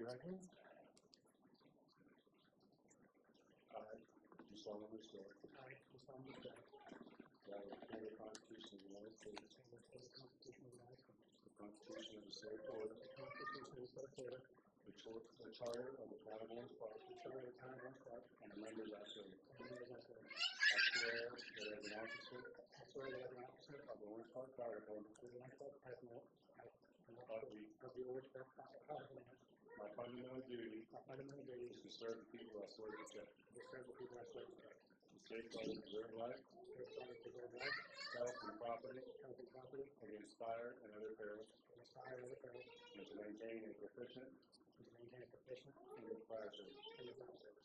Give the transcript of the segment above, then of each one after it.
your right hand. I do solemnly swear I do solemnly swear that I will uphold the Constitution of the United States, that I will uphold the Constitution of the United States, the Constitution of the State of Florida, the Constitution of the State of Florida, the Charter of the Town of Orange Park, the Charter of the Town of Orange Park, and amendments as to and the members of the I swear that as an officer I swear that as an officer of the Orange Park Fire Department, of the Orange Park Fire Department, of the Orange Park Fire Department, my fundamental duty my fundamental duty is to serve the people I swear to protect, is to serve the people I swear to protect, to safeguard and preserve life, safeguard and preserve life, health, and property health and property, against fire and other perils, against fire and other perils, and to maintain a proficient and to maintain a proficient in the fire service. in the fire service.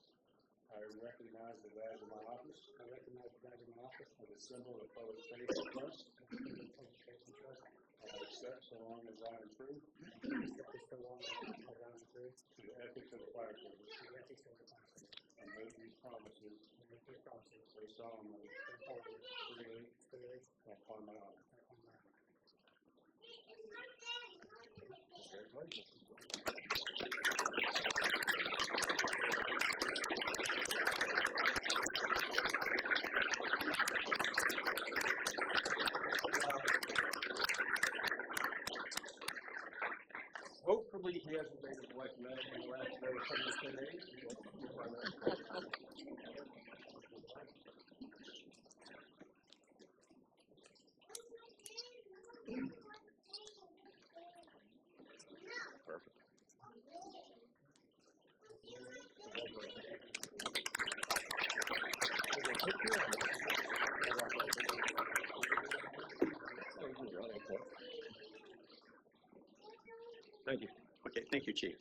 I recognize the badge of my office I recognize the badge of my office as a symbol of public faith and trust. as a symbol of public faith and trust. I accept so long as I am true Accept this so long as I am true to the ethics of the fire service, to the ethics of the fire service, and make these promises and make these promises so solemnly, so boldly, freely, clearly, and upon my honor. and upon my honor. Congratulations. Hopefully he hasn't made his wife mad in the last day or something 10 days. Perfect. Thank you. Okay, thank you, Chief.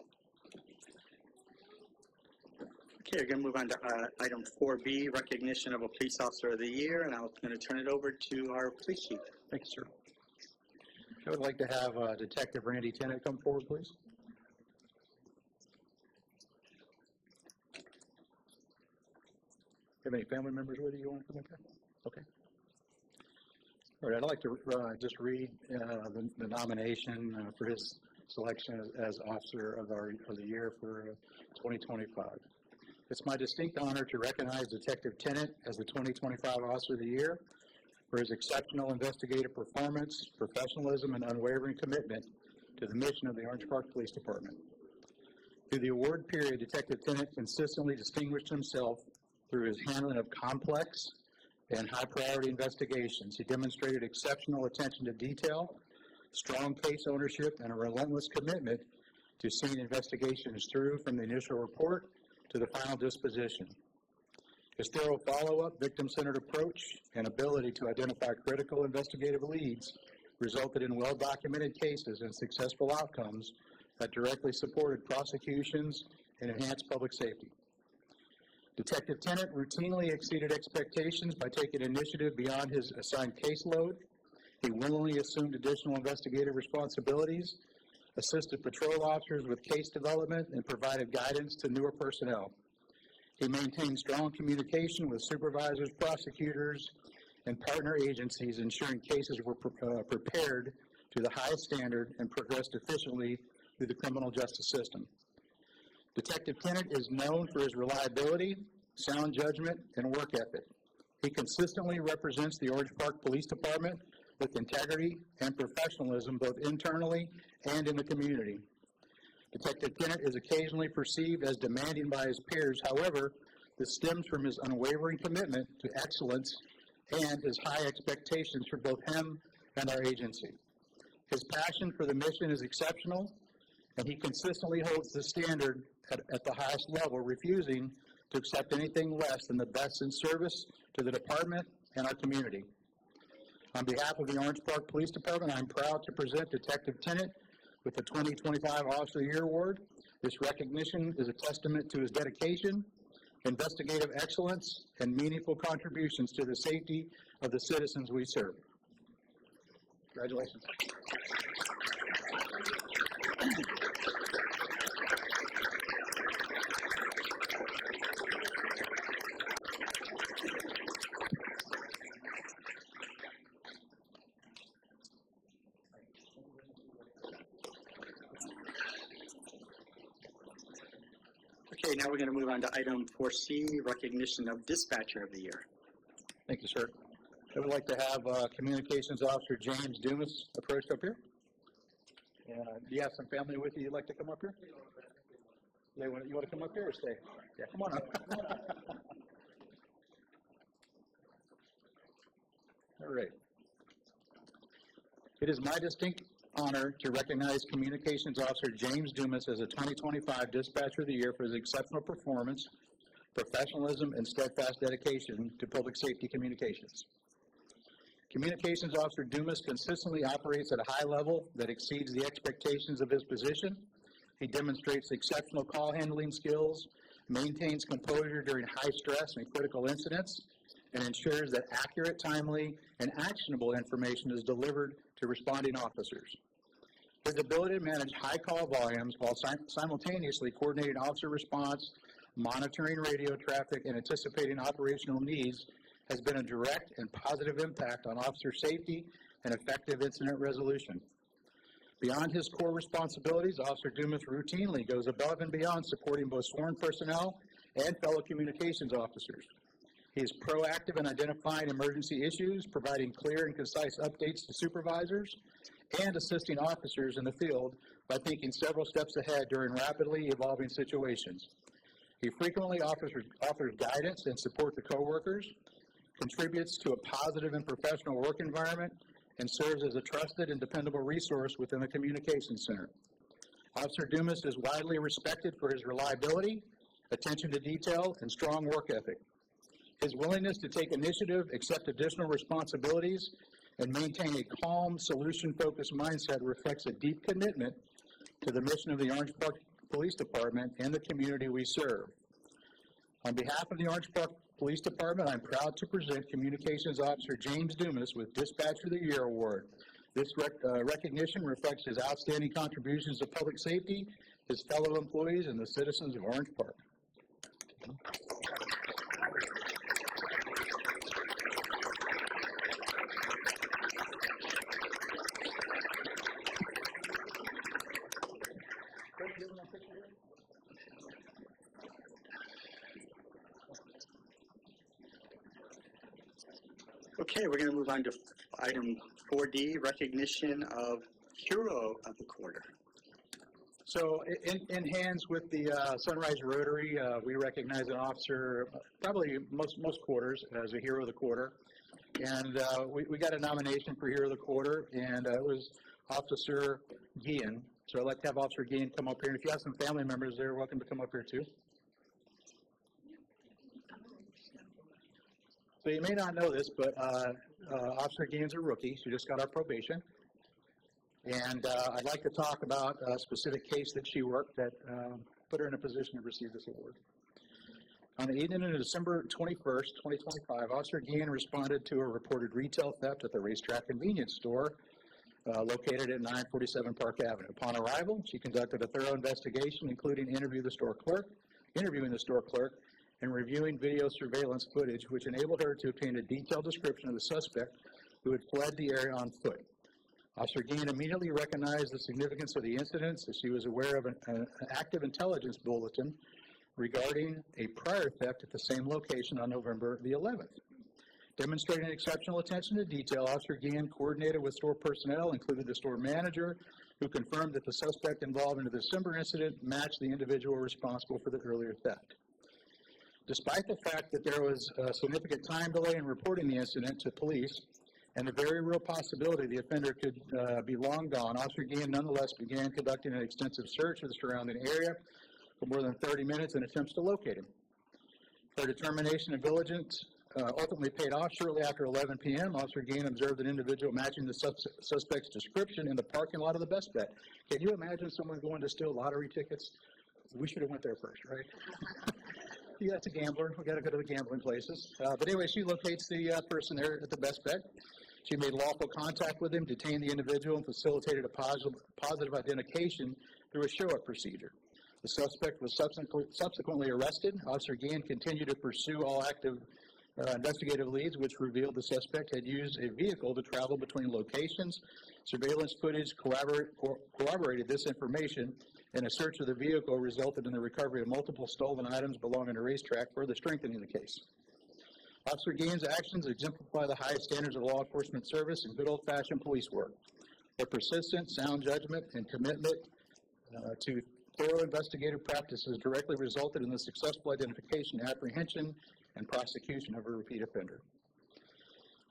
Okay, we're going to move on to item 4B, recognition of a police officer of the year, and I'm going to turn it over to our police chief. Thank you, sir. I would like to have Detective Randy Tennant come forward, please. Have any family members with you? You want to come up here? Okay. All right, I'd like to just read the nomination for his selection as Officer of the Year for 2025. It's my distinct honor to recognize Detective Tennant as the 2025 Officer of the Year for his exceptional investigative performance, professionalism, and unwavering commitment to the mission of the Orange Park Police Department. Through the award period, Detective Tennant consistently distinguished himself through his handling of complex and high-priority investigations. He demonstrated exceptional attention to detail, strong case ownership, and a relentless commitment to seeing investigations through from the initial report to the final disposition. His thorough follow-up, victim-centered approach, and ability to identify critical investigative leads resulted in well-documented cases and successful outcomes that directly supported prosecutions and enhanced public safety. Detective Tennant routinely exceeded expectations by taking initiative beyond his assigned caseload. He willingly assumed additional investigative responsibilities, assisted patrol officers with case development, and provided guidance to newer personnel. He maintained strong communication with supervisors, prosecutors, and partner agencies, ensuring cases were prepared to the highest standard and progressed efficiently through the criminal justice system. Detective Tennant is known for his reliability, sound judgment, and work ethic. He consistently represents the Orange Park Police Department with integrity and professionalism both internally and in the community. Detective Tennant is occasionally perceived as demanding by his peers. However, this stems from his unwavering commitment to excellence and his high expectations for both him and our agency. His passion for the mission is exceptional, and he consistently holds the standard at the highest level, refusing to accept anything less than the best in service to the department and our community. On behalf of the Orange Park Police Department, I'm proud to present Detective Tennant with the 2025 Officer of the Year Award. This recognition is a testament to his dedication, investigative excellence, and meaningful contributions to the safety of the citizens we serve. Congratulations. Okay, now we're going to move on to item 4C, recognition of dispatcher of the year. Thank you, sir. I would like to have Communications Officer James Dumas approached up here. Do you have some family with you you'd like to come up here? You want to come up here or stay? Yeah, come on up. All right. It is my distinct honor to recognize Communications Officer James Dumas as a 2025 Dispatcher of the Year for his exceptional performance, professionalism, and steadfast dedication to public safety communications. Communications Officer Dumas consistently operates at a high level that exceeds the expectations of his position. He demonstrates exceptional call handling skills, maintains composure during high stress and critical incidents, and ensures that accurate, timely, and actionable information is delivered to responding officers. His ability to manage high call volumes while simultaneously coordinating officer response, monitoring radio traffic, and anticipating operational needs has been a direct and positive impact on officer safety and effective incident resolution. Beyond his core responsibilities, Officer Dumas routinely goes above and beyond supporting both sworn personnel and fellow communications officers. He is proactive in identifying emergency issues, providing clear and concise updates to supervisors, and assisting officers in the field by thinking several steps ahead during rapidly evolving situations. He frequently offers guidance and support to coworkers, contributes to a positive and professional work environment, and serves as a trusted and dependable resource within the Communications Center. Officer Dumas is widely respected for his reliability, attention to detail, and strong work ethic. His willingness to take initiative, accept additional responsibilities, and maintain a calm, solution-focused mindset reflects a deep commitment to the mission of the Orange Park Police Department and the community we serve. On behalf of the Orange Park Police Department, I'm proud to present Communications Officer James Dumas with Dispatcher of the Year Award. This recognition reflects his outstanding contributions to public safety, his fellow employees, and the citizens of Orange Park. Okay, we're going to move on to item 4D, recognition of Hero of the Quarter. So in hands with the Sunrise Rotary, we recognize an officer probably most quarters as a Hero of the Quarter. And we got a nomination for Hero of the Quarter, and it was Officer Guillen. So I'd like to have Officer Guillen come up here. And if you have some family members, they're welcome to come up here too. So you may not know this, but Officer Guillen's a rookie. She just got our probation. And I'd like to talk about a specific case that she worked that put her in a position to receive this award. On the evening of December 21st, 2025, Officer Guillen responded to a reported retail theft at the Racetrack Convenience Store located at 947 Park Avenue. Upon arrival, she conducted a thorough investigation, including interviewing the store clerk, and reviewing video surveillance footage, which enabled her to obtain a detailed description of the suspect who had fled the area on foot. Officer Guillen immediately recognized the significance of the incidents as she was aware of an active intelligence bulletin regarding a prior theft at the same location on November the 11th. Demonstrating exceptional attention to detail, Officer Guillen coordinated with store personnel, including the store manager, who confirmed that the suspect involved in the December incident matched the individual responsible for the earlier theft. Despite the fact that there was a significant time delay in reporting the incident to police and the very real possibility the offender could be long gone, Officer Guillen nonetheless began conducting an extensive search of the surrounding area for more than 30 minutes in attempts to locate him. Her determination and diligence ultimately paid off. Shortly after 11 p.m., Officer Guillen observed an individual matching the suspect's description in the parking lot of the Best Bet. Can you imagine someone going to steal lottery tickets? We should have went there first, right? Yeah, that's a gambler. We got to go to the gambling places. But anyway, she locates the person there at the Best Bet. She made lawful contact with him, detained the individual, and facilitated a positive identification through a show-up procedure. The suspect was subsequently arrested. Officer Guillen continued to pursue all active investigative leads, which revealed the suspect had used a vehicle to travel between locations. Surveillance footage corroborated this information, and a search of the vehicle resulted in the recovery of multiple stolen items belonging to racetrack, further strengthening the case. Officer Gaines' actions exemplify the highest standards of law enforcement service and good old-fashioned police work. Their persistent, sound judgment, and commitment to thorough investigative practices directly resulted in the successful identification, apprehension, and prosecution of a repeat offender.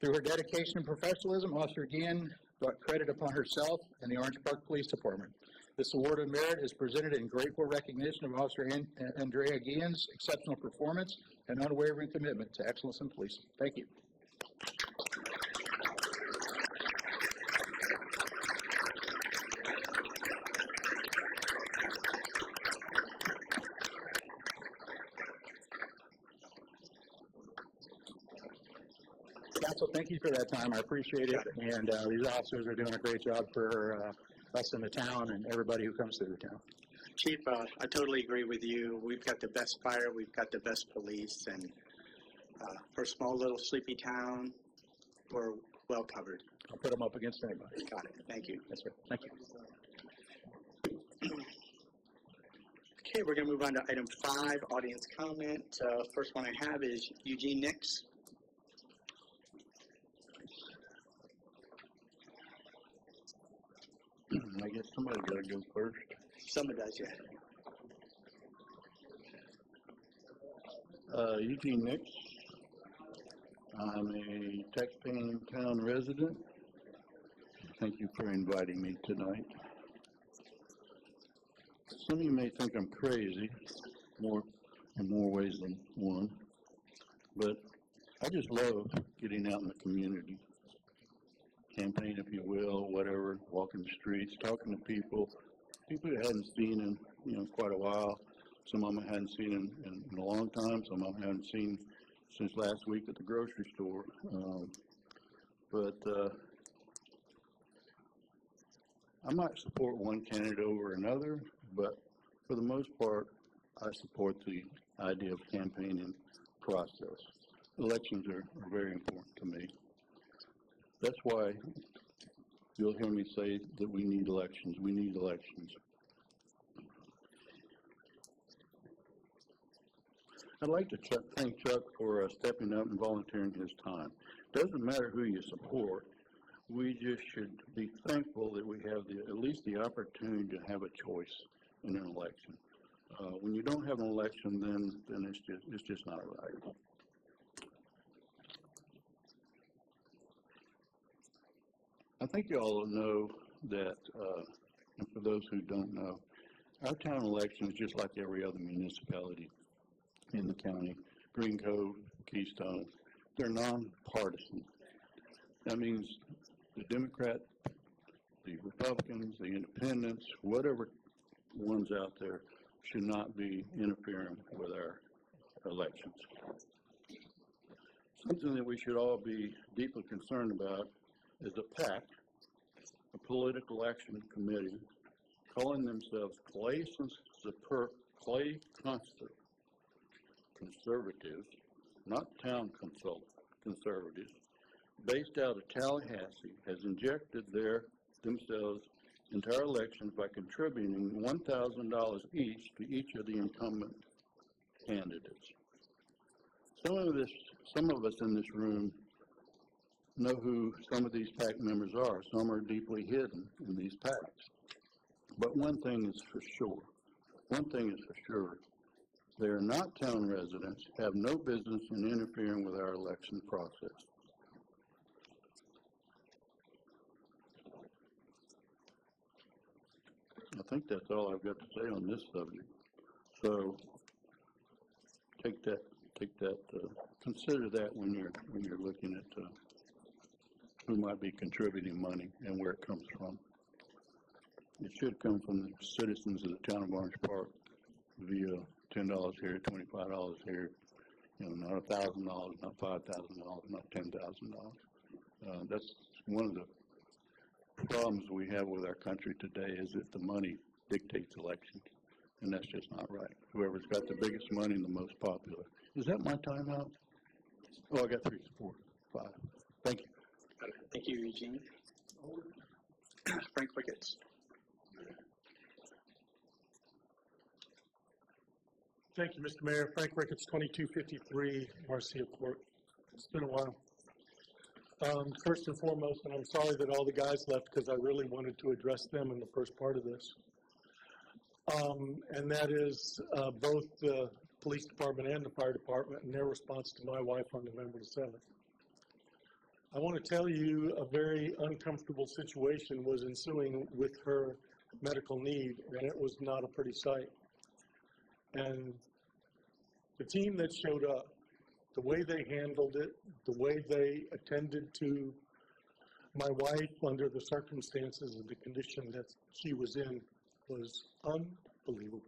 Through her dedication and professionalism, Officer Guillen brought credit upon herself and the Orange Park Police Department. This award of merit is presented in grateful recognition of Officer Andrea Guillen's exceptional performance and unwavering commitment to excellence in policing. Thank you. Council, thank you for that time. I appreciate it. And these officers are doing a great job for us in the town and everybody who comes through the town. Chief, I totally agree with you. We've got the best fire, we've got the best police, and for a small little sleepy town, we're well covered. I'll put them up against anybody. Got it. Thank you. Yes, sir. Thank you. Okay, we're going to move on to item 5, audience comment. First one I have is Eugene Nix. I guess somebody got to go first. Someone does, yeah. Eugene Nix. I'm a taxpaying town resident. Thank you for inviting me tonight. Some of you may think I'm crazy, in more ways than one, but I just love getting out in the community. Campaign, if you will, whatever, walking the streets, talking to people you hadn't seen in quite a while. Some of them I hadn't seen in a long time. Some of them I haven't seen since last week at the grocery store. But I might support one candidate over another, but for the most part, I support the idea of campaigning process. Elections are very important to me. That's why you'll hear me say that we need elections. We need elections. I'd like to thank Chuck for stepping up and volunteering his time. Doesn't matter who you support. We just should be thankful that we have at least the opportunity to have a choice in an election. When you don't have an election, then it's just not right. I think you all know that, and for those who don't know, our town election is just like every other municipality in the county. Green Cove, Keystone, they're nonpartisan. That means the Democrat, the Republicans, the Independents, whatever ones out there should not be interfering with our elections. Something that we should all be deeply concerned about is a PAC, a political action committee, calling themselves Clay Conservatives, not town conservatives, based out of Tallahassee, has injected themselves into our elections by contributing $1,000 each to each of the incumbent candidates. Some of us in this room know who some of these PAC members are. Some are deeply hidden in these PACs. But one thing is for sure, they are not town residents, have no business in interfering with our election process. I think that's all I've got to say on this subject. So consider that when you're looking at who might be contributing money and where it comes from. It should come from the citizens of the town of Orange Park via $10 here, $25 here, not $1,000, not $5,000, not $10,000. That's one of the problems we have with our country today, is that the money dictates elections, and that's just not right. Whoever's got the biggest money and the most popular. Is that my time out? Oh, I got 3, 4, 5. Thank you. Thank you, Eugene. Frank Ricketts. Thank you, Mr. Mayor. Frank Ricketts, 2253 Marcia Court. It's been a while. First and foremost, and I'm sorry that all the guys left because I really wanted to address them in the first part of this. And that is both the police department and the fire department and their response to my wife on November the 7th. I want to tell you a very uncomfortable situation was ensuing with her medical need, and it was not a pretty sight. And the team that showed up, the way they handled it, the way they attended to my wife under the circumstances and the condition that she was in was unbelievable.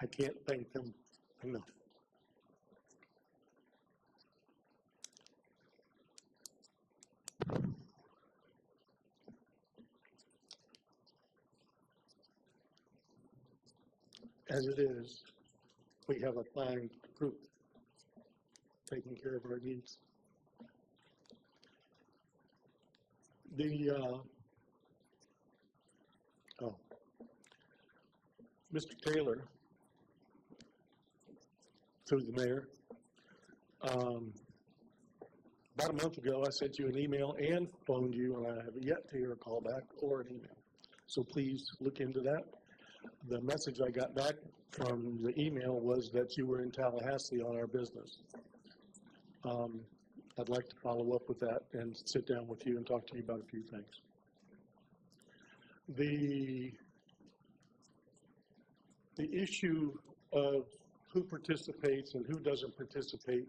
I can't thank them enough. As it is, we have a fine group taking care of our needs. Mr. Taylor, through the mayor, about a month ago, I sent you an email and phoned you, and I have yet to hear a call back or an email. So please look into that. The message I got back from the email was that you were in Tallahassee on our business. I'd like to follow up with that and sit down with you and talk to you about a few things. The issue of who participates and who doesn't participate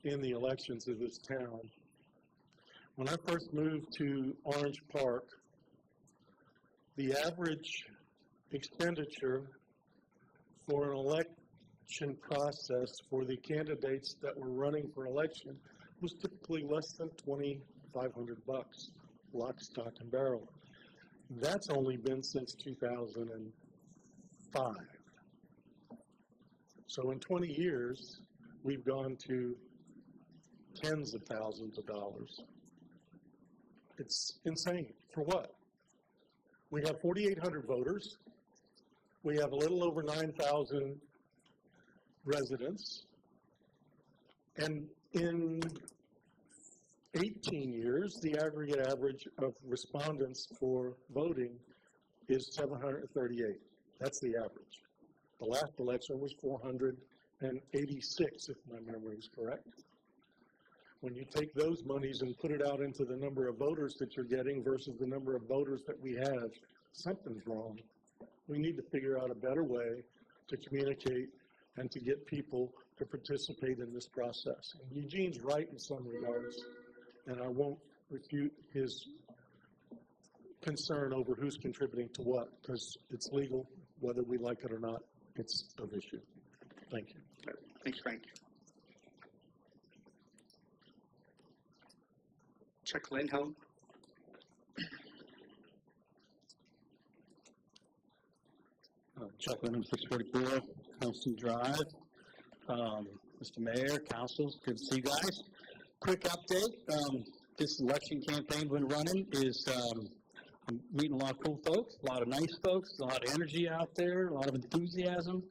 in the elections of this town. When I first moved to Orange Park, the average expenditure for an election process for the candidates that were running for election was typically less than $2,500, lock, stock, and barrel. That's only been since 2005. So in 20 years, we've gone to tens of thousands of dollars. It's insane. For what? We have 4,800 voters. We have a little over 9,000 residents. And in 18 years, the aggregate average of respondents for voting is 738. That's the average. The last election was 486, if my memory is correct. When you take those monies and put it out into the number of voters that you're getting versus the number of voters that we have, something's wrong. We need to figure out a better way to communicate and to get people to participate in this process. And Eugene's right in some regards, and I won't refute his concern over who's contributing to what, because it's legal, whether we like it or not. It's of issue. Thank you. Thanks, Frank. Chuck Lindholm. Chuck Lindholm, 644 Constant Drive. Mr. Mayor, councils, good to see you guys. Quick update. This election campaign we're running is I'm meeting a lot of cool folks, a lot of nice folks, a lot of energy out there, a lot of enthusiasm.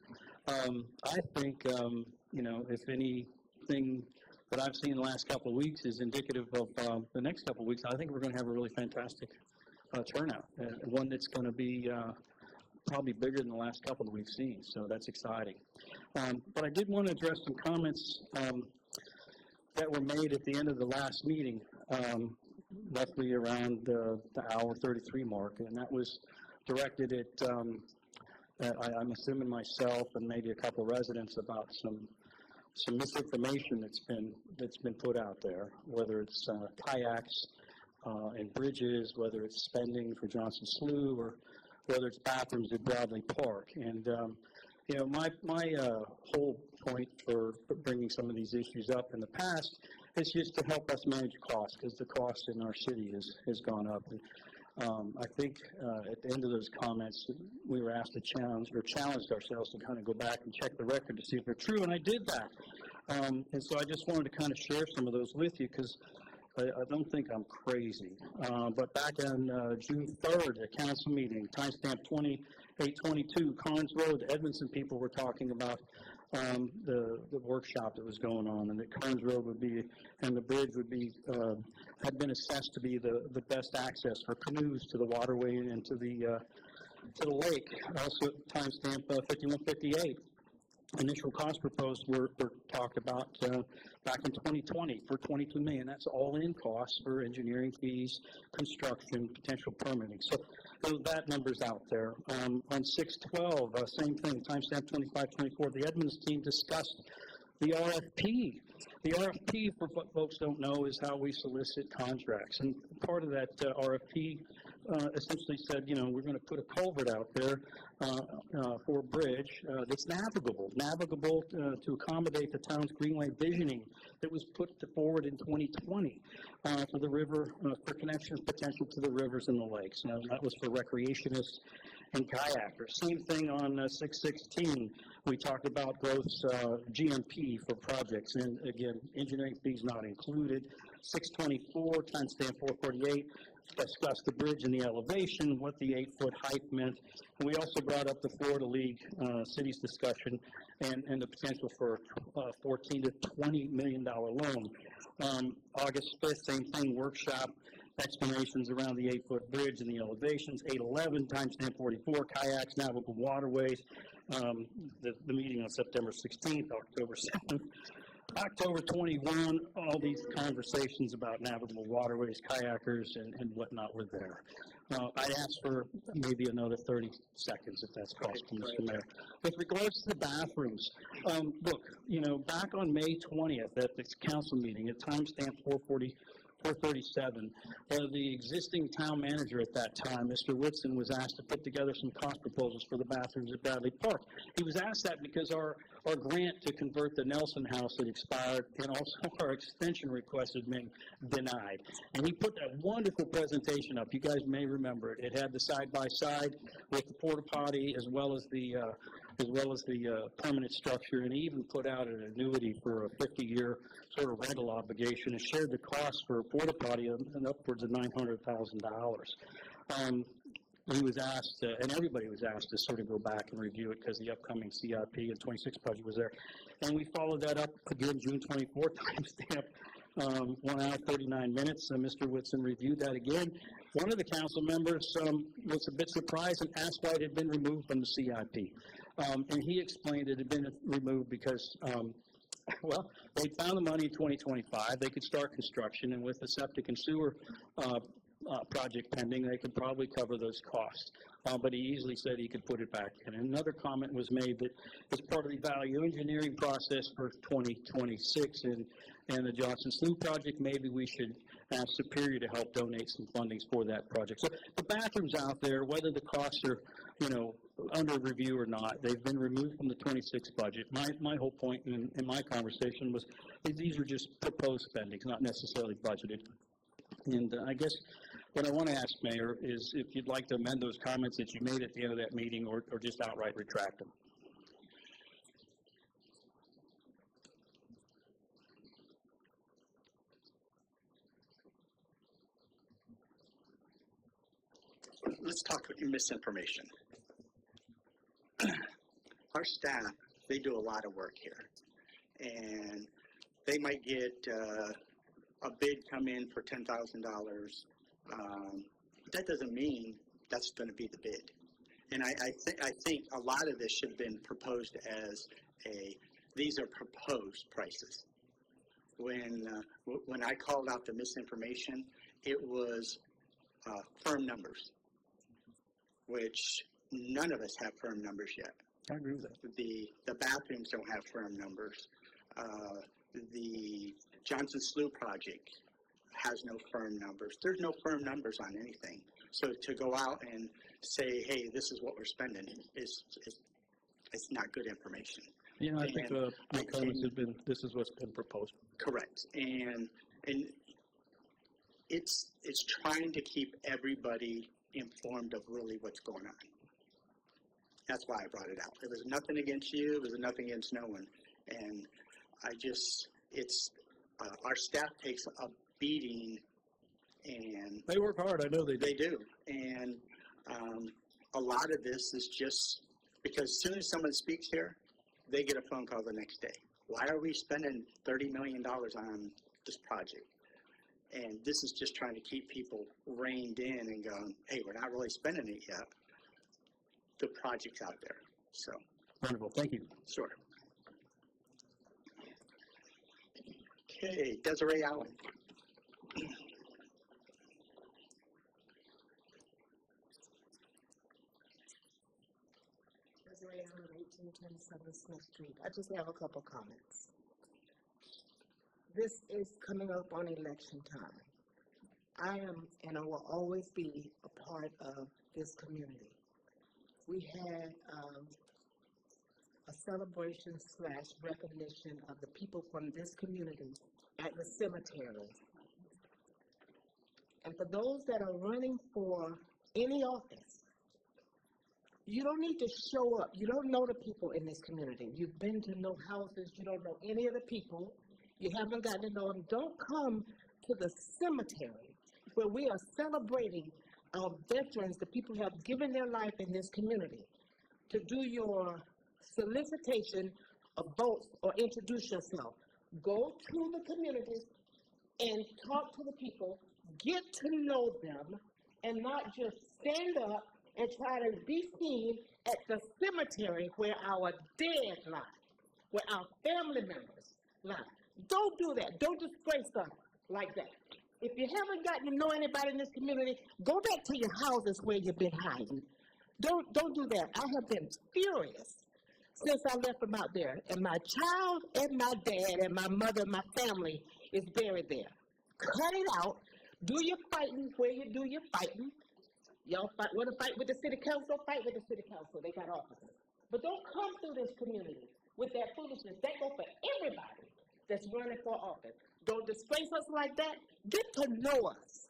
I think, if anything that I've seen in the last couple of weeks is indicative of the next couple of weeks, I think we're going to have a really fantastic turnout, one that's going to be probably bigger than the last couple that we've seen, so that's exciting. But I did want to address some comments that were made at the end of the last meeting, roughly around the hour 33 mark, and that was directed at, I'm assuming myself and maybe a couple of residents about some misinformation that's been put out there, whether it's kayaks and bridges, whether it's spending for Johnson Slough, or whether it's bathrooms at Bradley Park. And my whole point for bringing some of these issues up in the past is just to help us manage costs, because the cost in our city has gone up. And, I think at the end of those comments, we were asked to challenged ourselves to kind of go back and check the record to see if they're true, and I did that. And so I just wanted to kind of share some of those with you, because I don't think I'm crazy. But back on June 3rd, a council meeting, timestamp 2822, Carnes Road, the Edmondson people were talking about the workshop that was going on, and that Carnes Road would be, and the bridge would be, had been assessed to be the best access for canoes to the waterway and to the lake. Also, timestamp 5158. Initial costs proposed were talked about back in 2020 for $22 million. That's all-in costs for engineering fees, construction, potential permitting. So that number's out there. On 6/12, same thing, timestamp 2524. The Edmonds team discussed the RFP. The RFP, for what folks don't know, is how we solicit contracts. And part of that RFP essentially said, you know, we're going to put a culvert out there for a bridge that's navigable to accommodate the town's greenway visioning that was put forward in 2020 for the river, for connections potential to the rivers and the lakes. Now, that was for recreationists and kayakers. Same thing on 6/16. We talked about gross GMP for projects, and again, engineering fees not included. 6/24, timestamp 448. Discussed the bridge and the elevation, what the 8-foot height meant. And we also brought up the Florida League cities discussion and the potential for a $14 to $20 million loan. August 5th, same thing, workshop, explanations around the 8-foot bridge and the elevations. 8/11, timestamp 44, kayaks, navigable waterways. The meeting on September 16th, October 7th. October 21, all these conversations about navigable waterways, kayakers, and whatnot were there. I'd ask for maybe another 30 seconds, if that's possible, Mr. Mayor. With regards to the bathrooms, look, you know, back on May 20th at this council meeting, at timestamp 437, the existing town manager at that time, Mr. Whitson, was asked to put together some cost proposals for the bathrooms at Bradley Park. He was asked that because our grant to convert the Nelson House had expired, and also our extension request had been denied. And he put that wonderful presentation up. You guys may remember it. It had the side-by-side with the porta potty as well as the permanent structure, and he even put out an annuity for a 50-year sort of rental obligation and shared the cost for a porta potty and upwards of $900,000. He was asked, and everybody was asked to sort of go back and review it because the upcoming CIP and 26 budget was there. And we followed that up again June 24th, timestamp 1 hour, 39 minutes. Mr. Whitson reviewed that again. One of the council members was a bit surprised and asked why it had been removed from the CIP. And he explained it had been removed because, well, they found the money in 2025. They could start construction, and with the septic and sewer project pending, they could probably cover those costs. But he easily said he could put it back in. And another comment was made that as part of the value engineering process for 2026 and the Johnson Slough project, maybe we should ask Superior to help donate some fundings for that project. So the bathrooms out there, whether the costs are, you know, under review or not, they've been removed from the 26 budget. My whole point in my conversation was that these are just proposed spendings, not necessarily budgeted. And I guess what I want to ask, Mayor, is if you'd like to amend those comments that you made at the end of that meeting, or just outright retract them. Let's talk about misinformation. Our staff, they do a lot of work here, and they might get a bid come in for $10,000. That doesn't mean that's going to be the bid. And I think a lot of this should have been proposed as these are proposed prices. When I called out the misinformation, it was firm numbers, which none of us have firm numbers yet. I agree with that. The bathrooms don't have firm numbers. The Johnson Slough project has no firm numbers. There's no firm numbers on anything. So to go out and say, hey, this is what we're spending is it's not good information. You know, I think my comments have been, this is what's been proposed. Correct. And it's trying to keep everybody informed of really what's going on. That's why I brought it out. It was nothing against you. It was nothing against no one. And our staff takes a speeding, and They work hard, I know they do. they do. And a lot of this is just because as soon as someone speaks here, they get a phone call the next day. Why are we spending $30 million on this project? And this is just trying to keep people reined in and going, hey, we're not really spending it yet. The project's out there. So, Wonderful, thank you. sure. Okay, Desiree Allen. Desiree Allen, 1827 Smith Street. I just have a couple comments. This is coming up on election time. I am, and I will always be, a part of this community. We had a celebration / recognition of the people from this community at the cemetery. And for those that are running for any office, you don't need to show up. You don't know the people in this community. You've been to no houses. You don't know any of the people. You haven't gotten to know them. Don't come to the cemetery where we are celebrating our veterans, the people who have given their life in this community, to do your solicitation of votes or introduce yourself. Go to the communities and talk to the people, get to know them, and not just stand up and try to be seen at the cemetery where our dead lie, where our family members lie. Don't do that. Don't disgrace us like that. If you haven't gotten to know anybody in this community, go back to your houses where you've been hiding. Don't do that. I have been furious since I left from out there. And my child and my dad and my mother and my family is buried there. Cut it out. Do your fighting where you do your fighting. Y'all want to fight with the city council? Fight with the city council. They got officers. But don't come through this community with that foolishness. That goes for everybody that's running for office. Don't disgrace us like that. Get to know us.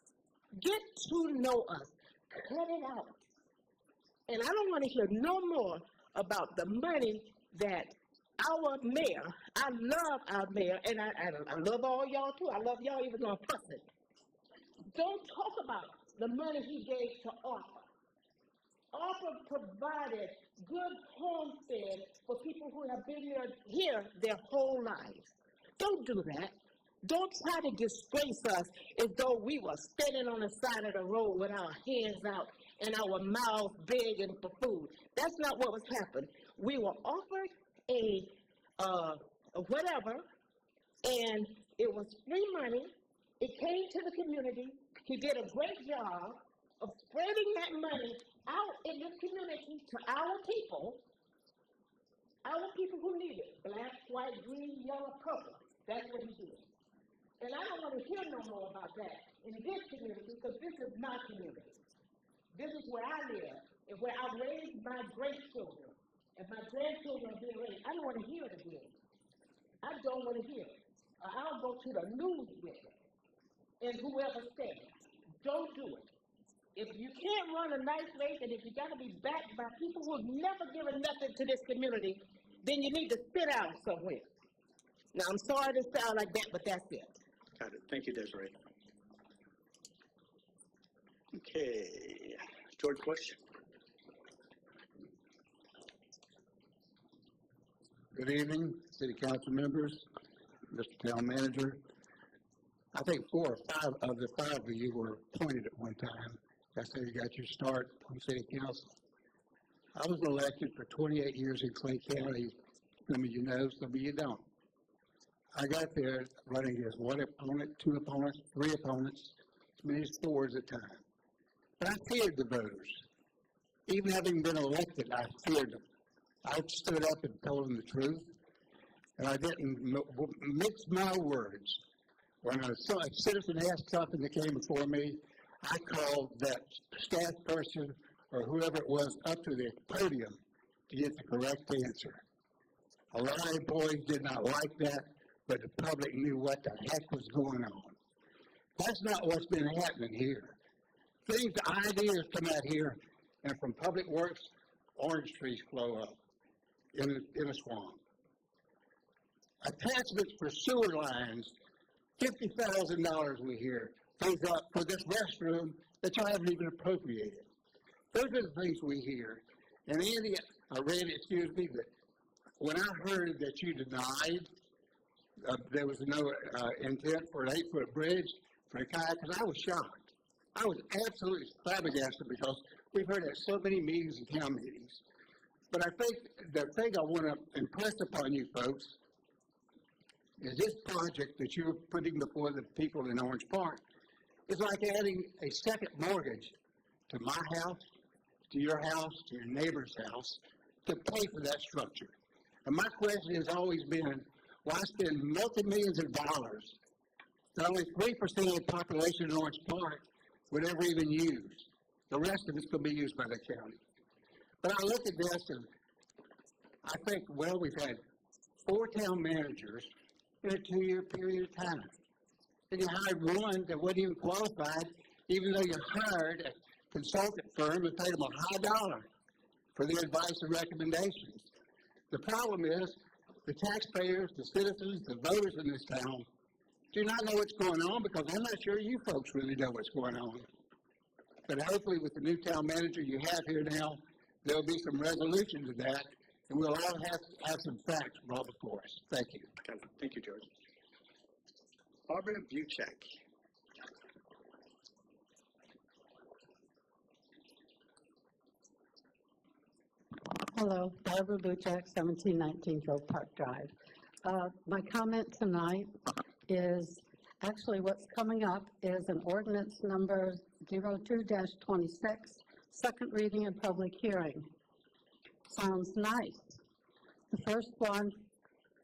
Get to know us. Cut it out. And I don't want to hear no more about the money that our mayor, I love our mayor, and I love all y'all too. I love y'all even though I'm fussing. Don't talk about the money he gave to ARPA. ARPA provided good homestead for people who have been here their whole lives. Don't do that. Don't try to disgrace us as though we were standing on the side of the road with our hands out and our mouths begging for food. That's not what was happening. We were offered a whatever, and it was free money. It came to the community. He did a great job of spreading that money out in this community to our people who need it. Black, white, green, yellow, purple. That's what he did. And I don't want to hear no more about that in this community because this is my community. This is where I live and where I raised my great children. And my grandchildren are being raised. I don't want to hear it again. I don't want to hear it. I'll go to the news with it. And whoever said it. Don't do it. If you can't run a nice race and if you got to be backed by people who have never given nothing to this community, then you need to sit down somewhere. Now, I'm sorry to sound like that, but that's it. Got it. Thank you, Desiree. Okay, George Bush. Good evening, city council members, Mr. Town Manager. I think 4 or 5 of the 5 of you were appointed at one time. That's how you got your start on city council. I was elected for 28 years in Clay County. Some of you know, some of you don't. I got there running as 1 opponent, 2 opponents, 3 opponents, as many as 4 at a time. But I feared the voters. Even having been elected, I feared them. I stood up and told them the truth, and I didn't mix my words. When a citizen asked something that came before me, I called that staff person or whoever it was up to the podium to get the correct answer. A lot of employees did not like that, but the public knew what the heck was going on. That's not what's been happening here. Ideas come out here, and from Public Works, orange trees flow up in a swamp. Attachments for sewer lines $50,000 we hear goes up for this restroom that y'all haven't even appropriated. Those are the things we hear. And Andy, excuse me, but when I heard that you denied there was no intent for an 8-foot bridge for a kayakers, I was shocked. I was absolutely flabbergasted because we've heard it at so many meetings and town meetings. But I think the thing I want to impress upon you folks is this project that you're putting before the people in Orange Park is like adding a second mortgage to my house, to your house, to your neighbor's house, to pay for that structure. And my question has always been, why spend multi-millions of dollars that only 3% of the population in Orange Park would ever even use? The rest of it's going to be used by the county. But I look at this and I think, well, we've had 4 town managers in a 2-year period of time. And you hired one that wasn't even qualified, even though you hired a consultant firm and paid them a high dollar for their advice and recommendations. The problem is the taxpayers, the citizens, the voters in this town do not know what's going on because I'm not sure you folks really know what's going on. But hopefully with the new town manager you have here now, there will be some resolution to that, and we'll all have some facts brought before us. Thank you. Okay, thank you, George. Barbara Buchek. Hello, Barbara Buchek, 1719 Grove Park Drive. My comment tonight is actually what's coming up is an ordinance number 02-26, second reading and public hearing. Sounds nice. The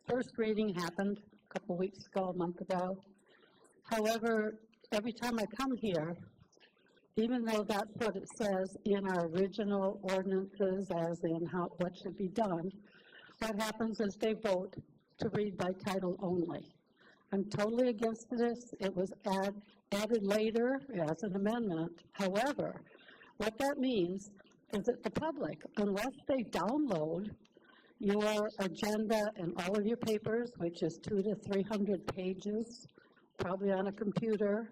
first reading happened a couple weeks ago, a month ago. However, every time I come here, even though that's what it says in our original ordinances as in what should be done, what happens is they vote to read by title only. I'm totally against this. It was added later as an amendment. However, what that means is that the public, unless they download your agenda and all of your papers, which is 200 to 300 pages, probably on a computer,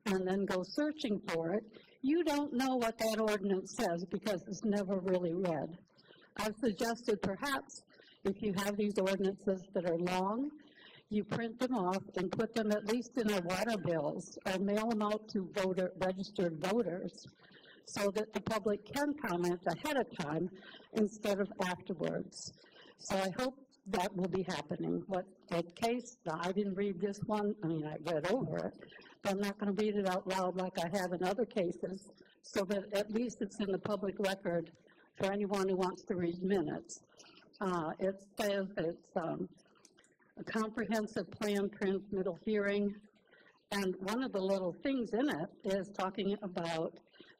and then go searching for it, you don't know what that ordinance says because it's never really read. I've suggested perhaps if you have these ordinances that are long, you print them off and put them at least in our water bills or mail them out to registered voters so that the public can comment ahead of time instead of afterwards. So I hope that will be happening. I didn't read this one, I read over it, but I'm not going to read it out loud like I have in other cases, so that at least it's in the public record for anyone who wants to read minutes. It says it's a comprehensive plan transmittal hearing, and one of the little things in it is talking about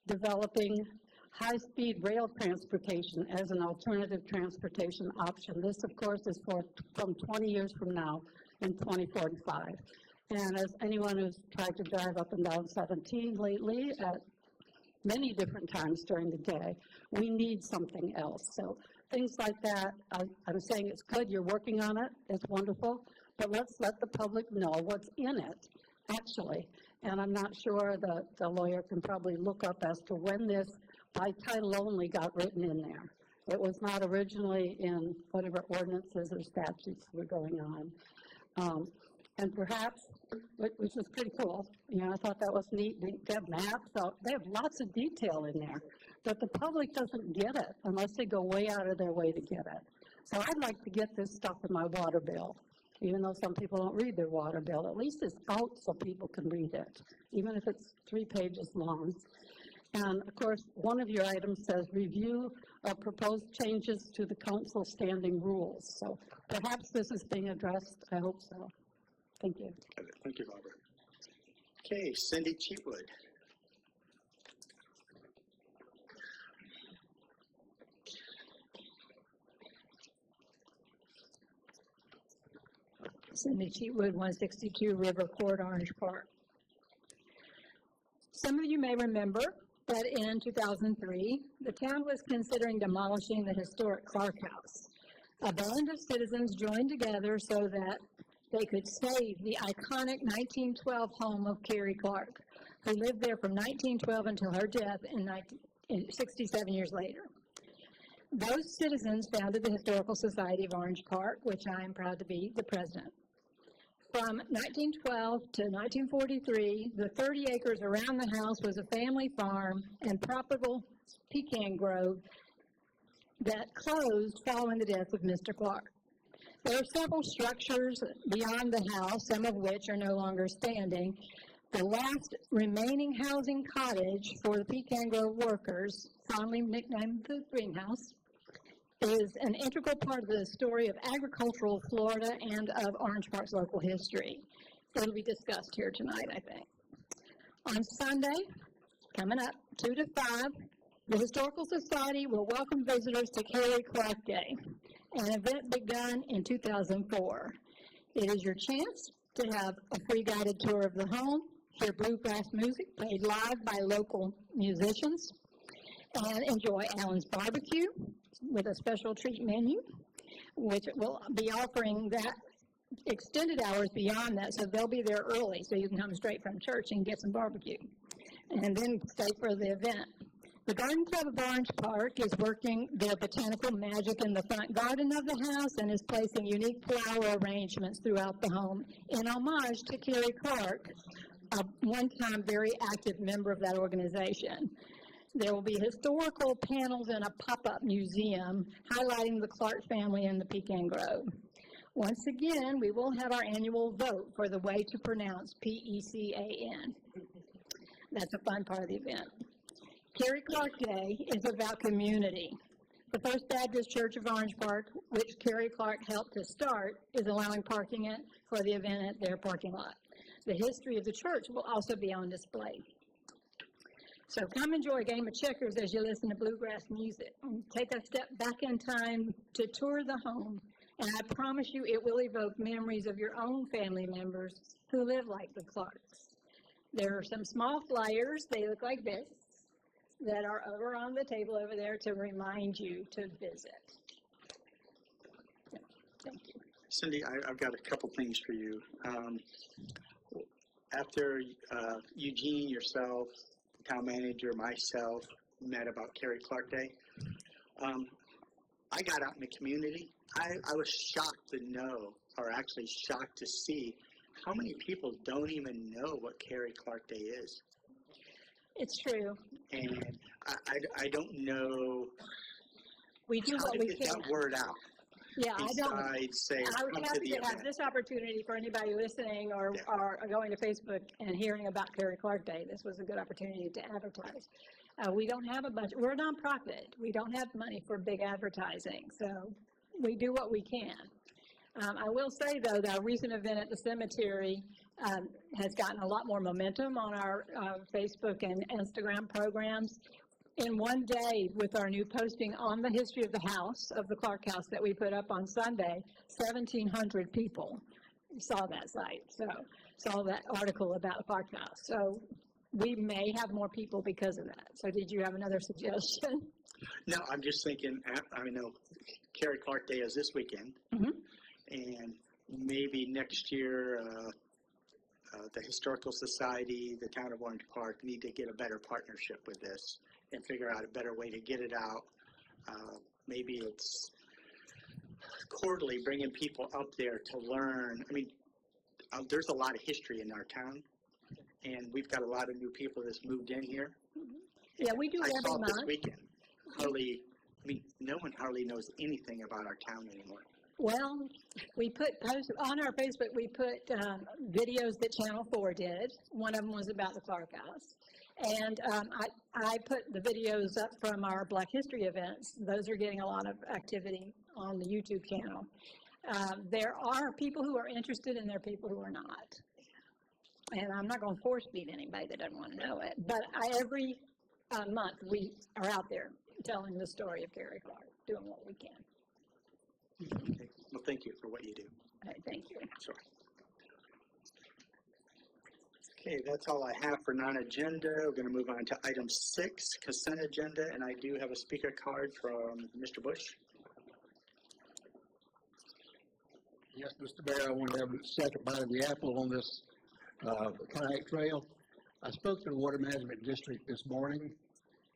developing high-speed rail transportation as an alternative transportation option. This, of course, is from 20 years from now in 2045. And as anyone who's tried to drive up and down 17 lately at many different times during the day, we need something else. So things like that, I'm saying it's good, you're working on it, it's wonderful, but let's let the public know what's in it, actually. And I'm not sure the lawyer can probably look up as to when this by title only got written in there. It was not originally in whatever ordinances or statutes were going on. And perhaps, which is pretty cool, I thought that was neat. They have maps, so they have lots of detail in there, but the public doesn't get it unless they go way out of their way to get it. So I'd like to get this stuff in my water bill, even though some people don't read their water bill. At least it's out so people can read it, even if it's 3 pages long. And of course, one of your items says review of proposed changes to the council standing rules. So perhaps this is being addressed. I hope so. Thank you. Thank you, Barbara. Okay, Cindy Cheatwood. Cindy Cheatwood, 162 River Court, Orange Park. Some of you may remember that in 2003, the town was considering demolishing the historic Clark House. A band of citizens joined together so that they could save the iconic 1912 home of Carrie Clark, who lived there from 1912 until her death in 67 years later. Those citizens founded the Historical Society of Orange Park, which I am proud to be the president. From 1912 to 1943, the 30 acres around the house was a family farm and profitable pecan grove that closed following the death of Mr. Clark. There are several structures beyond the house, some of which are no longer standing. The last remaining housing cottage for the Pecan Grove workers, fondly nicknamed the greenhouse, is an integral part of the story of agricultural Florida and of Orange Park's local history. It'll be discussed here tonight, I think. On Sunday, coming up, 2 to 5, the Historical Society will welcome visitors to Carrie Clark Day, an event begun in 2004. It is your chance to have a free guided tour of the home, hear bluegrass music played live by local musicians, and enjoy Allen's Barbecue with a special treat menu, which will be offering that extended hours beyond that, so they'll be there early so you can come straight from church and get some barbecue and then stay for the event. The Garden Club of Orange Park is working their botanical magic in the front garden of the house and is placing unique flower arrangements throughout the home in homage to Carrie Clark, a one-time very active member of that organization. There will be historical panels and a pop-up museum highlighting the Clark family in the Pecan Grove. Once again, we will have our annual vote for the way to pronounce P-E-C-A-N. That's a fun part of the event. Carrie Clark Day is about community. The First Baptist Church of Orange Park, which Carrie Clark helped to start, is allowing parking for the event at their parking lot. The history of the church will also be on display. So come enjoy a game of checkers as you listen to bluegrass music. Take a step back in time to tour the home, and I promise you it will evoke memories of your own family members who live like the Clarks. There are some small flyers, they look like this, that are over on the table over there to remind you to visit. Thank you. Cindy, I've got a couple things for you. After Eugene, yourself, town manager, myself, met about Carrie Clark Day, I got out in the community. I was shocked to know, or actually shocked to see, how many people don't even know what Carrie Clark Day is. It's true. And I don't know We do how what to we get can. that word out. Yeah, I don't. Besides, say, I come would to happy the to have event. this opportunity for anybody listening or going to Facebook and hearing about Carrie Clark Day. This was a good opportunity to advertise. We don't have a budget. We're a nonprofit. We don't have money for big advertising, so we do what we can. I will say, though, that our recent event at the cemetery has gotten a lot more momentum on our Facebook and Instagram programs. In one day, with our new posting on the history of the house, of the Clark House that we put up on Sunday, 1,700 people saw that site, so saw that article about the Clark House. So we may have more people because of that. So did you have another suggestion? No, I'm just thinking, I know Carrie Clark Day is this weekend, and maybe next year the Historical Society, the town of Orange Park need to get a better partnership with this and figure out a better way to get it out. Maybe it's quarterly, bringing people up there to learn. I mean, there's a lot of history in our town, and we've got a lot of new people that's moved in here. Yeah, we do I every saw it this month. weekend. No one hardly knows anything about our town anymore. Well, we put posts on our Facebook. We put videos that Channel 4 did. One of them was about the Clark House, and I put the videos up from our Black History events. Those are getting a lot of activity on the YouTube channel. There are people who are interested, and there are people who are not. And I'm not going to force feed anybody that doesn't want to know it. But every month we are out there telling the story of Carrie Clark, doing what we can. Okay. Well, thank you for what you do. All right, thank you. Sorry. Okay, that's all I have for non-agenda. We're going to move on to item 6, consent agenda, and I do have a speaker card from Mr. Bush. Yes, Mr. Mayor, I want to have a second bite of the apple on this, kayak trail. I spoke to the Water Management District this morning.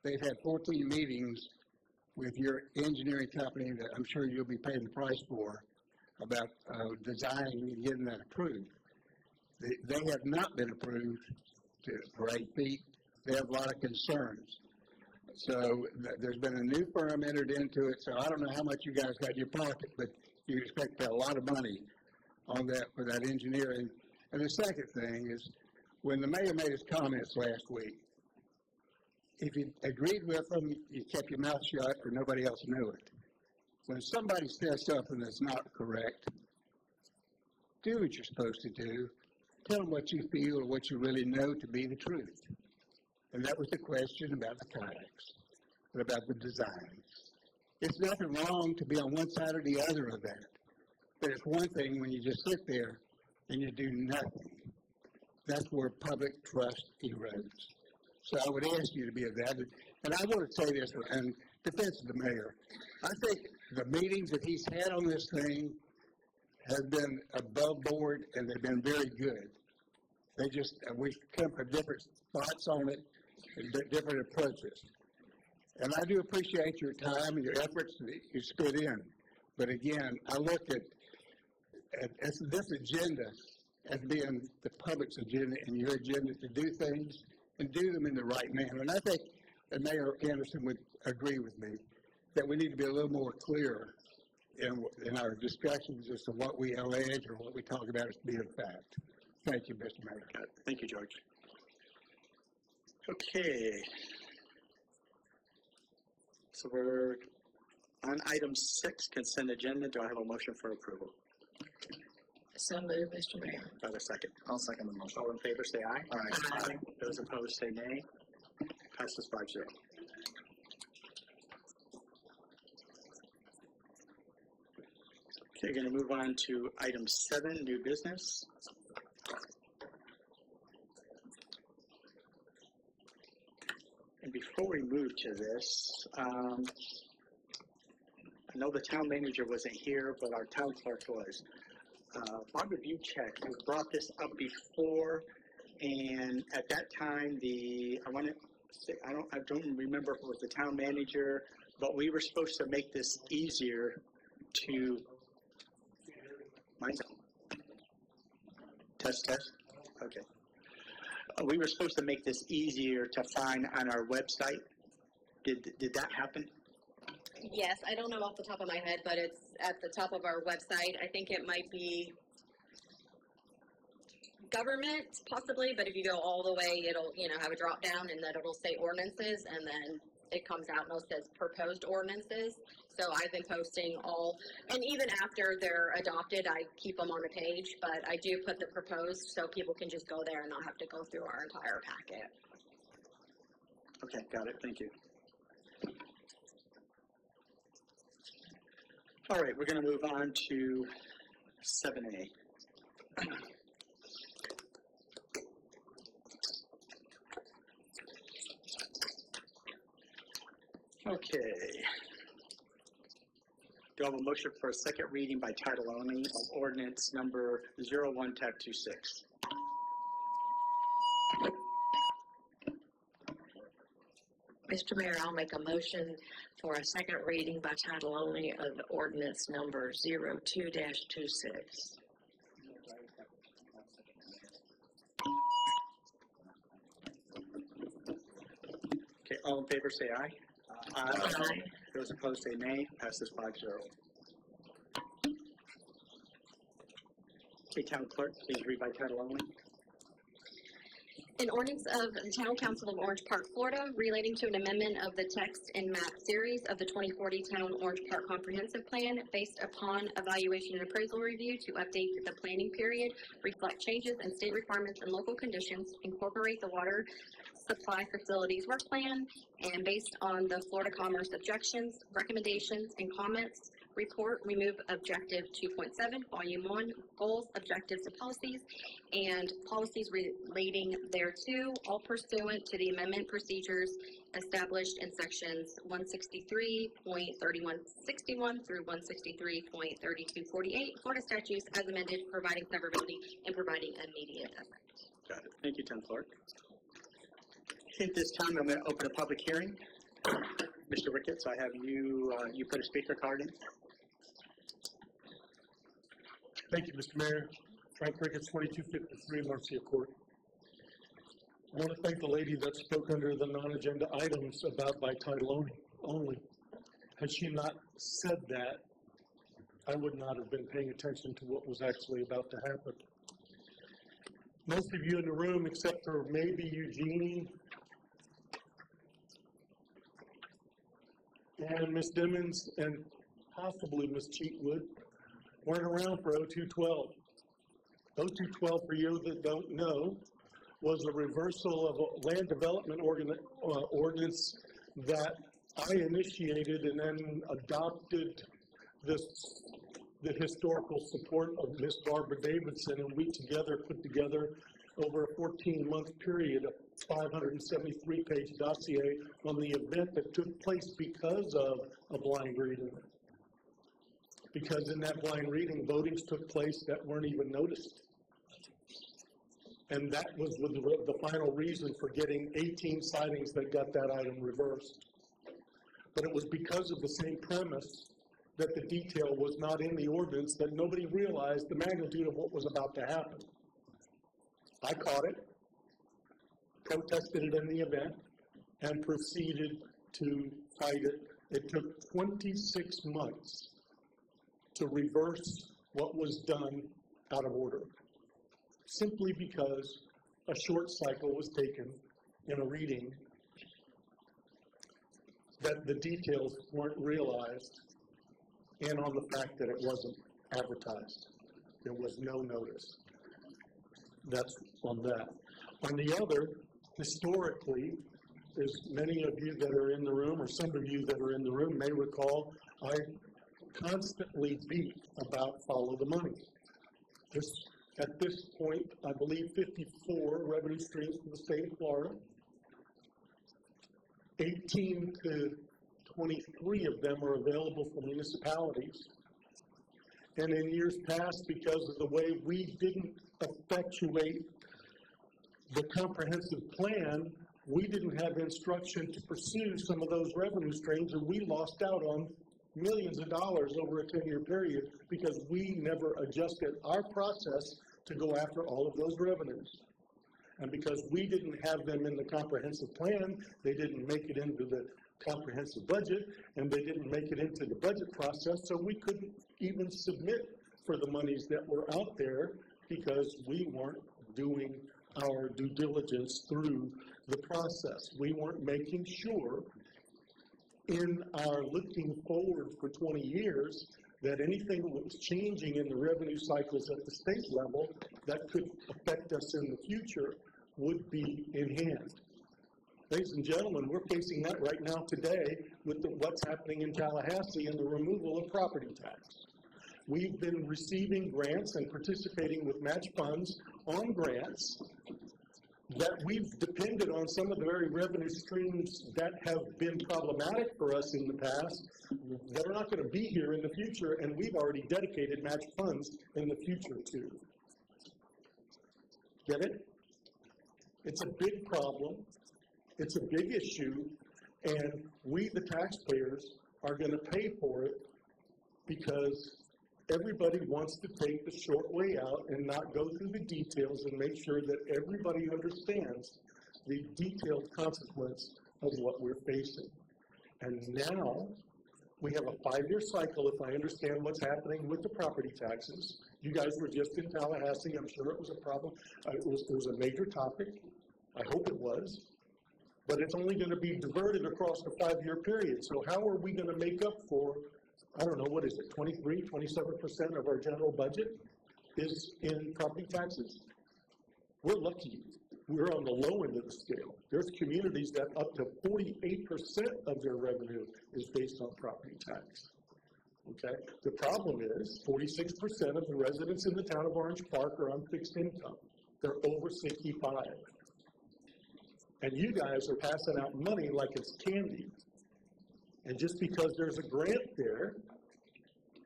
They've had 14 meetings with your engineering company that I'm sure you'll be paying the price for about, designing and getting that approved. They have not been approved for 8 feet. They have a lot of concerns. So there's been a new firm entered into it, so I don't know how much you guys got in your pocket, but you expect to pay a lot of money on that for that engineering. And the second thing is, when the mayor made his comments last week, if you agreed with them, you kept your mouth shut or nobody else knew it. When somebody says something that's not correct, do what you're supposed to do. Tell them what you feel or what you really know to be the truth. And that was the question about the kayaks and about the designs. It's nothing wrong to be on one side or the other of that. But it's one thing when you just sit there and you do nothing. That's where public trust erodes. So I would ask you to be of that. And I want to say this in defense of the mayor. I think the meetings that he's had on this thing have been above board and they've been very good. They just, we've come from different thoughts on it and different approaches. And I do appreciate your time and your efforts that you spit in. But again, I look at this agenda as being the public's agenda and your agenda to do things and do them in the right manner. And I think that Mayor Anderson would agree with me that we need to be a little more clear in our discussions as to what we allege or what we talk about as being a fact. Thank you, Mr. Mayor. Thank you, George. Okay. So we're on item 6, consent agenda. Do I have a motion for approval? So moved, Mr. Mayor. Do I have a second? I'll second the motion. All in favor, say aye. Aye. Those opposed, say nay. Passes 5-0. Okay, going to move on to item 7, new business. And before we move to this, I know the town manager wasn't here, but our town clerk was. Barbara Buchek has brought this up before, and at that time, I don't remember if it was the town manager, but we were supposed to make this easier to. Mine's on. Test. Okay. We were supposed to make this easier to find on our website. Did that happen? Yes, I don't know off the top of my head, but it's at the top of our website. I think it might be government, possibly, but if you go all the way, it'll, have a drop down and then it'll say ordinances, and then it comes out and it says proposed ordinances. So I've been posting and even after they're adopted, I keep them on a page, but I do put the proposed so people can just go there and not have to go through our entire packet. Okay, got it. Thank you. All right, we're going to move on to 7A. Okay. Do I have a motion for a second reading by title only of ordinance number 01-26? Mr. Mayor, I'll make a motion for a second reading by title only of ordinance number 02-26. Okay, all in favor say aye. Aye. Those opposed say nay. Passes 5-0. Okay, Town Clerk, please read by title only. An ordinance of the Town Council of Orange Park, Florida, relating to an amendment of the text and map series of the 2040 Town Orange Park Comprehensive Plan based upon evaluation and appraisal review to update the planning period, reflect changes in state requirements and local conditions, incorporate the water Supply Facilities Work Plan, and based on the Florida Commerce objections, recommendations, and comments report, remove Objective 2.7, Volume 1, Goals, Objectives, and Policies, and policies relating thereto, all pursuant to the amendment procedures established in sections 163.3161 through 163.3248 Florida statutes as amended, providing severability and providing immediate effect. Got it. Thank you, Tim Clark. At this time, I'm going to open a public hearing. Mr. Ricketts, I have you, you put a speaker card in. Thank you, Mr. Mayor. Frank Ricketts, 2253 Marcia Court. I want to thank the lady that spoke under the non-agenda items about by title only. Had she not said that, I would not have been paying attention to what was actually about to happen. Most of you in the room, except for maybe Eugenie and Ms. Dimmons and possibly Ms. Cheatwood, weren't around for 0212. 0212, for you that don't know, was a reversal of a land development ordinance that I initiated and then adopted the historical support of Ms. Barbara Davidson, and we together put together over a 14-month period a 573-page dossier on the event that took place because of a blind reading. Because in that blind reading, votings took place that weren't even noticed. And that was the final reason for getting 18 sightings that got that item reversed. But it was because of the same premise that the detail was not in the ordinance that nobody realized the magnitude of what was about to happen. I caught it, protested it in the event, and proceeded to fight it. It took 26 months to reverse what was done out of order, simply because a short cycle was taken in a reading that the details weren't realized, and on the fact that it wasn't advertised. There was no notice. That's on that. On the other, historically, as many of you that are in the room, or some of you that are in the room may recall, I constantly beat about follow the money. At this point, I believe 54 revenue streams from the state of Florida. 18 to 23 of them are available for municipalities. And in years past, because of the way we didn't effectuate the comprehensive plan, we didn't have instruction to pursue some of those revenue streams, and we lost out on millions of dollars over a 10-year period because we never adjusted our process to go after all of those revenues. And because we didn't have them in the comprehensive plan, they didn't make it into the comprehensive budget, and they didn't make it into the budget process, so we couldn't even submit for the monies that were out there because we weren't doing our due diligence through the process. We weren't making sure in our looking forward for 20 years that anything that was changing in the revenue cycles at the state level that could affect us in the future would be in hand. Ladies and gentlemen, we're facing that right now today with what's happening in Tallahassee and the removal of property tax. We've been receiving grants and participating with match funds on grants that we've depended on some of the very revenue streams that have been problematic for us in the past that are not going to be here in the future, and we've already dedicated match funds in the future to. Get it? It's a big problem. It's a big issue, and we, the taxpayers, are going to pay for it because everybody wants to take the short way out and not go through the details and make sure that everybody understands the detailed consequence of what we're facing. And now we have a 5-year cycle, if I understand what's happening with the property taxes. You guys were just in Tallahassee. I'm sure it was a problem. It was a major topic. I hope it was. But it's only going to be diverted across the 5-year period. So how are we going to make up for, I don't know, what is it, 23, 27% of our general budget is in property taxes? We're lucky. we're on the low end of the scale. There's communities that up to 48% of their revenue is based on property tax. Okay? The problem is 46% of the residents in the town of Orange Park are on fixed income. They're over 65. And you guys are passing out money like it's candy. And just because there's a grant there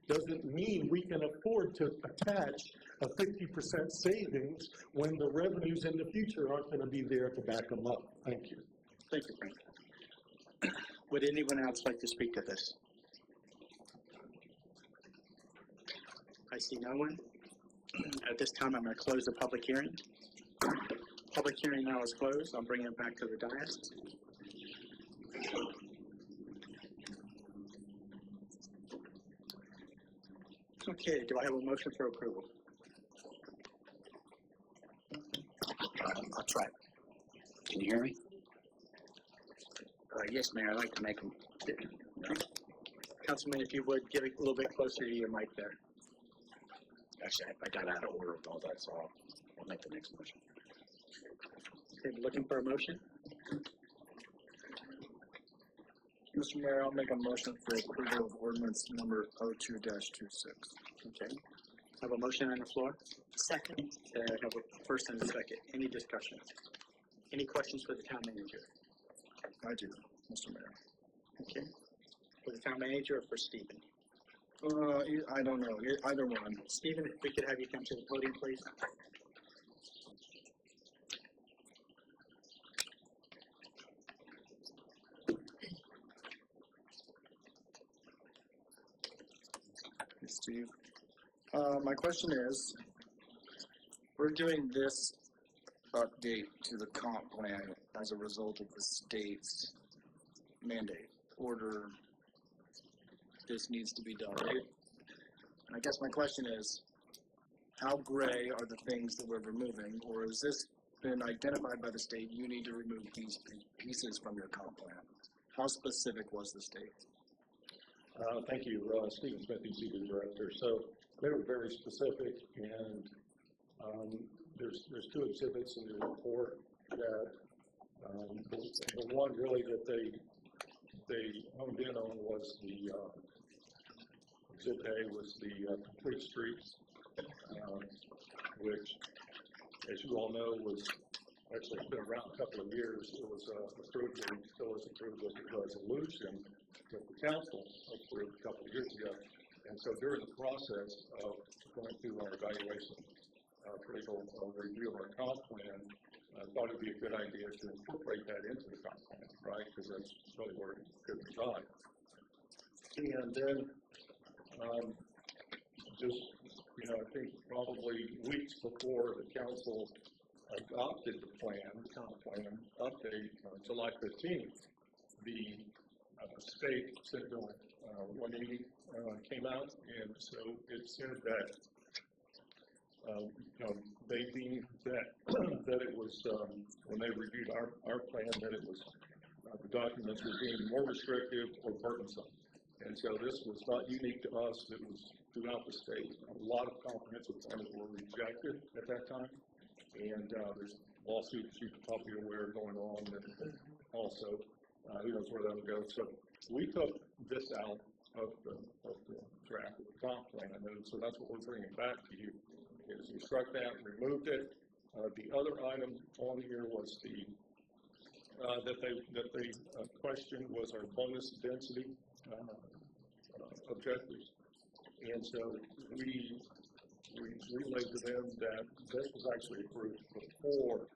doesn't mean we can afford to attach a 50% savings when the revenues in the future aren't going to be there to back them up. Thank you. Thank you, Frank. Would anyone else like to speak to this? I see no one. At this time, I'm going to close the public hearing. Public hearing now is closed. I'll bring it back to the dais. Okay, do I have a motion for approval? I'll try. Can you hear me? Yes, Mayor, I'd like to make a... Councilman, if you would, get a little bit closer to your mic there. Actually, I got out of order with all that, so I'll make the next motion. Okay, looking for a motion? Mr. Mayor, I'll make a motion for approval of ordinance number 02-26. Okay. I have a motion on the floor. Second. Okay, I have a first and a second. Any discussion? Any questions for the town manager? I do, Mr. Mayor. Okay. For the town manager or for Stephen? I don't know, either one. Stephen, if we could have you come to the podium, please. Hey, Steve. My question is, we're doing this update to the comp plan as a result of the state's mandate, order, this needs to be done, right? And I guess my question is, how gray are the things that we're removing, or has this been identified by the state, you need to remove these pieces from your comp plan? How specific was the state? Thank you, Stephen Smith, ECB Director. So they were very specific, and there's two exhibits in the report that the one really that they honed in on was the exhibit A was the complete streets, which, as you all know, was actually been around a couple of years. It was approved, and still is approved with a resolution that the council approved a couple of years ago. And so during the process of going through our evaluation, critical review of our comp plan, I thought it'd be a good idea to incorporate that into the comp plan, right? Because that's really where it could reside. And then, just, I think probably weeks before the council adopted the plan, the comp plan update, July 15th, the state Senate Bill 180 came out, and so it said that they deemed that that it was when they reviewed our plan that it was the documents were deemed more restrictive or burdensome, and so this was not unique to us. It was throughout the state. A lot of comprehensive plans were rejected at that time, and there's lawsuits you're probably aware going on, and also who knows where that'll go. So we took this out of the draft of the comp plan, and so that's what we're bringing back to you. Is we struck that, removed it. The other item on here was the that they questioned was our bonus density objectives, and so we relayed to them that this was actually approved before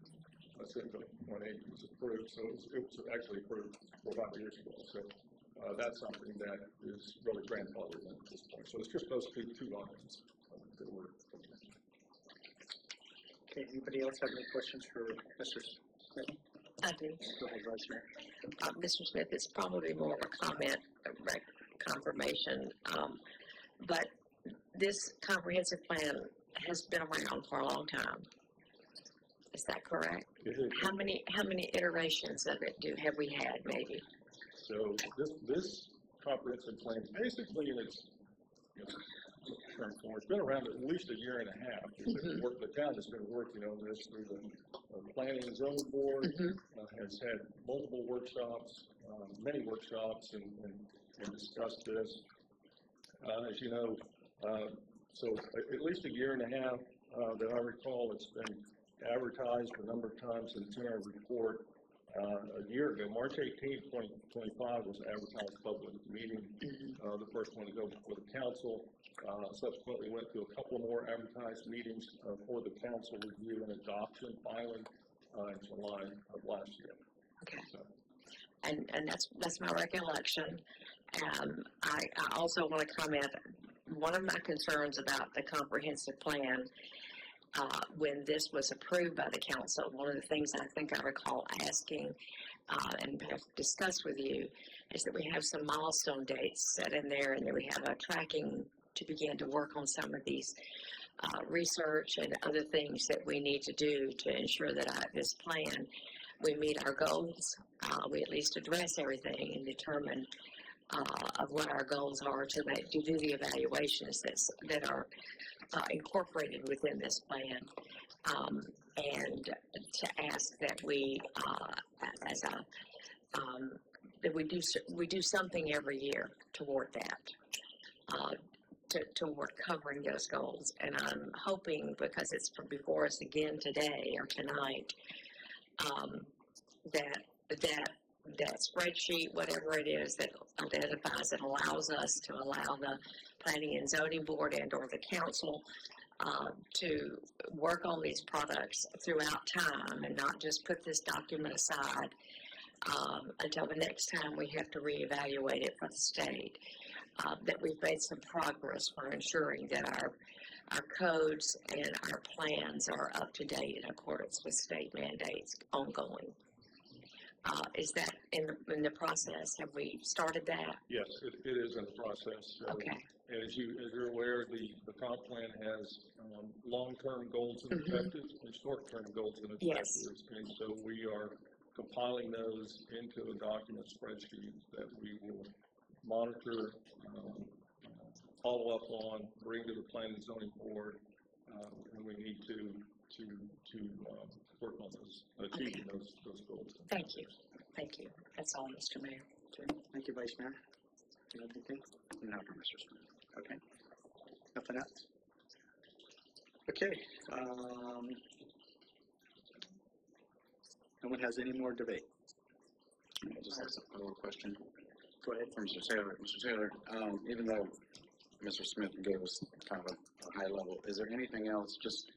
Senate Bill 180 was approved, so it was actually approved 4 or 5 years ago. So that's something that is really grandfathered in at this point. So it's just those two items that were. Okay, anybody else have any questions for Mr. Smith? I do. Go ahead, Vice Mayor. Mr. Smith, it's probably more of a comment, confirmation, but this comprehensive plan has been around for a long time. Is that correct? How many iterations of it have we had, maybe? So this comprehensive plan, basically in its term for, it's been around at least a year and a half. The town has been working on this through the Planning and Zoning Board, has had multiple workshops, many workshops, and discussed this. As you know, so at least a year and a half that I recall, it's been advertised a number of times, and it's in our report. A year ago, March 18th, 2025 was advertised public meeting, the first one to go before the council. Subsequently went through a couple more advertised meetings for the council review and adoption, filing in July of last year. Okay. So. And that's my recollection. I also want to comment, one of my concerns about the comprehensive plan, when this was approved by the council, one of the things I think I recall asking and have discussed with you is that we have some milestone dates set in there, and that we have a tracking to begin to work on some of these research and other things that we need to do to ensure that this plan, we meet our goals, we at least address everything and determine of what our goals are to do the evaluations that are incorporated within this plan, and to ask that we, that we do something every year toward that, toward covering those goals. And I'm hoping, because it's before us again today or tonight, that spreadsheet, whatever it is that identifies and allows us to allow the Planning and Zoning Board and or the council to work on these products throughout time, and not just put this document aside until the next time we have to reevaluate it for the state. That we've made some progress for ensuring that our codes and our plans are up to date in accordance with state mandates ongoing. Is that in the process? Have we started that? Yes, it is in the process. So, okay. As you're aware, the comp plan has long-term goals and objectives and short-term goals and objectives. Yes. And so we are compiling those into a document spreadsheet that we will monitor, follow up on, bring to the Planning and Zoning Board, and we need to work on those, achieving those goals. Thank you. Thank you. That's all, Mr. Mayor. Okay. Thank you, Vice Mayor. You have anything? No, from Mr. Smith. Okay. Nothing else? Okay. No one has any more debate? I just have a little question. Go ahead. For Mr. Taylor. Mr. Taylor, even though Mr. Smith gave us kind of a high level, is there anything else, just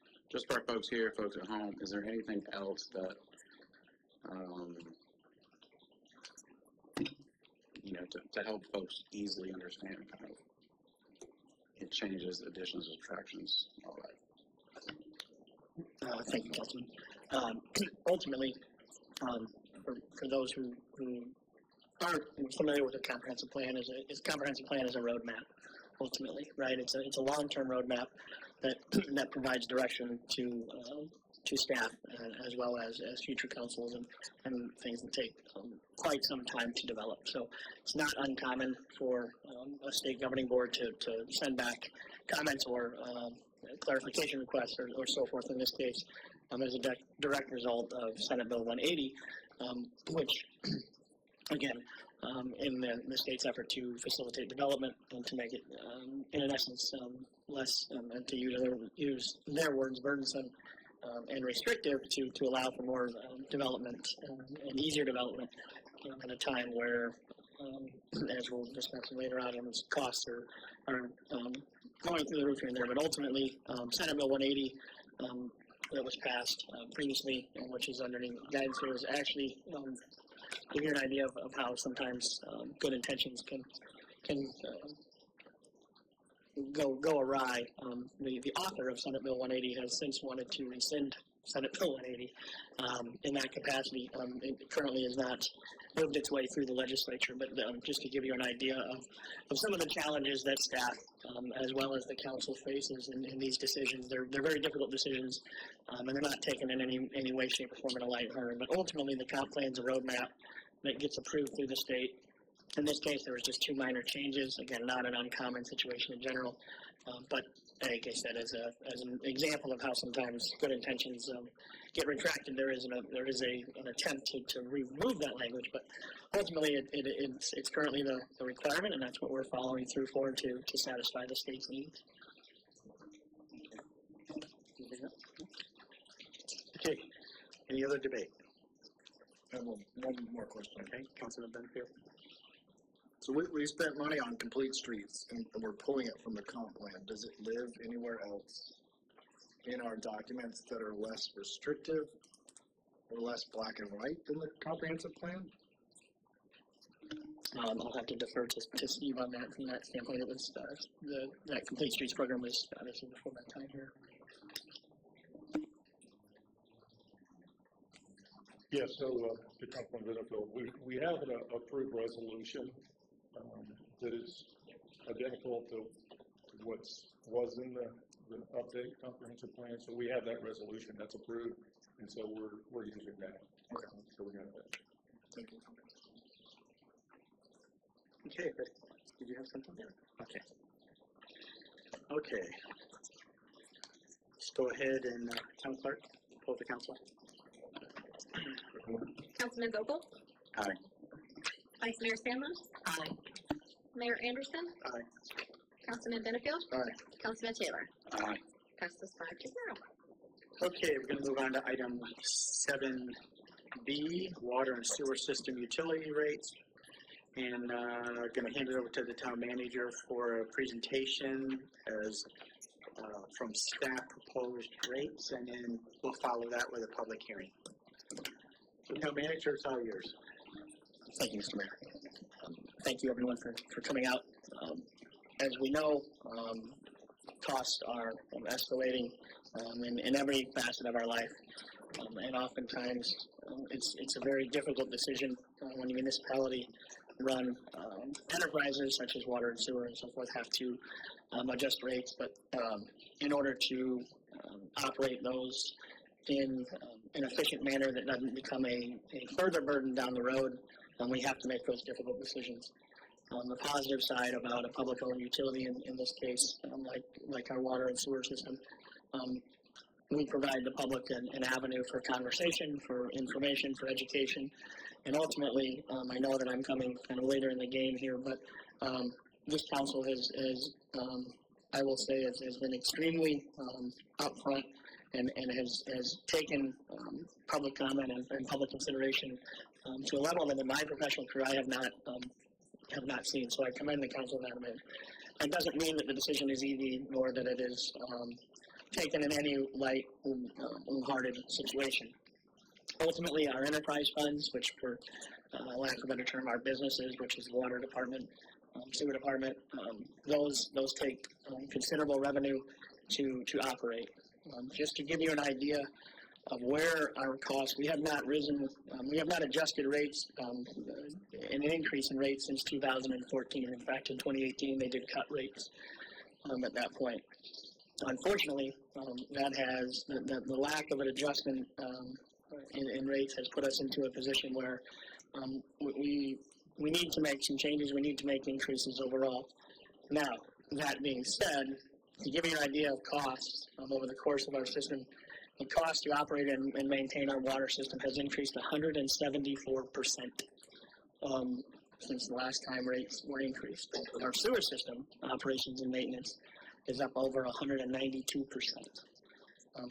for our folks here, folks at home, is there anything else that, to help folks easily understand kind of it changes, additions, subtractions, all that? Thank you, Councilman. Ultimately, for those who aren't familiar with a comprehensive plan, comprehensive plan is a roadmap. Ultimately, right? It's a long-term roadmap that provides direction to staff as well as future councils and things that take quite some time to develop. So it's not uncommon for a state governing board to send back comments or clarification requests or so forth. In this case, as a direct result of Senate Bill 180, which again, in the state's effort to facilitate development and to make it, in essence, less, and to use their words, burdensome and restrictive, to allow for more development and easier development at a time where, as we'll discuss later on, costs are going through the roof here and there. But ultimately, Senate Bill 180 that was passed previously, which is underneath guidance here, is actually give you an idea of how sometimes good intentions can go awry. The author of Senate Bill 180 has since wanted to rescind Senate Bill 180 in that capacity. It currently has not moved its way through the legislature, but just to give you an idea of some of the challenges that staff as well as the council faces in these decisions. They're very difficult decisions, and they're not taken in any way, shape, or form in a lighthearted. But ultimately, the comp plan's a roadmap that gets approved through the state In this case, there was just 2 minor changes. Again, not an uncommon situation in general, but like I said, as an example of how sometimes good intentions get retracted, there is an attempt to remove that language, but ultimately it's currently the requirement, and that's what we're following through for to satisfy the state's needs. Okay, any other debate? I have one more question. Okay, Councilman Benfield? So we spent money on complete streets, and we're pulling it from the comp plan. Does it live anywhere else in our documents that are less restrictive or less black and white than the comprehensive plan? I'll have to defer to Steve on that. From that standpoint, it was that Complete Streets program was obviously before my time here. Yeah, so, to Councilman Benfield, we have an approved resolution, that is identical to was in the update comprehensive plan, so we have that resolution that's approved, and so we're using that. Okay. So we got that. Thank you. Okay, but did you have something there? Okay. Okay. Let's go ahead and, Town Clerk, poll the council. Councilman Vogel? Aye. Vice Mayor Sandler? Aye. Mayor Anderson? Aye. Councilman Benefield? Aye. Councilman Taylor? Aye. Passes 5-0. Okay, we're gonna move on to item 7B, water and sewer system utility rates. And, gonna hand it over to the town manager for a presentation as, from staff proposed rates, and then we'll follow that with a public hearing. So town manager, it's all yours. Thank you, Mr. Mayor. Thank you, everyone, for coming out. As we know, costs are escalating in every facet of our life, and oftentimes it's a very difficult decision when a municipality run enterprises such as water and sewer and so forth have to adjust rates, but in order to operate those in an efficient manner that doesn't become a further burden down the road, we have to make those difficult decisions. On the positive side about a public-owned utility, in this case, like our water and sewer system, we provide the public an avenue for conversation, for information, for education, and ultimately, I know that I'm coming kind of later in the game here, but this council has I will say, has been extremely upfront and has taken public comment and public consideration to a level that in my professional career I have not seen. So I commend the council on that. It doesn't mean that the decision is easy, nor that it is taken in any light-hearted situation. Ultimately, our enterprise funds, which for lack of a better term, our businesses, which is the water department, sewer department, those take considerable revenue to operate. Just to give you an idea of where our costs, we have not adjusted rates, an increase in rates since 2014. In fact, in 2018, they did cut rates at that point. Unfortunately, the lack of an adjustment in rates has put us into a position where we need to make some changes. We need to make increases overall. Now, that being said, to give you an idea of costs over the course of our system, the cost to operate and maintain our water system has increased 174% since the last time rates were increased. Our sewer system, operations and maintenance, is up over 192%.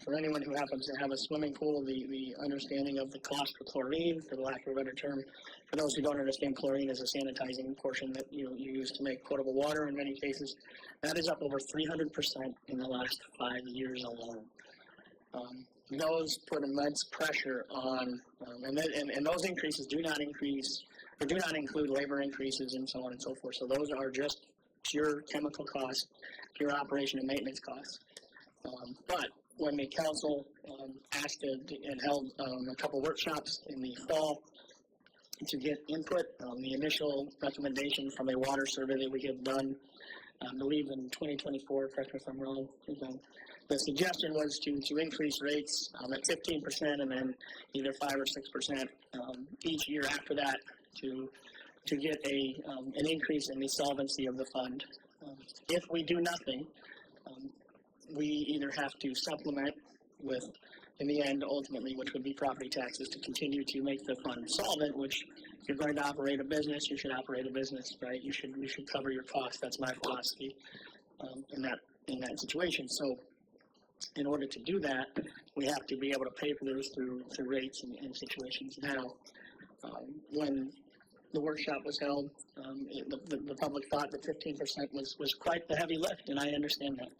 For anyone who happens to have a swimming pool, the understanding of the cost for chlorine, for the lack of a better term, for those who don't understand, chlorine is a sanitizing portion that you use to make potable water in many cases. That is up over 300% in the last 5 years alone. Those put immense pressure on, and those increases do not include labor increases and so on and so forth. So those are just pure chemical costs, pure operation and maintenance costs. But when the council asked and held a couple workshops in the fall to get input, the initial recommendation from a water survey that we had done, I believe in 2024, correct me if I'm wrong, the suggestion was to increase rates at 15% and then either 5 or 6% each year after that to to get an increase in the solvency of the fund. If we do nothing, we either have to supplement with, in the end, ultimately, which would be property taxes, to continue to make the fund solvent, which if you're going to operate a business, you should operate a business, right? You should cover your costs. That's my philosophy in that situation. So in order to do that, we have to be able to pay for those through rates and situations. Now, when the workshop was held, the public thought that 15% was quite the heavy lift, and I understand that.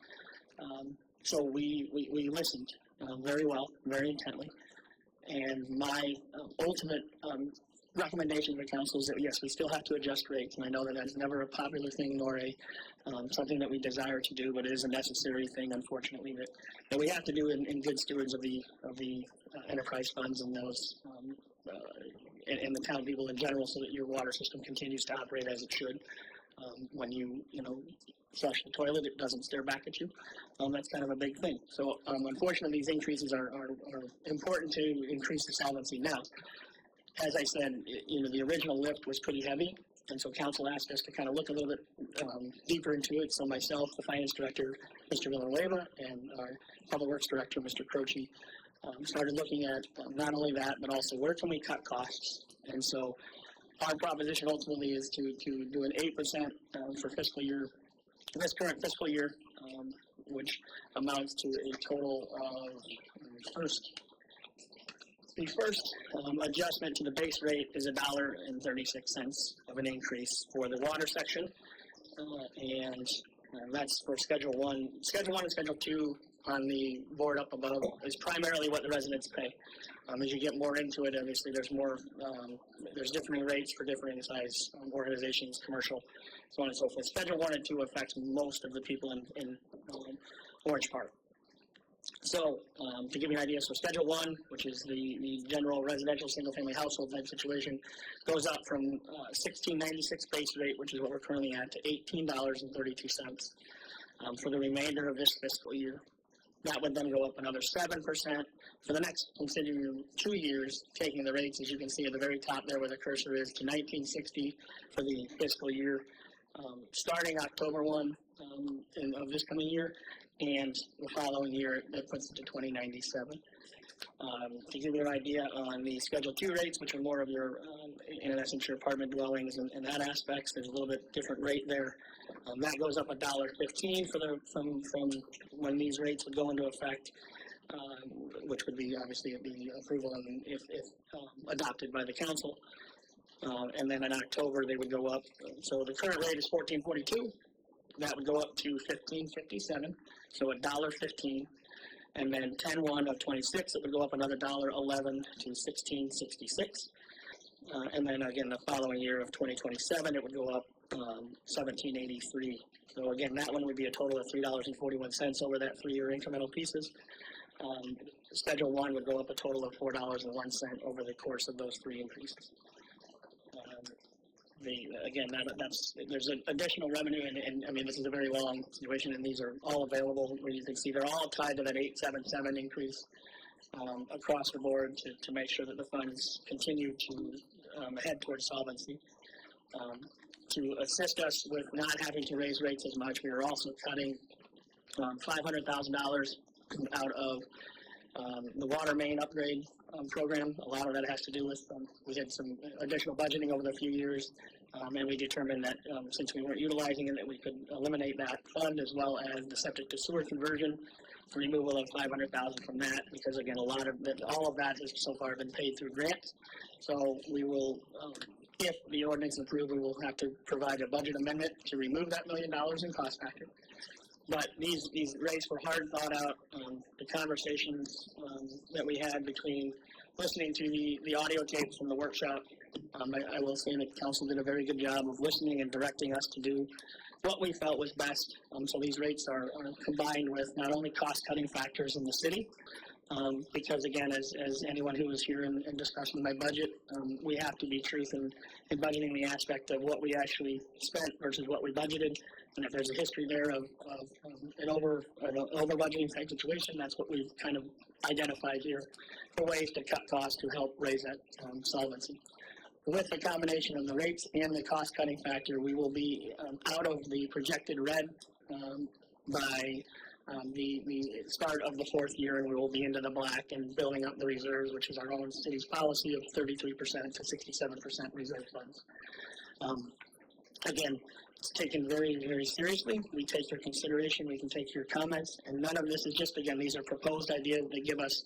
So we listened very well, very intently, and my ultimate recommendation to the council is that yes, we still have to adjust rates, and I know that that's never a popular thing nor a something that we desire to do, but it is a necessary thing, unfortunately, that we have to do in good stewards of the enterprise funds and those and the town people in general, so that your water system continues to operate as it should. When you flush the toilet, it doesn't stare back at you. That's kind of a big thing. So unfortunately, these increases are important to increase the solvency. Now, as I said, the original lift was pretty heavy, and so council asked us to kind of look a little bit deeper into it. So myself, the finance director, Mr. Villanueva, and our public works director, Mr. Croce, started looking at not only that, but also where can we cut costs. And so our proposition ultimately is to do an 8% for this current fiscal year, which amounts to a total of the first adjustment to the base rate is $1.36 of an increase for the water section, and that's for Schedule 1. Schedule 1 and Schedule 2 on the board up above is primarily what the residents pay. As you get more into it, obviously there's more, there's different rates for different size organizations, commercial, so on and so forth. Schedule 1 and 2 affects most of the people in Orange Park. So, to give you an idea, so Schedule 1, which is the general residential single-family household type situation, goes up from $16.96 base rate, which is what we're currently at, to $18.32 for the remainder of this fiscal year. That would then go up another 7% for the next continuing 2 years, taking the rates, as you can see at the very top there where the cursor is, to $19.60 for the fiscal year, starting October 1 of this coming year, and the following year that puts it to $20.97. To give you an idea on the Schedule 2 rates, which are more of your, in essence, your apartment dwellings and that aspects, there's a little bit different rate there. That goes up $1.15 from when these rates would go into effect, which would be obviously the approval and if adopted by the council. And then in October they would go up. So the current rate is $14.42. That would go up to $15.57, so $1.15. And then 10/1 of 26, it would go up another $1.11 to $16.66. And then again, the following year of 2027, it would go up $17.83. So again, that one would be a total of $3.41 over that 3-year incremental pieces. Schedule 1 would go up a total of $4.01 over the course of those 3 increases. There's an additional revenue, and I mean, this is a very long situation, and these are all available where you can see they're all tied to that 877 increase across the board to make sure that the funds continue to head towards solvency. To assist us with not having to raise rates as much, we are also cutting $500,000 out of the water main upgrade program. A lot of that has to do with, we had some additional budgeting over the few years, and we determined that since we weren't utilizing it, that we could eliminate that fund, as well as the septic to sewer conversion, the removal of $500,000 from that, because again, all of that has so far been paid through grants. So we will, if the ordinance is approved, we will have to provide a budget amendment to remove that $1 million in cost factor. But these rates were hard thought out. The conversations that we had between listening to the audio tapes from the workshop, I will say that the council did a very good job of listening and directing us to do what we felt was best. So these rates are combined with not only cost-cutting factors in the city, because again, as anyone who was here in discussion of my budget, we have to be truth in budgeting the aspect of what we actually spent versus what we budgeted. And if there's a history there of an over budgeting type situation, that's what we've kind of identified here for ways to cut costs to help raise that solvency. with the combination of the rates and the cost-cutting factor, we will be out of the projected red by the start of the fourth year, and we will be into the black and building up the reserves, which is our own city's policy of 33% to 67% reserve funds. Again, it's taken very, very seriously. We take your consideration, we can take your comments, and none of this is just, again, these are proposed ideas that give us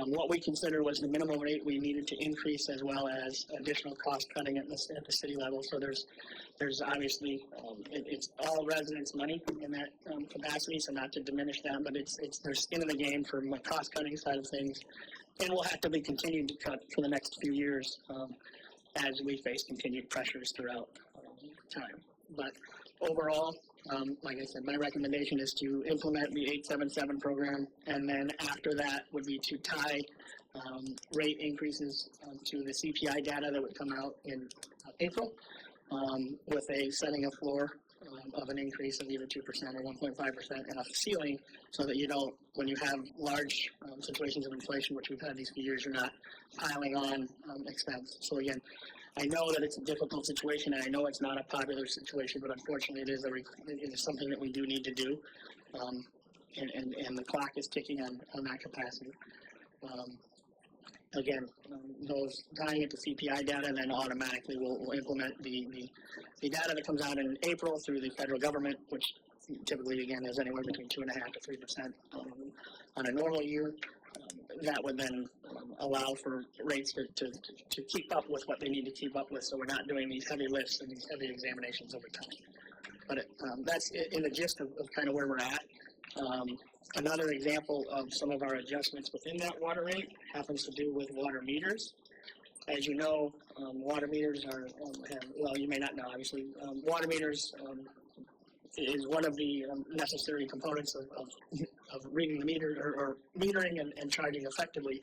what we consider was the minimum rate we needed to increase, as well as additional cost cutting at the city level. So there's obviously, it's all residents' money in that capacity, so not to diminish that, but it's their skin in the game for the cost cutting side of things, and we'll have to be continuing to cut for the next few years as we face continued pressures throughout time. But overall, like I said, my recommendation is to implement the 877 program, and then after that would be to tie rate increases to the CPI data that would come out in April, with a setting a floor of an increase of either 2% or 1.5% and a ceiling, so that you don't, when you have large situations of inflation, which we've had these few years, you're not piling on expense. So again, I know that it's a difficult situation, and I know it's not a popular situation, but unfortunately it is something that we do need to do, and the clock is ticking on that capacity. Again, those tying it to CPI data, then automatically we'll implement the data that comes out in April through the federal government, which typically, again, is anywhere between 2.5% to 3% on a normal year. That would then allow for rates to keep up with what they need to keep up with, so we're not doing these heavy lifts and these heavy examinations over time. But that's in the gist of kind of where we're at. Another example of some of our adjustments within that water rate happens to do with water meters. As you know, water meters are, well, you may not know, obviously, water meters is one of the necessary components of reading the meter, or metering and charging effectively.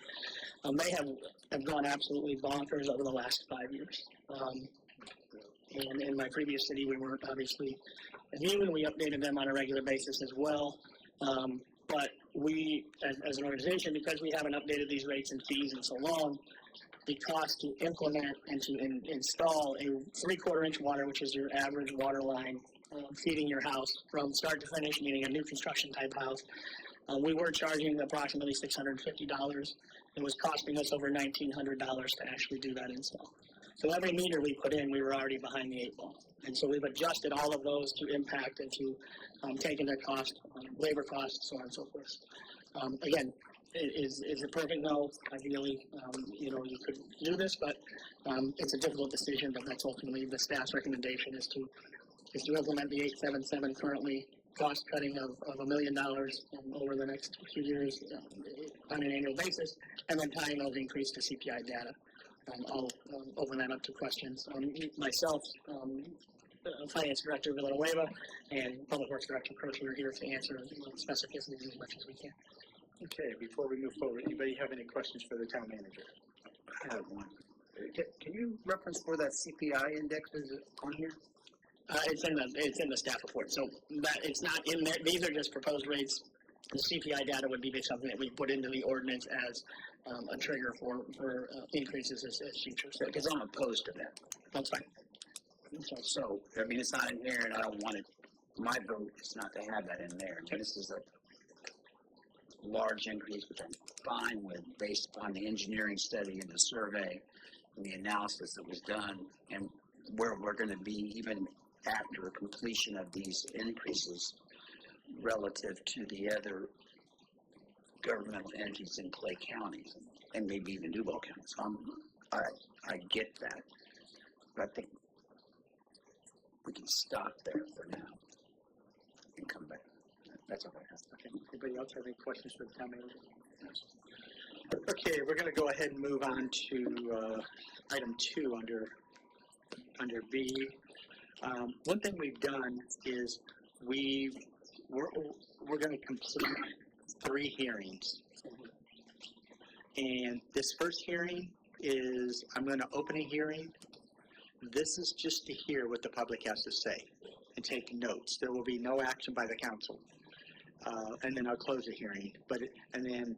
They have gone absolutely bonkers over the last 5 years. And in my previous city, we weren't obviously immune. We updated them on a regular basis as well. But we, as an organization, because we haven't updated these rates and fees in so long, the cost to implement and to install a 3/4 inch water, which is your average water line, feeding your house from start to finish, meaning a new construction type house, we were charging approximately $650. It was costing us over $1,900 to actually do that install. So every meter we put in, we were already behind the 8 ball. And so we've adjusted all of those to impact and to take into cost, labor costs, so on and so forth. Again, is it perfect? No. Ideally, you could do this, but it's a difficult decision. But that's ultimately the staff's recommendation is to implement the 877 currently, cost cutting of $1 million over the next few years on an annual basis, and then tying those increased to CPI data. I'll open that up to questions. Myself, Finance Director Villanueva, and Public Works Director Croce are here to answer specificities as much as we can. Okay, before we move forward, anybody have any questions for the town manager? I have one. Can you reference where that CPI index is on here? It's in the staff report, so that it's not in there. These are just proposed rates. The CPI data would be something that we put into the ordinance as a trigger for increases as future. Because I'm opposed to that. That's fine. So, I mean, it's not in there, and I don't want it. My vote is not to have that in there. I mean, this is a large increase, which I'm fine with, based upon the engineering study and the survey and the analysis that was done, and where we're going to be even after completion of these increases relative to the other governmental entities in Clay County and maybe even Duval County. So I get that, but I think we can stop there for now and come back. That's all I have. Okay. Anybody else have any questions for the town manager? Yes. Okay, we're going to go ahead and move on to item 2 under B. One thing we've done is we're going to complete 3 hearings. And this first hearing is, I'm going to open a hearing. This is just to hear what the public has to say and take notes. There will be no action by the council. And then I'll close the hearing. And then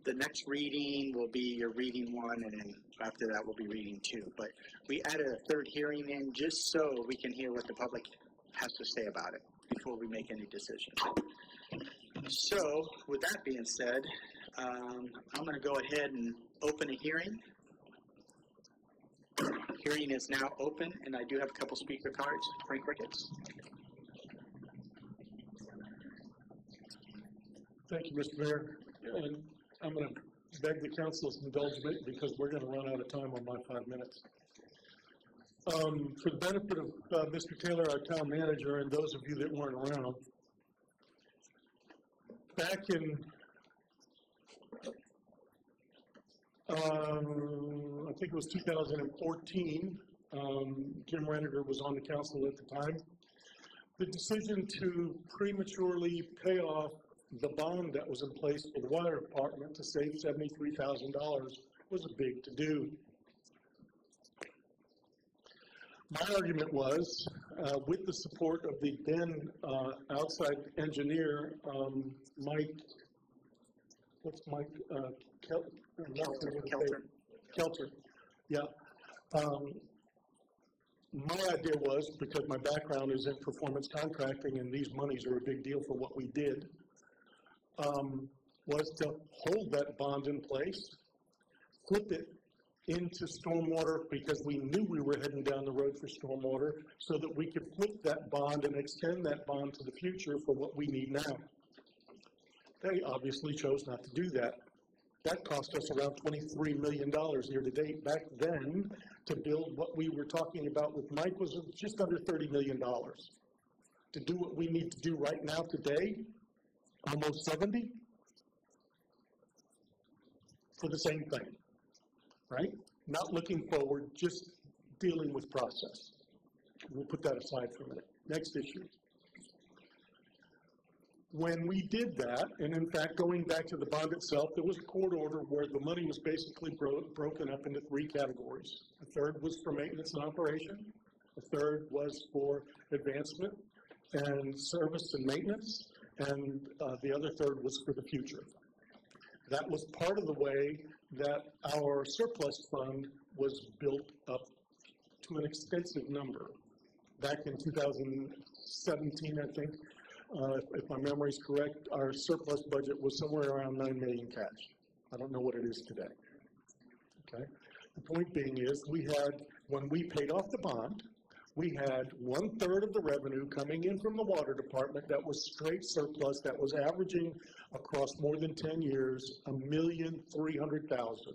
the next reading will be your reading 1, and then after that will be reading 2. But we added a third hearing in just so we can hear what the public has to say about it before we make any decisions. So, with that being said, I'm going to go ahead and open a hearing. Hearing is now open, and I do have a couple speaker cards. Frank Ricketts. Thank you, Mr. Mayor. And I'm going to beg the council's indulgence because we're going to run out of time on my 5 minutes. For the benefit of Mr. Taylor, our town manager, and those of you that weren't around, back in, I think it was 2014, Jim Renninger was on the council at the time. The decision to prematurely pay off the bond that was in place for the water department to save $73,000 was a big to-do. My argument was, with the support of the then outside engineer, Mike, what's Mike? Kelter. Yeah. My idea was, because my background is in performance contracting and these monies are a big deal for what we did, was to hold that bond in place, flip it into stormwater because we knew we were heading down the road for stormwater so that we could flip that bond and extend that bond to the future for what we need now. They obviously chose not to do that. That cost us around $23 million year to date. Back then, to build what we were talking about with Mike was just under $30 million. To do what we need to do right now today, almost 70 for the same thing, right? Not looking forward, just dealing with process. We'll put that aside for a minute. Next issue. When we did that, and in fact, going back to the bond itself, there was a court order where the money was basically broken up into 3 categories. A third was for maintenance and operation. A third was for advancement and service and maintenance. And the other third was for the future. That was part of the way that our surplus fund was built up to an extensive number. Back in 2017, I think, if my memory is correct, our surplus budget was somewhere around $9 million cash. I don't know what it is today. Okay. The point being is, we had, when we paid off the bond, we had 1/3 of the revenue coming in from the water department that was straight surplus, that was averaging across more than 10 years, $1,300,000.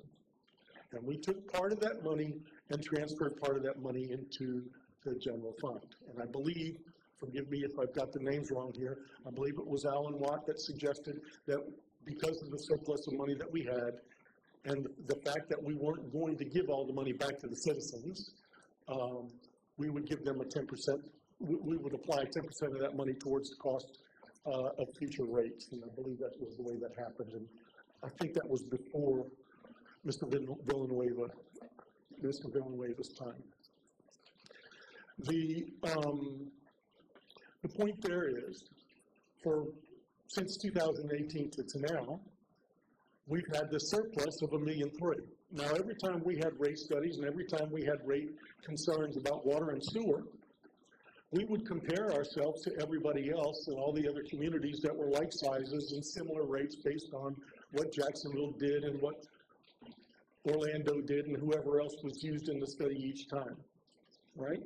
And we took part of that money and transferred part of that money into the general fund. And I believe, forgive me if I've got the names wrong here, I believe it was Alan Watt that suggested that because of the surplus of money that we had, and the fact that we weren't going to give all the money back to the citizens, we would give them a 10%, we would apply 10% of that money towards the cost of future rates. And I believe that was the way that happened. And I think that was before Mr. Villanueva's time. The point there is, since 2018 to now, we've had this surplus of $1.3 million. Now, every time we had rate studies and every time we had rate concerns about water and sewer, we would compare ourselves to everybody else and all the other communities that were like sizes and similar rates based on what Jacksonville did and what Orlando did and whoever else was used in the study each time, right?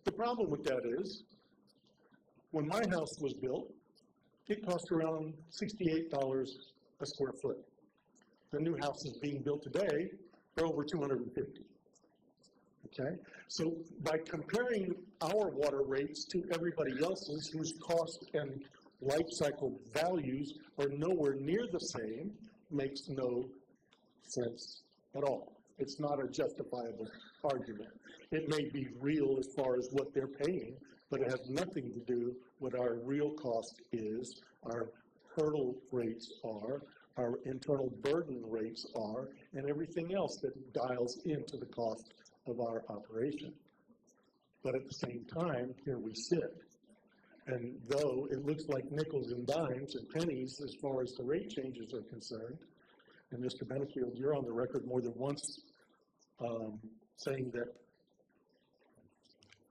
The problem with that is, when my house was built, it cost around $68 a square foot. The new houses being built today are over $250. Okay? So by comparing our water rates to everybody else's whose cost and life cycle values are nowhere near the same makes no sense at all. It's not a justifiable argument. It may be real as far as what they're paying, but it has nothing to do with what our real cost is, our hurdle rates are, our internal burden rates are, and everything else that dials into the cost of our operation. But at the same time, here we sit. And though it looks like nickels and dimes and pennies as far as the rate changes are concerned, And Mr. Benefield, you're on the record more than once, saying that,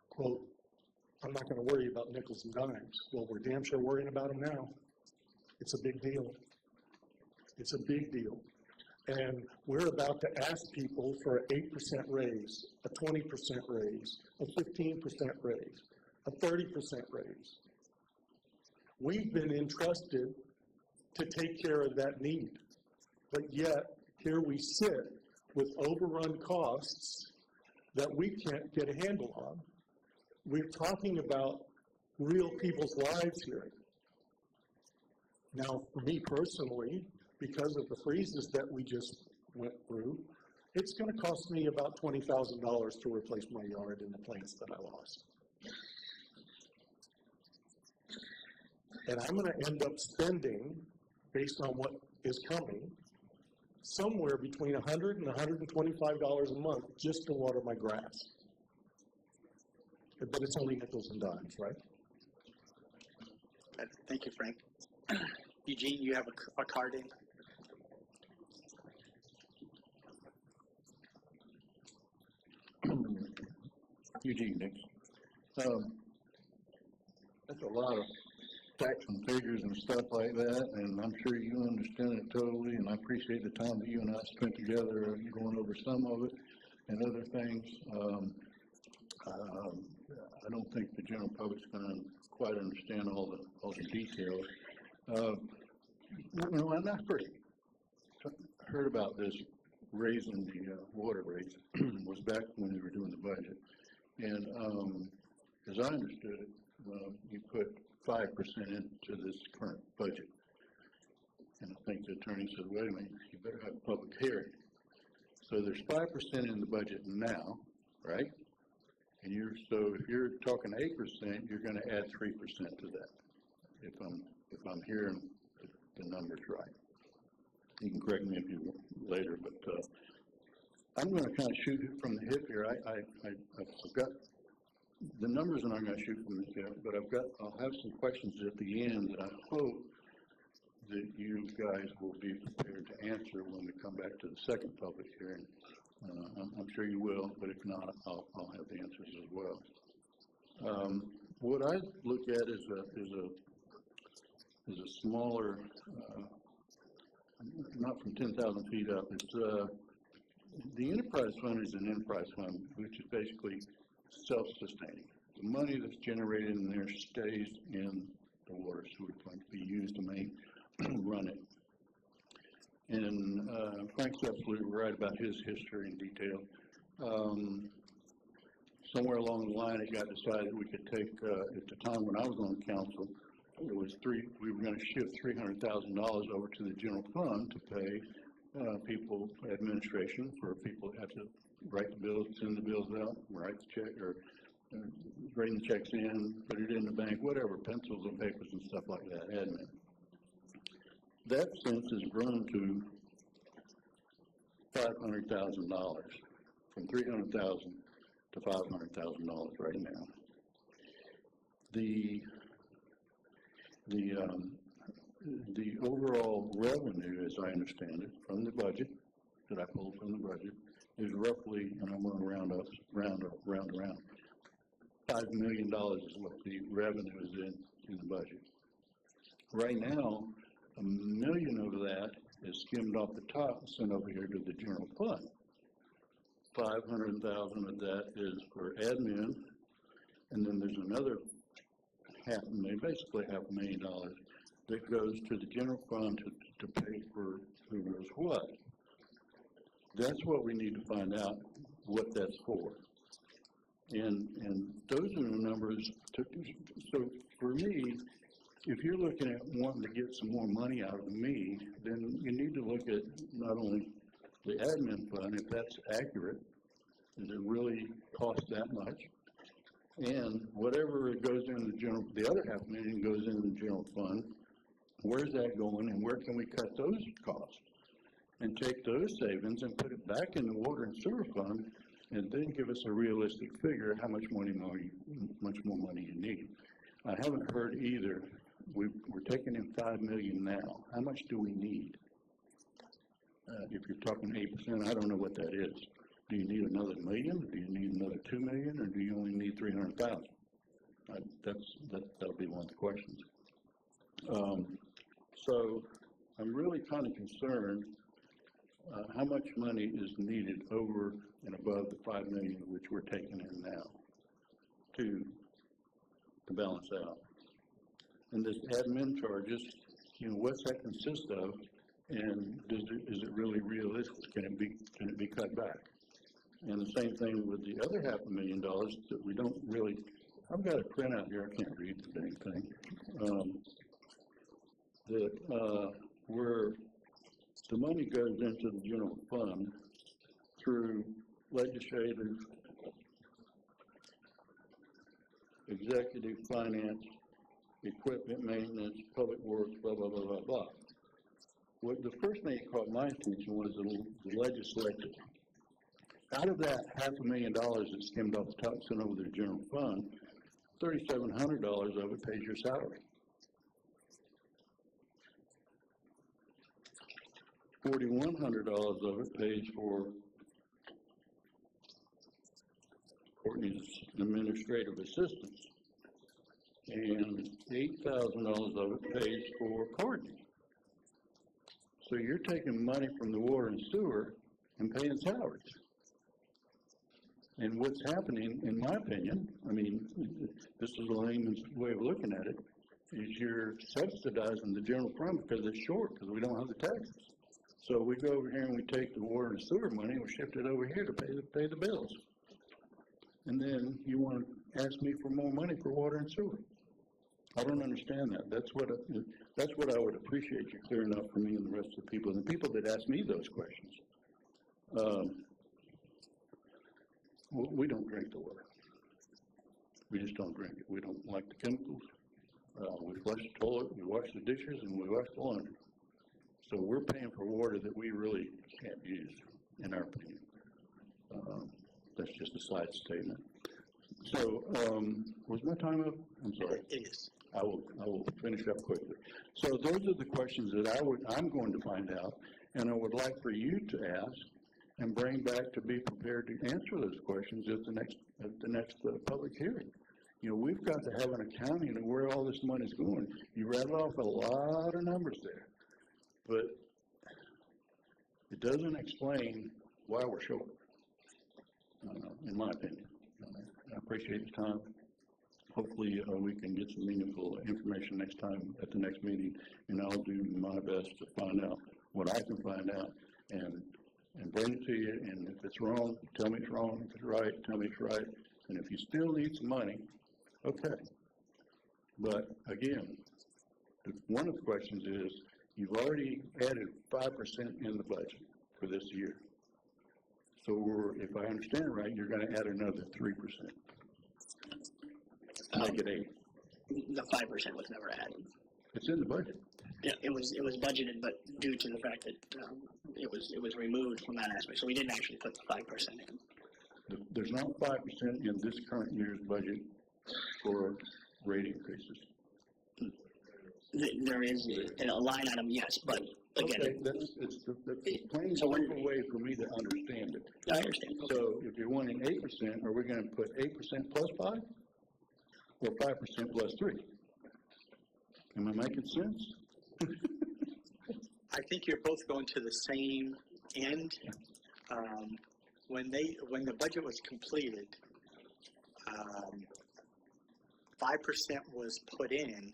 quote, I'm not gonna worry about nickels and dimes. Well, we're damn sure worrying about them now. It's a big deal. It's a big deal. And we're about to ask people for an 8% raise, a 20% raise, a 15% raise, a 30% raise. We've been entrusted to take care of that need. But yet, here we sit with overrun costs that we can't get a handle on. We're talking about real people's lives here. Now, for me personally, because of the freezes that we just went through, it's going to cost me about $20,000 to replace my yard in the plants that I lost. And I'm going to end up spending, based on what is coming, somewhere between $100 and $125 a month just to water my grass. But it's only nickels and dimes, right? Thank you, Frank. Eugene, you have a card in? Eugene Nix. That's a lot of facts and figures and stuff like that, and I'm sure you understand it totally, and I appreciate the time that you and I spent together going over some of it and other things. I don't think the general public's going to quite understand all the details. You know, and I first heard about this raising the water rates was back when we were doing the budget, and as I understood it, you put 5% into this current budget, and I think the attorney said, "Wait a minute, you better have a public hearing." So there's 5% in the budget now, right? And so if you're talking 8%, you're going to add 3% to that. If I'm hearing the numbers right, you can correct me if you want later. But I'm going to kind of shoot it from the hip here. I've got the numbers, and I'm going to shoot from the hip. But I'll have some questions at the end that I hope that you guys will be prepared to answer when we come back to the second public hearing. I'm sure you will, but if not, I'll have the answers as well. What I look at is a smaller, not from 10,000 feet up. It's the enterprise fund is an enterprise fund, which is basically self-sustaining. The money that's generated in there stays in the water sewer plant to be used to run it. And Frank's absolutely right about his history in detail. Somewhere along the line, it got decided we could take, at the time when I was on council, we were going to shift $300,000 over to the general fund to pay people administration for people that have to write the bills, send the bills out, write the check, or bring the checks in, put it in the bank, whatever, pencils and papers and stuff like that, admin. That expense has grown to $500,000, from $300,000 to $500,000 right now. The overall revenue, as I understand it, from the budget that I pulled from the budget, is roughly, and I'm going to round around, $5 million is what the revenue is in the budget. Right now, $1 million of that is skimmed off the top and sent over here to the general fund. $500,000 of that is for admin, and then there's another basically $500,000 that goes to the general fund to pay for who knows what. That's what we need to find out what that's for. And those are the numbers. So for me, if you're looking at wanting to get some more money out of me, then you need to look at not only the admin fund, if that's accurate, does it really cost that much? And whatever it goes in the general, the other $500,000 goes in the general fund, where's that going and where can we cut those costs? And take those savings and put it back in the water and sewer fund, and then give us a realistic figure how much more money you need. I haven't heard either. We're taking in $5 million now. How much do we need? if you're talking 8%, I don't know what that is. Do you need another million? Do you need another 2 million, or do you only need 300,000? That'll be one of the questions. So I'm really kind of concerned how much money is needed over and above the 5 million which we're taking in now to balance out. And this admin charges, what's that consist of, and is it really realistic? Can it be cut back? And the same thing with the other $500,000 that we don't really. I've got a printout here. I can't read the dang thing. Where the money goes into the general fund through legislative, executive, finance, equipment maintenance, public works, blah, blah, blah, blah, blah. What the first thing that caught my attention was the legislative. Out of that $500,000 that skimmed off the top and sent over to the general fund, $3,700 of it pays your salary. $4,100 of it pays for Courtney's administrative assistance, and $8,000 of it pays for Courtney. So you're taking money from the water and sewer and paying salaries. And what's happening, in my opinion, I mean, this is a layman's way of looking at it, is you're subsidizing the general fund because it's short, because we don't have the taxes. So we go over here and we take the water and sewer money and we shift it over here to pay the bills. And then you want to ask me for more money for water and sewer. I don't understand that. That's what I would appreciate you clearing up for me and the rest of the people, and the people that ask me those questions. We don't drink the water. We just don't drink it. We don't like the chemicals. We flush the toilet, we wash the dishes, and we wash the laundry. So we're paying for water that we really can't use, in our opinion. That's just a side statement. So, was my time up? I'm sorry. It is. I will finish up quickly. So those are the questions that I'm going to find out, and I would like for you to ask and bring back to be prepared to answer those questions at the next public hearing. We've got to have an accounting of where all this money's going. You rattled off a lot of numbers there, but it doesn't explain why we're short, in my opinion. I appreciate the time. Hopefully, we can get some meaningful information next time at the next meeting, and I'll do my best to find out what I can find out and bring it to you. And if it's wrong, tell me it's wrong. If it's right, tell me it's right. And if you still need some money, okay. But again, one of the questions is, you've already added 5% in the budget for this year. So if I understand right, you're going to add another 3%. Make it 8. The 5% was never added. It's in the budget. Yeah, it was budgeted, but due to the fact that it was removed from that aspect, so we didn't actually put the 5% in. There's not 5% in this current year's budget for rate increases. There is a line item, yes, but again, okay, that's plain so simple way for me to understand it. I understand. Okay. So if you're wanting 8%, are we going to put 8% plus 5, or 5% plus 3? Am I making sense? I think you're both going to the same end. When the budget was completed, 5% was put in,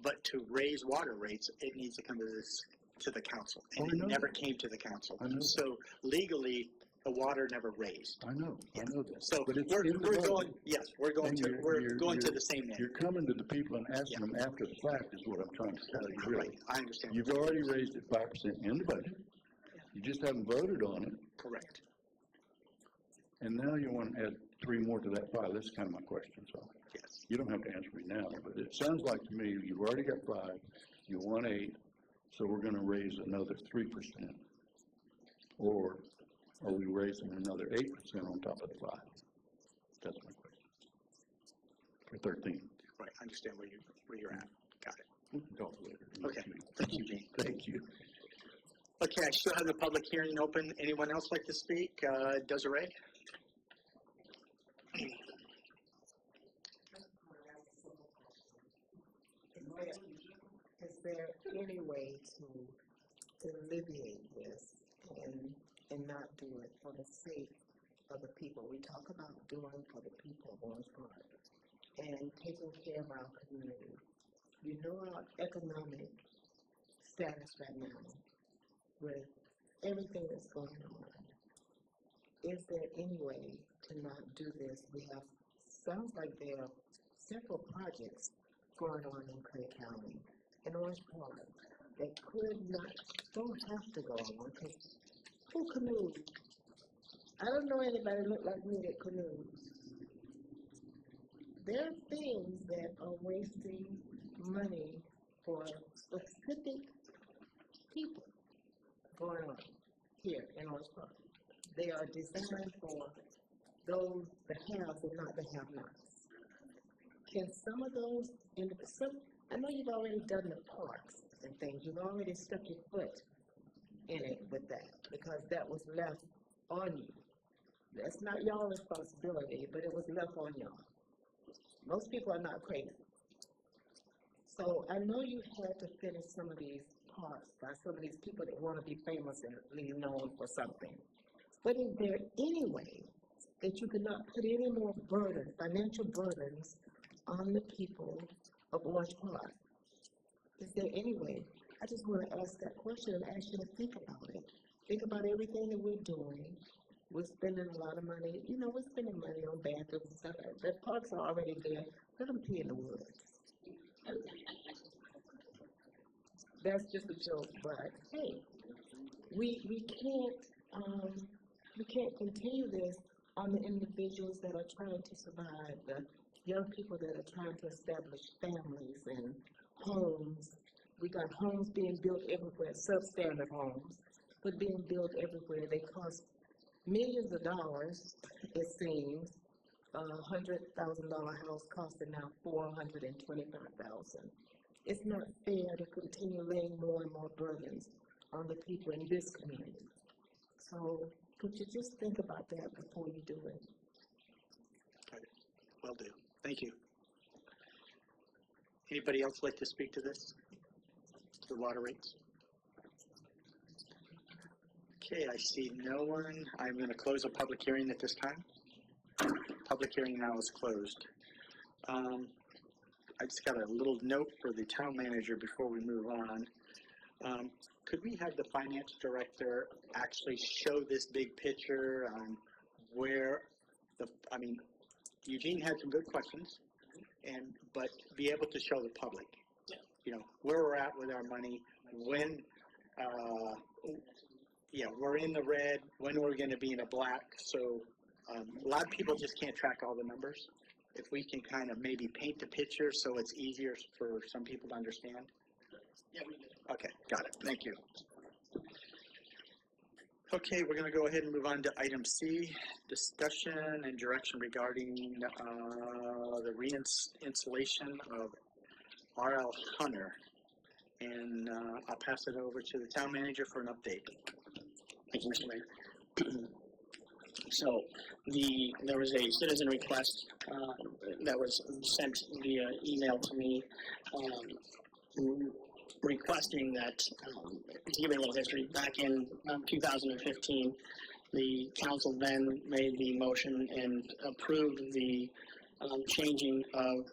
but to raise water rates, it needs to come to the council, and it never came to the council. So legally, the water never raised. I know that. So but it's we're going to the same end. You're coming to the people and asking them after the fact is what I'm trying to tell you. Really. Right, I understand. You've already raised it 5% in the budget. You just haven't voted on it. Correct. And now you want to add 3 more to that 5. That's kind of my question. So yes, you don't have to answer me now, but it sounds like to me you've already got 5. You want 8, so we're going to raise another 3%, or are we raising another 8% on top of the 5? That's my question. For 13. Right, I understand where you're at. Got it. We can talk later. Okay. Thank you, Gene. Thank you. Okay, I still have the public hearing open. Anyone else like to speak? Desiree? Is there any way to alleviate this and not do it for the sake of the people? We talk about doing for the people of Orange Park and taking care of our community. You know our economic status right now with everything that's going on. Is there any way to not do this? We have, sounds like there are several projects going on in Clay County, in Orange Park, that don't have to go on, because who canoes? I don't know anybody look like me that canoes. There are things that are wasting money for specific people going on here in Orange Park. They are designed for those, the haves and not the have-nots. Can some of those, I know you've already done the parks and things, you've already stuck your foot in it with that, because that was left on you. That's not y'all responsibility, but it was left on y'all. Most people are not crazy. So I know you had to finish some of these parts by some of these people that want to be famous and be known for something. But is there any way that you could not put any more burden, financial burdens, on the people of Orange Park? Is there any way? I just want to ask that question and ask you to think about it. Think about everything that we're doing. We're spending a lot of money. You know, we're spending money on bathrooms and stuff. The parks are already there. Let them pee in the woods. That's just a joke, but hey, we can't continue this on the individuals that are trying to survive, the young people that are trying to establish families and homes. We got homes being built everywhere, substandard homes, but being built everywhere. They cost millions of dollars, it seems. $100,000 house costing now $425,000. It's not fair to continue laying more and more burdens on the people in this community. So could you just think about that before you do it? Will do. Thank you. Anybody else like to speak to this? The water rates? Okay, I see no one. I'm going to close the public hearing at this time. Public hearing now is closed. I just got a little note for the town manager before we move on. Could we have the finance director actually show this big picture on where Eugene had some good questions, but be able to show the public, you know, where we're at with our money, when, we're in the red, when we're going to be in the black. So a lot of people just can't track all the numbers. If we can kind of maybe paint the picture so it's easier for some people to understand. Yeah, we did. Okay, got it. Thank you. Okay, we're going to go ahead and move on to item C, discussion and direction regarding the reinstallation of R.L. Hunter. And I'll pass it over to the town manager for an update. Thank you, Mr. Mayor. So there was a citizen request that was sent via email to me requesting that, to give you a little history, back in 2015, the council then made the motion and approved the changing of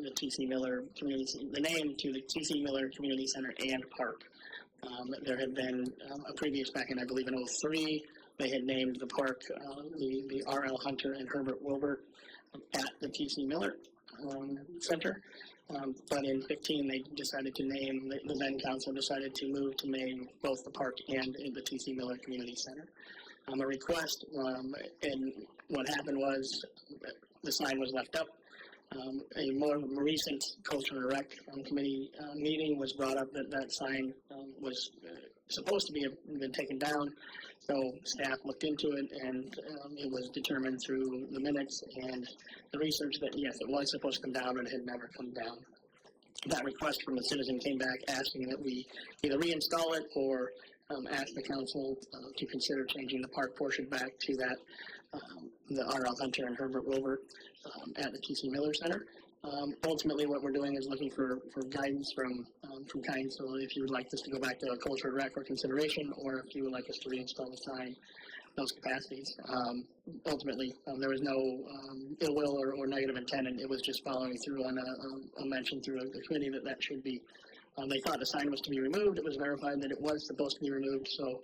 the T.C. Miller Community, the name to the T.C. Miller Community Center and Park. There had been a previous, back in, I believe, in 2003, they had named the park the R.L. Hunter and Herbert Wilbur at the T.C. Miller Center. But in 2015, they decided to name, the then council decided to move to name both the park and the T.C. Miller Community Center. A request, and what happened was the sign was left up. A more recent Culture and Rec Committee meeting was brought up that that sign was supposed to be been taken down. So staff looked into it, and it was determined through the minutes and the research that yes, it was supposed to come down, but it had never come down. That request from the citizen came back asking that we either reinstall it or ask the council to consider changing the park portion back to that, the R.L. Hunter and Herbert Wilbert at the T.C. Miller Center. Ultimately, what we're doing is looking for guidance from council if you would like this to go back to a culture and rec for consideration, or if you would like us to reinstall the sign, those capacities. Ultimately, there was no ill will or negative intent, and it was just following through on a mention through the committee that should be. They thought the sign was to be removed. It was verified that it was supposed to be removed, so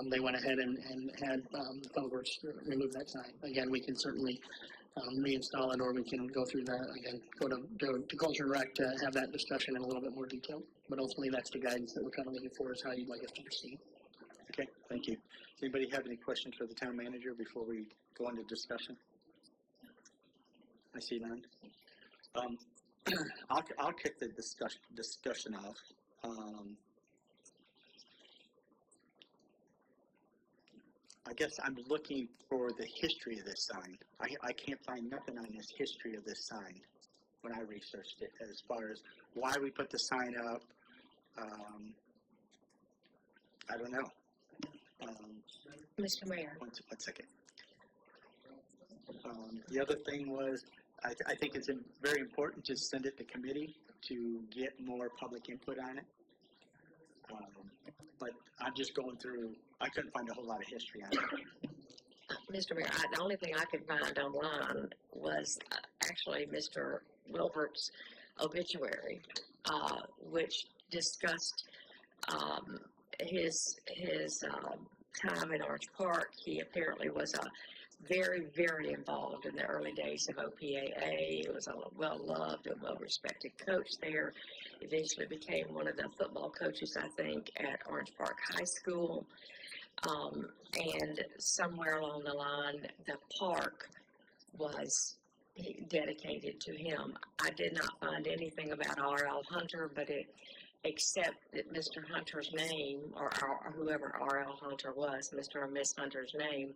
they went ahead and had Public Works remove that sign. Again, we can certainly reinstall it, or we can go through that, again, go to Culture and Rec to have that discussion in a little bit more detail. But ultimately, that's the guidance that we're kind of looking for, is how you'd like us to proceed. Okay, thank you. Does anybody have any questions for the town manager before we go into discussion? I see none. I'll kick the discussion off. I guess I'm looking for the history of this sign. I can't find nothing on this history of this sign when I researched it, as far as why we put the sign up. I don't know. Mr. Mayor. One second. The other thing was, I think it's very important to send it to committee to get more public input on it. But I'm just going through, I couldn't find a whole lot of history on it. Mr. Mayor, the only thing I could find online was actually Mr. Wilbert's obituary, which discussed his time in Orange Park. He apparently was very, very involved in the early days of OPAA. He was a well-loved and well-respected coach there. Eventually became one of the football coaches, I think, at Orange Park High School. And somewhere along the line, the park was dedicated to him. I did not find anything about R.L. Hunter, but except that Mr. Hunter's name, or whoever R.L. Hunter was, Mr. or Miss Hunter's name,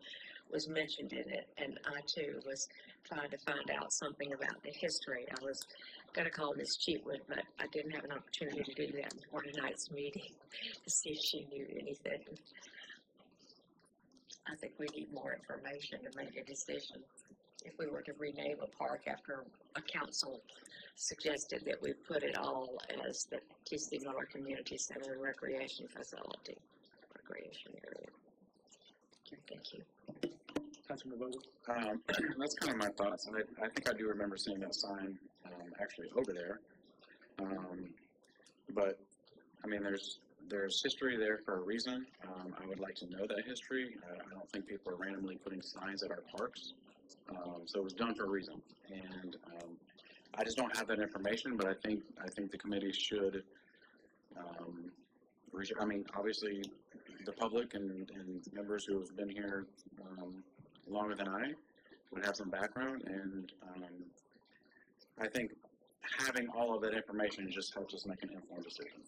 was mentioned in it, and I too was trying to find out something about the history. I was going to call Miss Cheatwood, but I didn't have an opportunity to do that before tonight's meeting to see if she knew anything. I think we need more information to make a decision. If we were to rename a park after a council suggested that we put it all as the T.C. Miller Community Center and Recreation Facility, recreation area. Thank you. Councilman Vogel? That's kind of my thoughts. I think I do remember seeing that sign actually over there. But I mean, there's history there for a reason. I would like to know that history. I don't think people are randomly putting signs at our parks. So it was done for a reason, and I just don't have that information. But I think the committee should. I mean, obviously, the public and members who have been here longer than I would have some background, and I think having all of that information just helps us make an informed decision.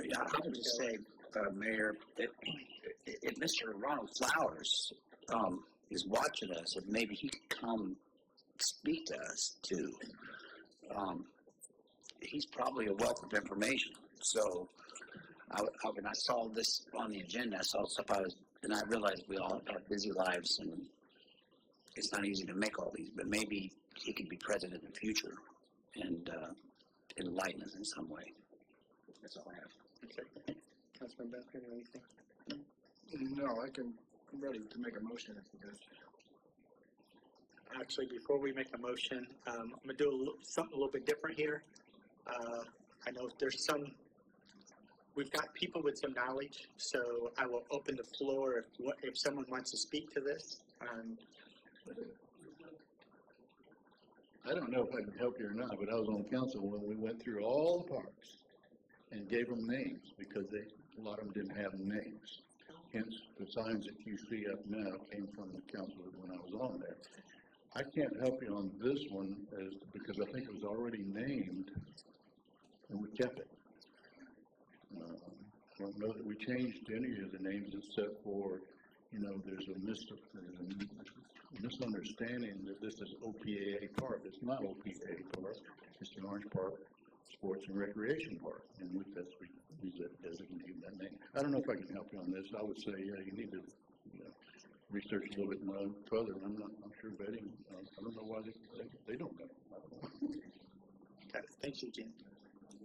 Yeah, I would just say, Mayor, that if Mr. Ronald Flowers is watching us, if maybe he could come speak to us too. He's probably a wealth of information. So when I saw this on the agenda, I saw stuff and I realized we all have busy lives and it's not easy to make all these, but maybe he could be present in the future and enlighten us in some way. That's all I have. Okay. Councilman Basker, anything? No, I'm ready to make a motion if you guys. Actually, before we make a motion, I'm going to do something a little bit different here. I know we've got people with some knowledge, so I will open the floor if someone wants to speak to this. I don't know if I can help you or not, but I was on council when we went through all the parks and gave them names because a lot of them didn't have names. Hence, the signs that you see up now came from the council when I was on there. I can't help you on this one because I think it was already named and we kept it. I don't know that we changed any of the names except for, there's a misunderstanding that this is OPAA Park. It's not OPAA Park. It's an Orange Park Sports and Recreation Park, and that's, we designated that name. I don't know if I can help you on this. I would say, yeah, you need to, research a little bit more further. I'm sure Betty, I don't know why they don't know. I don't know. Okay, thanks, Eugene.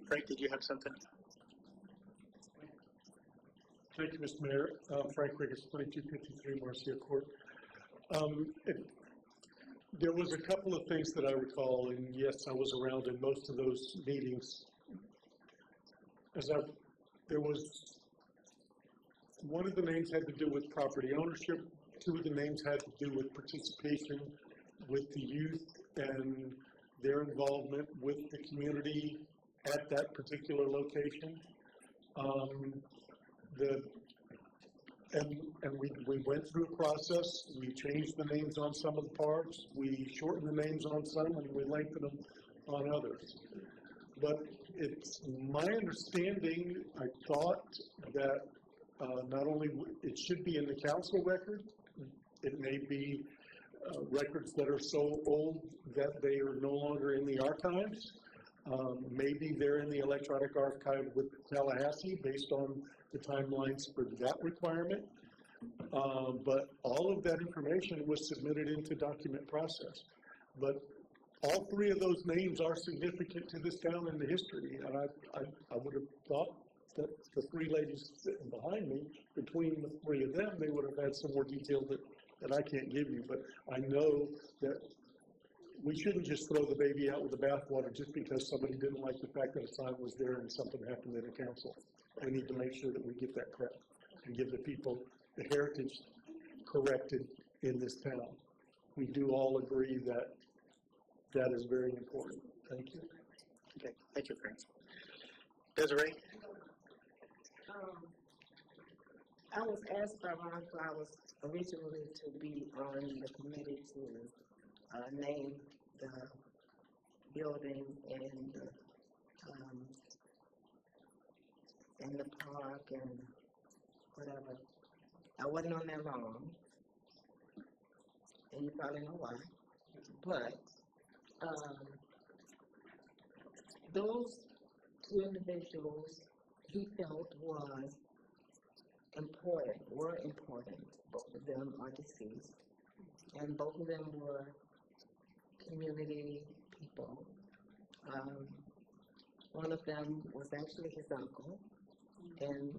Frank, did you have something? Thank you, Mr. Mayor. Frank Ricketts, 2253 Marcia Court. There was a couple of things that I recall, and yes, I was around in most of those meetings. There was, one of the names had to do with property ownership, two of the names had to do with participation with the youth and their involvement with the community at that particular location. We went through a process. We changed the names on some of the parks. We shortened the names on some, and we lengthened them on others. But it's my understanding, I thought that not only it should be in the council record, it may be records that are so old that they are no longer in the archives. Maybe they're in the electronic archive with Tallahassee based on the timelines for that requirement. But all of that information was submitted into document process. But all three of those names are significant to this town in the history. And I would have thought that the three ladies sitting behind me, between the three of them, they would have had some more detail that I can't give you. But I know that we shouldn't just throw the baby out with the bathwater just because somebody didn't like the fact that a sign was there and something happened at a council. We need to make sure that we get that correct and give the people the heritage corrected in this town. We do all agree that that is very important. Thank you. Okay, thank you, Frank. Desiree? I was asked by Ron Flowers originally to be on the committee to name the building and the park and whatever. I wasn't on that long, and you probably know why. But those two individuals he felt were important. Both of them are deceased, and both of them were community people. One of them was actually his uncle, and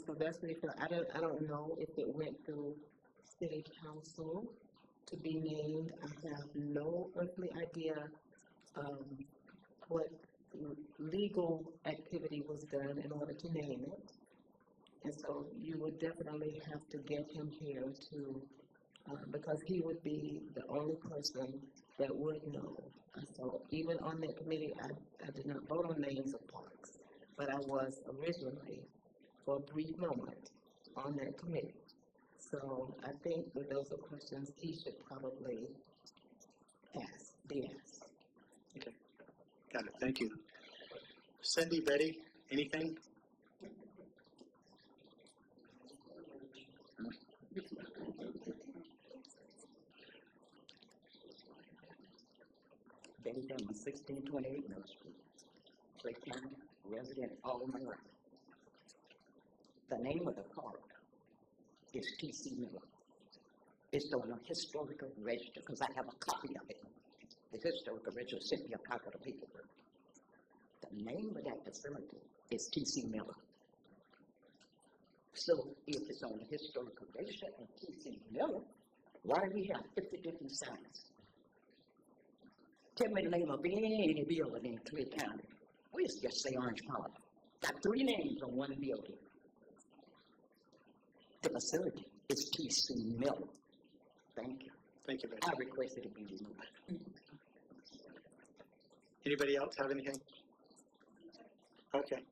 so that's what he felt. I don't know if it went through city council to be named. I have no earthly idea what legal activity was done in order to name it. And so you would definitely have to get him here to, because he would be the only person that would know. So even on that committee, I did not vote on names of parks, but I was originally, for a brief moment, on that committee. So I think that those are questions he should probably be asked. Okay, got it, thank you. Cindy, Betty, anything? Betty Denman, 1628 Mill Street, Clay County, resident all my life. The name of the park is T.C. Miller. It's on the historical register because I have a copy of it. The historical register sent me a copy of the paperwork. The name of that facility is T.C. Miller. So if it's on the historical register and T.C. Miller, why do we have 50 different signs? Tell me the name of any building in Clay County. We just say Orange Park. Got 3 names on one building. The facility is T.C. Miller. Thank you. Thank you, Betty. I requested it be removed. Anybody else have anything? Okay.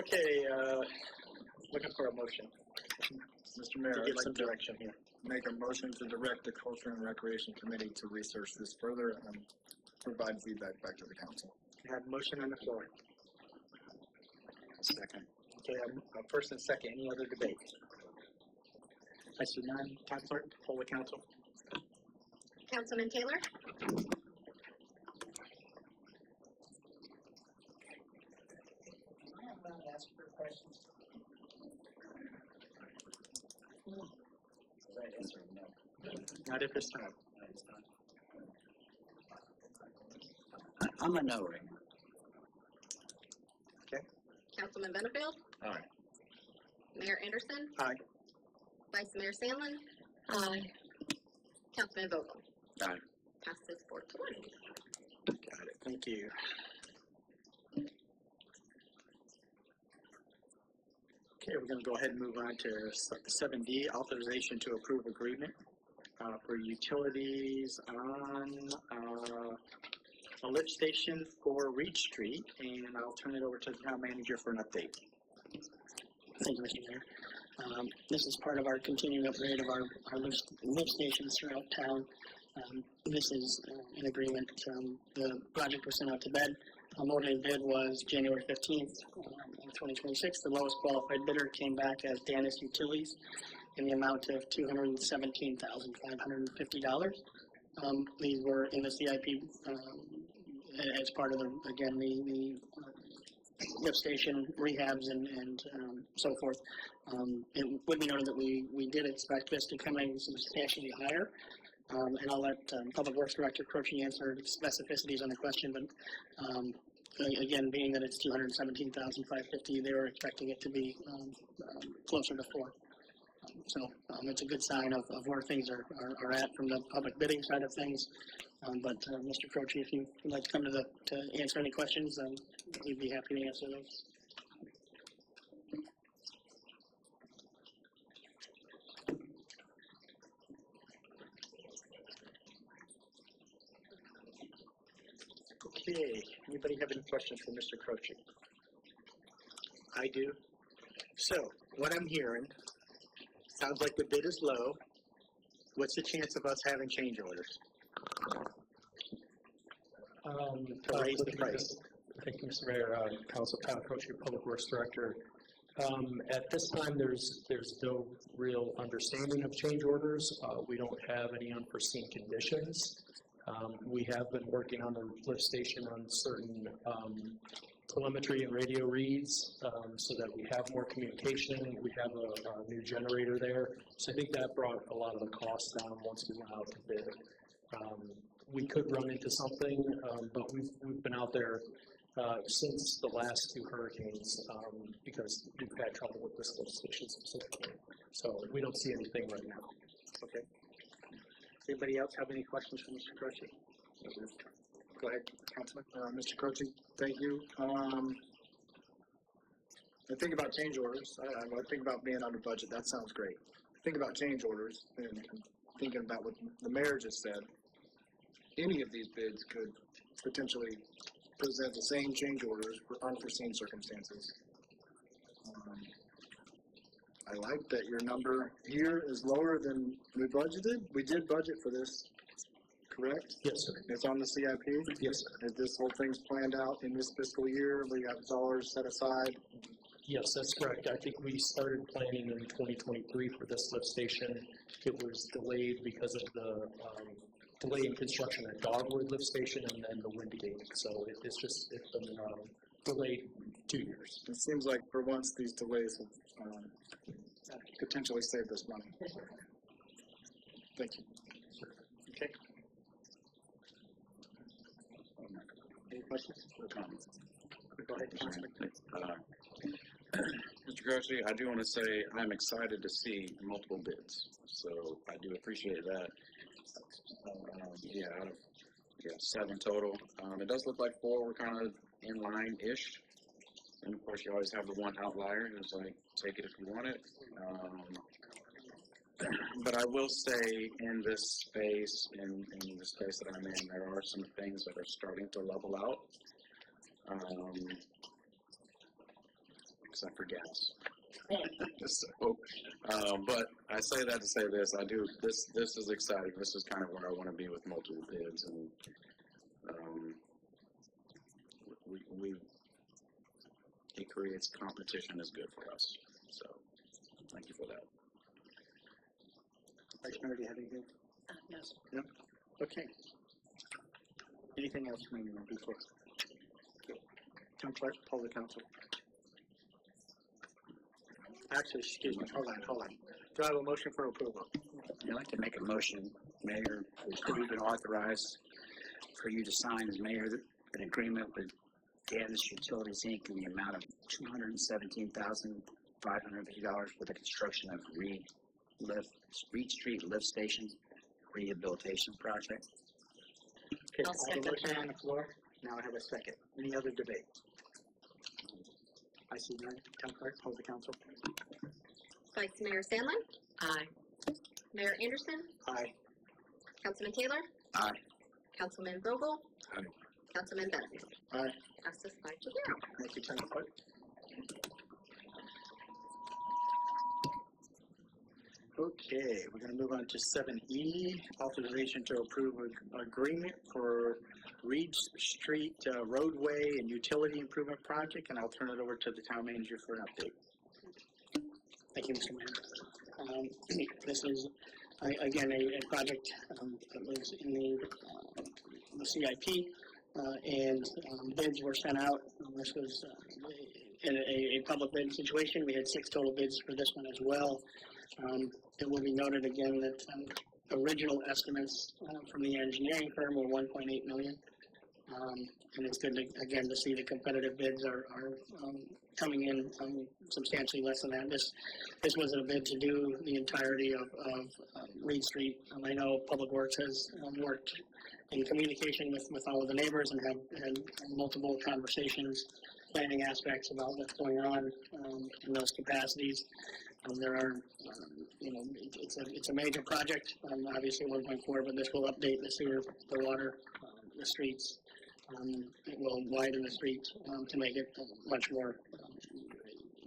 Okay, looking for a motion. Mr. Mayor, To I'd give like some to direction here. make a motion to direct the Culture and Recreation Committee to research this further and provide feedback back to the council. I have a motion on the floor. Second. Okay, first and second, any other debate? I see none. Town clerk, poll the council. Councilman Taylor? Not at this time. I'm a no right now. Councilman Benefield? Aye. Mayor Anderson? Aye. Vice Mayor Sandlin? Aye. Councilman Vogel? Aye. Passes 4-1. Got it, thank you. Okay, we're gonna go ahead and move on to 7D, authorization to approve agreement for utilities on a lift station for Reed Street, and I'll turn it over to the town manager for an update. Thank you, Mr. Mayor. This is part of our continuing upgrade of our lift stations throughout town. This is an agreement. The project was sent out to bid. Awarded bid was January 15th, 2026. The lowest qualified bidder came back as Danis Utilities in the amount of $217,550. These were in the CIP as part of the lift station rehabs and so forth. It would be noted that we did expect this to come in substantially higher. And I'll let Public Works Director Croce answer specificities on the question, but again, being that it's $217,550, they were expecting it to be closer to $4. So it's a good sign of where things are at from the public bidding side of things. But Mr. Croce, if you'd like to come to answer any questions, we'd be happy to answer those. Okay, anybody have any questions for Mr. Croce? I do. So, what I'm hearing, sounds like the bid is low. What's the chance of us having change orders? To raise the price. Thank you, Mr. Mayor. Council Tom Croce, Public Works Director. At this time, there's no real understanding of change orders. We don't have any unforeseen conditions. We have been working on the lift station on certain telemetry and radio reads so that we have more communication. We have a new generator there. So I think that brought a lot of the costs down once we went out to bid. We could run into something, but we've been out there since the last two hurricanes because we've had trouble with this lift station specifically. So we don't see anything right now. Okay. Anybody else have any questions for Mr. Croce? Go ahead, Councilman. Mr. Croce, thank you. I think about change orders. I think about being under budget. That sounds great. Think about change orders and thinking about what the mayor just said. Any of these bids could potentially present the same change orders for unforeseen circumstances. I like that your number here is lower than we budgeted. We did budget for this, correct? Yes, sir. It's on the CIP? Yes, sir. Is this whole thing's planned out in this fiscal year? We got dollars set aside? Yes, that's correct. I think we started planning in 2023 for this lift station. It was delayed because of the delay in construction at Dogwood Lift Station and then the Windigate. So it's been delayed 2 years. It seems like for once these delays have potentially saved us money. Thank you. Okay. Any questions or comments? Go ahead, Councilman. Mr. Croce, I do want to say I'm excited to see multiple bids, so I do appreciate that. Out of 7 total. It does look like 4 were kind of in line-ish. And of course, you always have the one outlier who's like, take it if you want it. But I will say in this space, in the space that I'm in, there are some things that are starting to level out. Except for gas. So, but I say that to say this, this is exciting. This is kind of where I want to be with multiple bids, and it creates competition is good for us. So thank you for that. Vice Mayor, do you have anything? Yes. No? Okay. Anything else from anyone before? Councilor, poll the council. Actually, excuse me, hold on. Do I have a motion for approval? I'd like to make a motion, Mayor, that we've been authorized for you to sign as mayor an agreement with Dan's Utilities, Inc. in the amount of $217,550 for the construction of Reed Street Lift Station Rehabilitation Project. Okay, I'll I have a second motion that. on the floor. Now I have a second. Any other debate? I see none. Town clerk, hold the council. Vice Mayor Sandlin, Aye. Mayor Anderson, Aye. Councilman Taylor, Aye. Councilman Vogel, Aye. Councilman Benedict. Aye. Passes 5-0. Thank you, Town clerk. Okay, we're gonna move on to 7E, authorization to approve an agreement for Reed Street roadway and utility improvement project, and I'll turn it over to the town manager for an update. Thank you, Mr. Mayor. This is, again, a project that was in the CIP, and bids were sent out. This was in a public bid situation. We had 6 total bids for this one as well. It will be noted again that original estimates from the engineering firm were $1.8 million. And it's good, again, to see the competitive bids are coming in substantially less than that. This wasn't a bid to do the entirety of Reed Street. I know Public Works has worked in communication with all of the neighbors and had multiple conversations, planning aspects about what's going on in those capacities. There are, it's a major project, obviously 1.4, but this will update the sewer, the water, the streets. It will widen the street to make it much more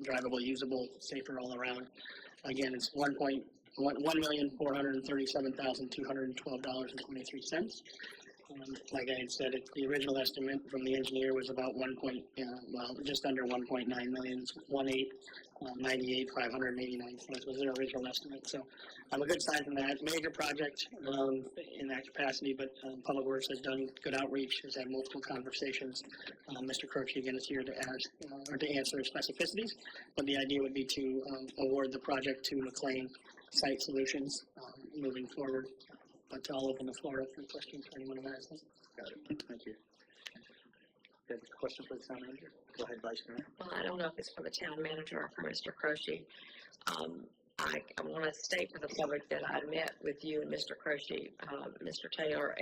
drivable, usable, safer all around. Again, it's $1,437,212.23. Like I had said, the original estimate from the engineer was about just under 1.9 million. It's 1,898,589 cents was their original estimate. So, a good sign from that. Major project in that capacity, but Public Works has done good outreach, has had multiple conversations. Mr. Croce again is here to ask or to answer specificities, but the idea would be to award the project to McLean Site Solutions moving forward. But I'll open the floor up for questions for anyone who has them. Got it. Thank you. You have a question for the town manager? Go ahead, Vice Mayor. Well, I don't know if it's for the town manager or for Mr. Croce. I want to state for the public that I met with you and Mr. Croce, Mr. Taylor,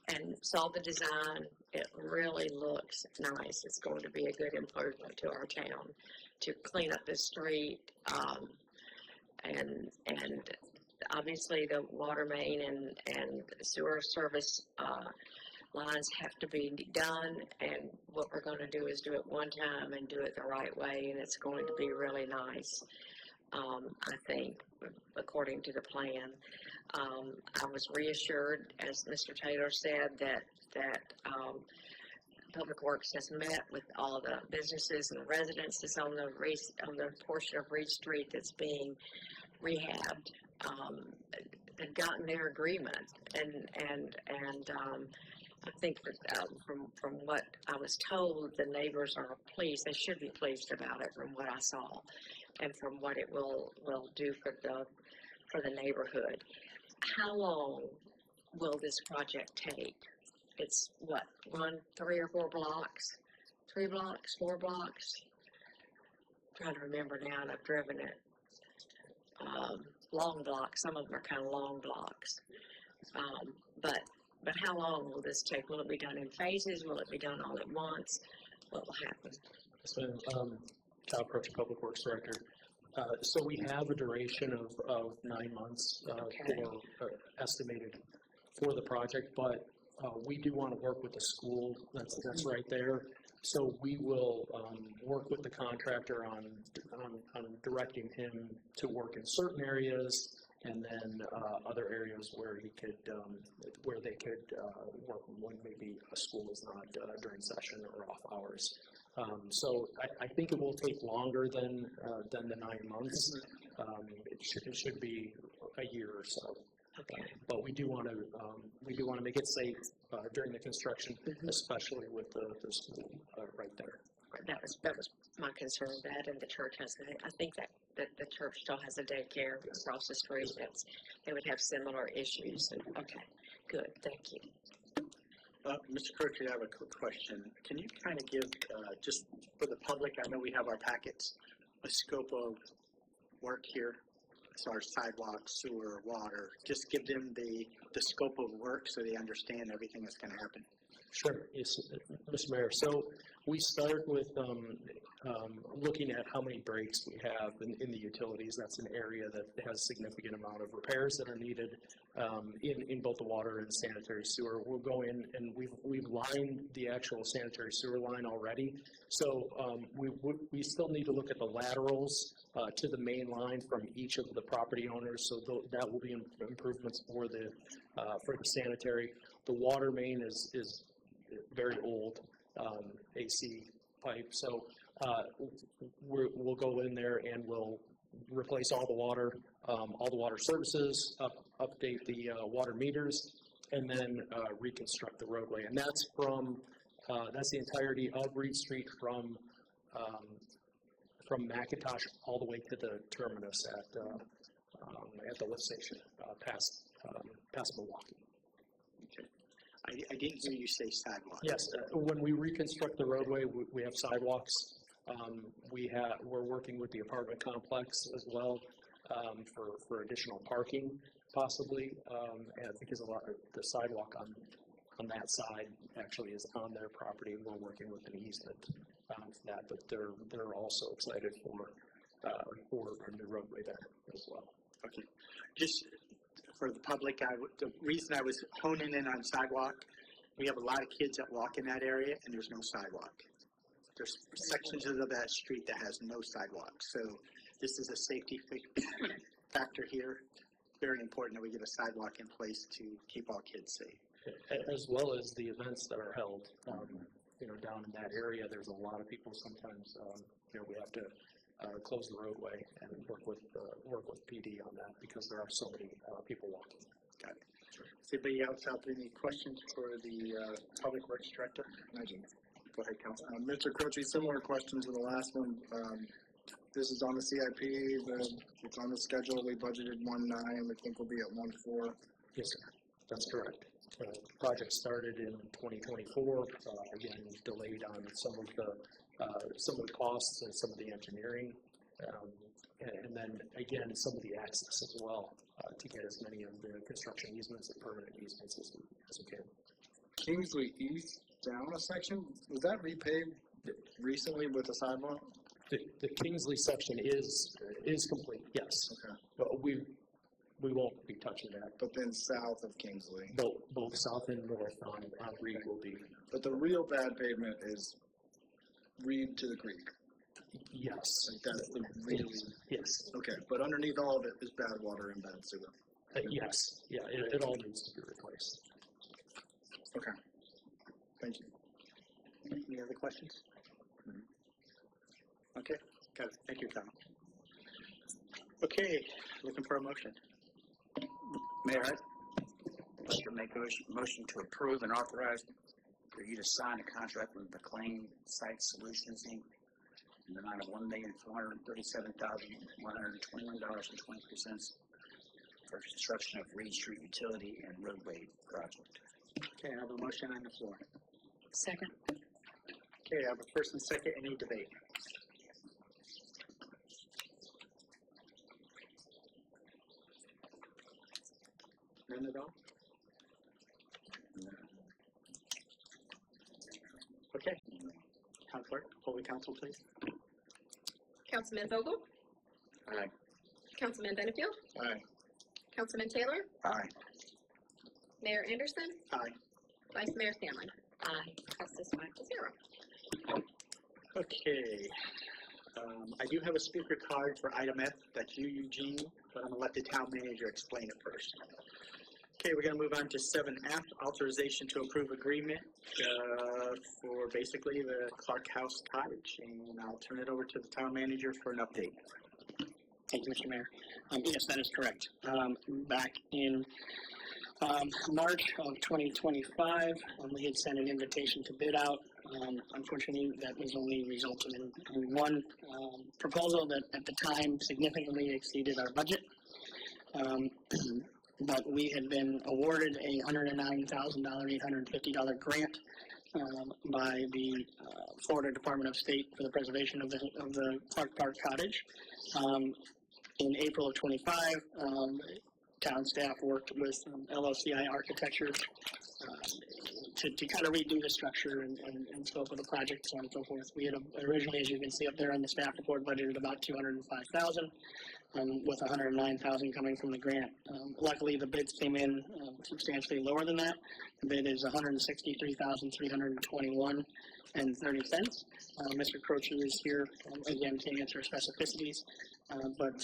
and saw the design. It really looks nice. It's going to be a good improvement to our town to clean up the street, and obviously the water main and sewer service lines have to be done, and what we're going to do is do it one time and do it the right way, and it's going to be really nice, I think, according to the plan. I was reassured, as Mr. Taylor said, that Public Works has met with all the businesses and residences on the portion of Reed Street that's being rehabbed. They've gotten their agreement, and I think that from what I was told, the neighbors are pleased. They should be pleased about it from what I saw, and from what it will do for the neighborhood. How long will this project take? It's what, 3 or 4 blocks? 3 blocks, 4 blocks? I'm trying to remember now, and I've driven it. Long blocks. Some of them are kind of long blocks. But how long will this take? Will it be done in phases? Will it be done all at once? What will happen? So, Cal Croce, Public Works Director. So we have a duration of 9 months estimated for the project, but we do want to work with the school that's right there. So we will work with the contractor on directing him to work in certain areas, and then other areas where he could they could work when maybe a school is not during session or off hours. So I think it will take longer than the 9 months. It should be a year or so. Okay. But we do want to make it safe during the construction, especially with the school right there. That was my concern. That, and the church has. I think that that the church still has a daycare across the street, they would have similar issues. And, okay, good, thank you. Mr. Croce, I have a quick question. Can you kind of give, just for the public, I know we have our packets, a scope of work here as far as sidewalks, sewer, water, just give them the scope of work so they understand everything that's going to happen. Sure, yes, Mr. Mayor. So we start with looking at how many breaks we have in the utilities. That's an area that has a significant amount of repairs that are needed in both the water and sanitary sewer. We'll go in and we've lined the actual sanitary sewer line already. So we still need to look at the laterals to the main line from each of the property owners. So that will be improvements for the sanitary. The water main is very old AC pipe, so we'll go in there and we'll replace all the water services, update the water meters, and then reconstruct the roadway. And that's the entirety of Reed Street from McIntosh all the way to the terminus at the lift station, past Milwaukee. I didn't hear you say sidewalk. Yes, when we reconstruct the roadway, we have sidewalks. We're working with the apartment complex as well for additional parking, possibly, and because a lot of the sidewalk on that side actually is on their property. We're working with an easement for that, but they're also excited for a new roadway there as well. Okay, just for the public, the reason I was honing in on sidewalk, we have a lot of kids that walk in that area and there's no sidewalk. There's sections of that street that has no sidewalk. So this is a safety factor here. Very important that we get a sidewalk in place to keep all kids safe. As well as the events that are held, down in that area. There's a lot of people sometimes, we have to close the roadway and work with PD on that because there are so many people walking. Got it. Does anybody else have any questions for the Public Works Director? I do. Go ahead, Council. Mr. Croce, similar question to the last one. This is on the CIP. It's on the schedule. We budgeted 1.9. We think we'll be at 1.4. Yes, sir. That's correct. The project started in 2024. Again, delayed on some of the costs and some of the engineering, and then again some of the access as well to get as many of the construction easements and permanent easements as we can. Kingsley East down a section, was that repaved recently with a sidewalk? The Kingsley section is complete, yes. Okay. But we won't be touching that. But then south of Kingsley. Both south and north on Reed will be. But the real bad pavement is Reed to the creek. Yes. Like that's the really. Yes. Okay, but underneath all of it is bad water and bad sewer. Yes. Yeah. It all needs to be replaced. Okay. Thank you. Any other questions? Okay, got it. Thank you, Tom. Okay, looking for a motion. Mayor, I'd like to make a motion to approve and authorize for you to sign a contract with McLean Site Solutions, Inc. in the amount of $1,437,121.23 for construction of Reed Street Utility and Roadway Project. Okay, I have a motion on the floor. Second. Okay, I have a first and second. Any debate? None at all? Okay. Town Clerk, poll the council, please. Councilman Vogel? Aye. Councilman Benefield? Aye. Councilman Taylor? Aye. Mayor Anderson? Aye. Vice Mayor Scanlon? Aye. Passes 5-0. Okay. I do have a speaker card for item F. That's you, Eugene, but I'm going to let the town manager explain it first. Okay, we're going to move on to 7F, authorization to approve agreement for basically the Clark House Cottage. And I'll turn it over to the town manager for an update. Thank you, Mr. Mayor. Yes, that is correct. Back in March of 2025, we had sent an invitation to bid out Unfortunately, that was only resulted in one proposal that at the time significantly exceeded our budget. But we had been awarded a $109,000, $850 grant by the Florida Department of State for the preservation of the Clark Park Cottage. In April of '25, town staff worked with LOCI Architecture to kind of redo the structure and scope of the project, so on and so forth. We had originally, as you can see up there in the staff report, budgeted about $205,000, with $109,000 coming from the grant. Luckily, the bids came in substantially lower than that. The bid is $163,321.30. Mr. Croce is here again to answer specificities, but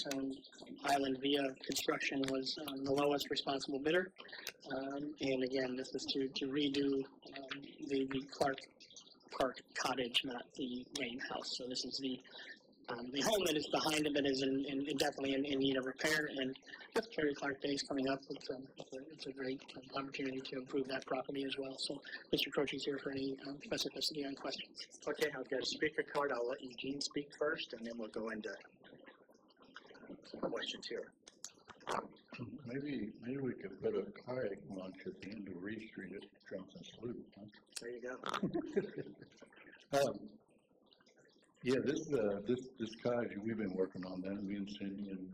Island Via Construction was the lowest responsible bidder. And again, this is to redo the Clark Park Cottage, not the main house. So this is the home that is behind it that is definitely in need of repair. And with Kerry Clark Days coming up, it's a great opportunity to improve that property as well. So Mr. Croce is here for any specificity on questions. Okay, I've got a speaker card. I'll let Eugene speak first, and then we'll go into questions here. Maybe we could put a kayak launch at the end of Reed Street at Johnson Slough, huh? There you go. Yeah, this cottage, we've been working on that, me and Cindy and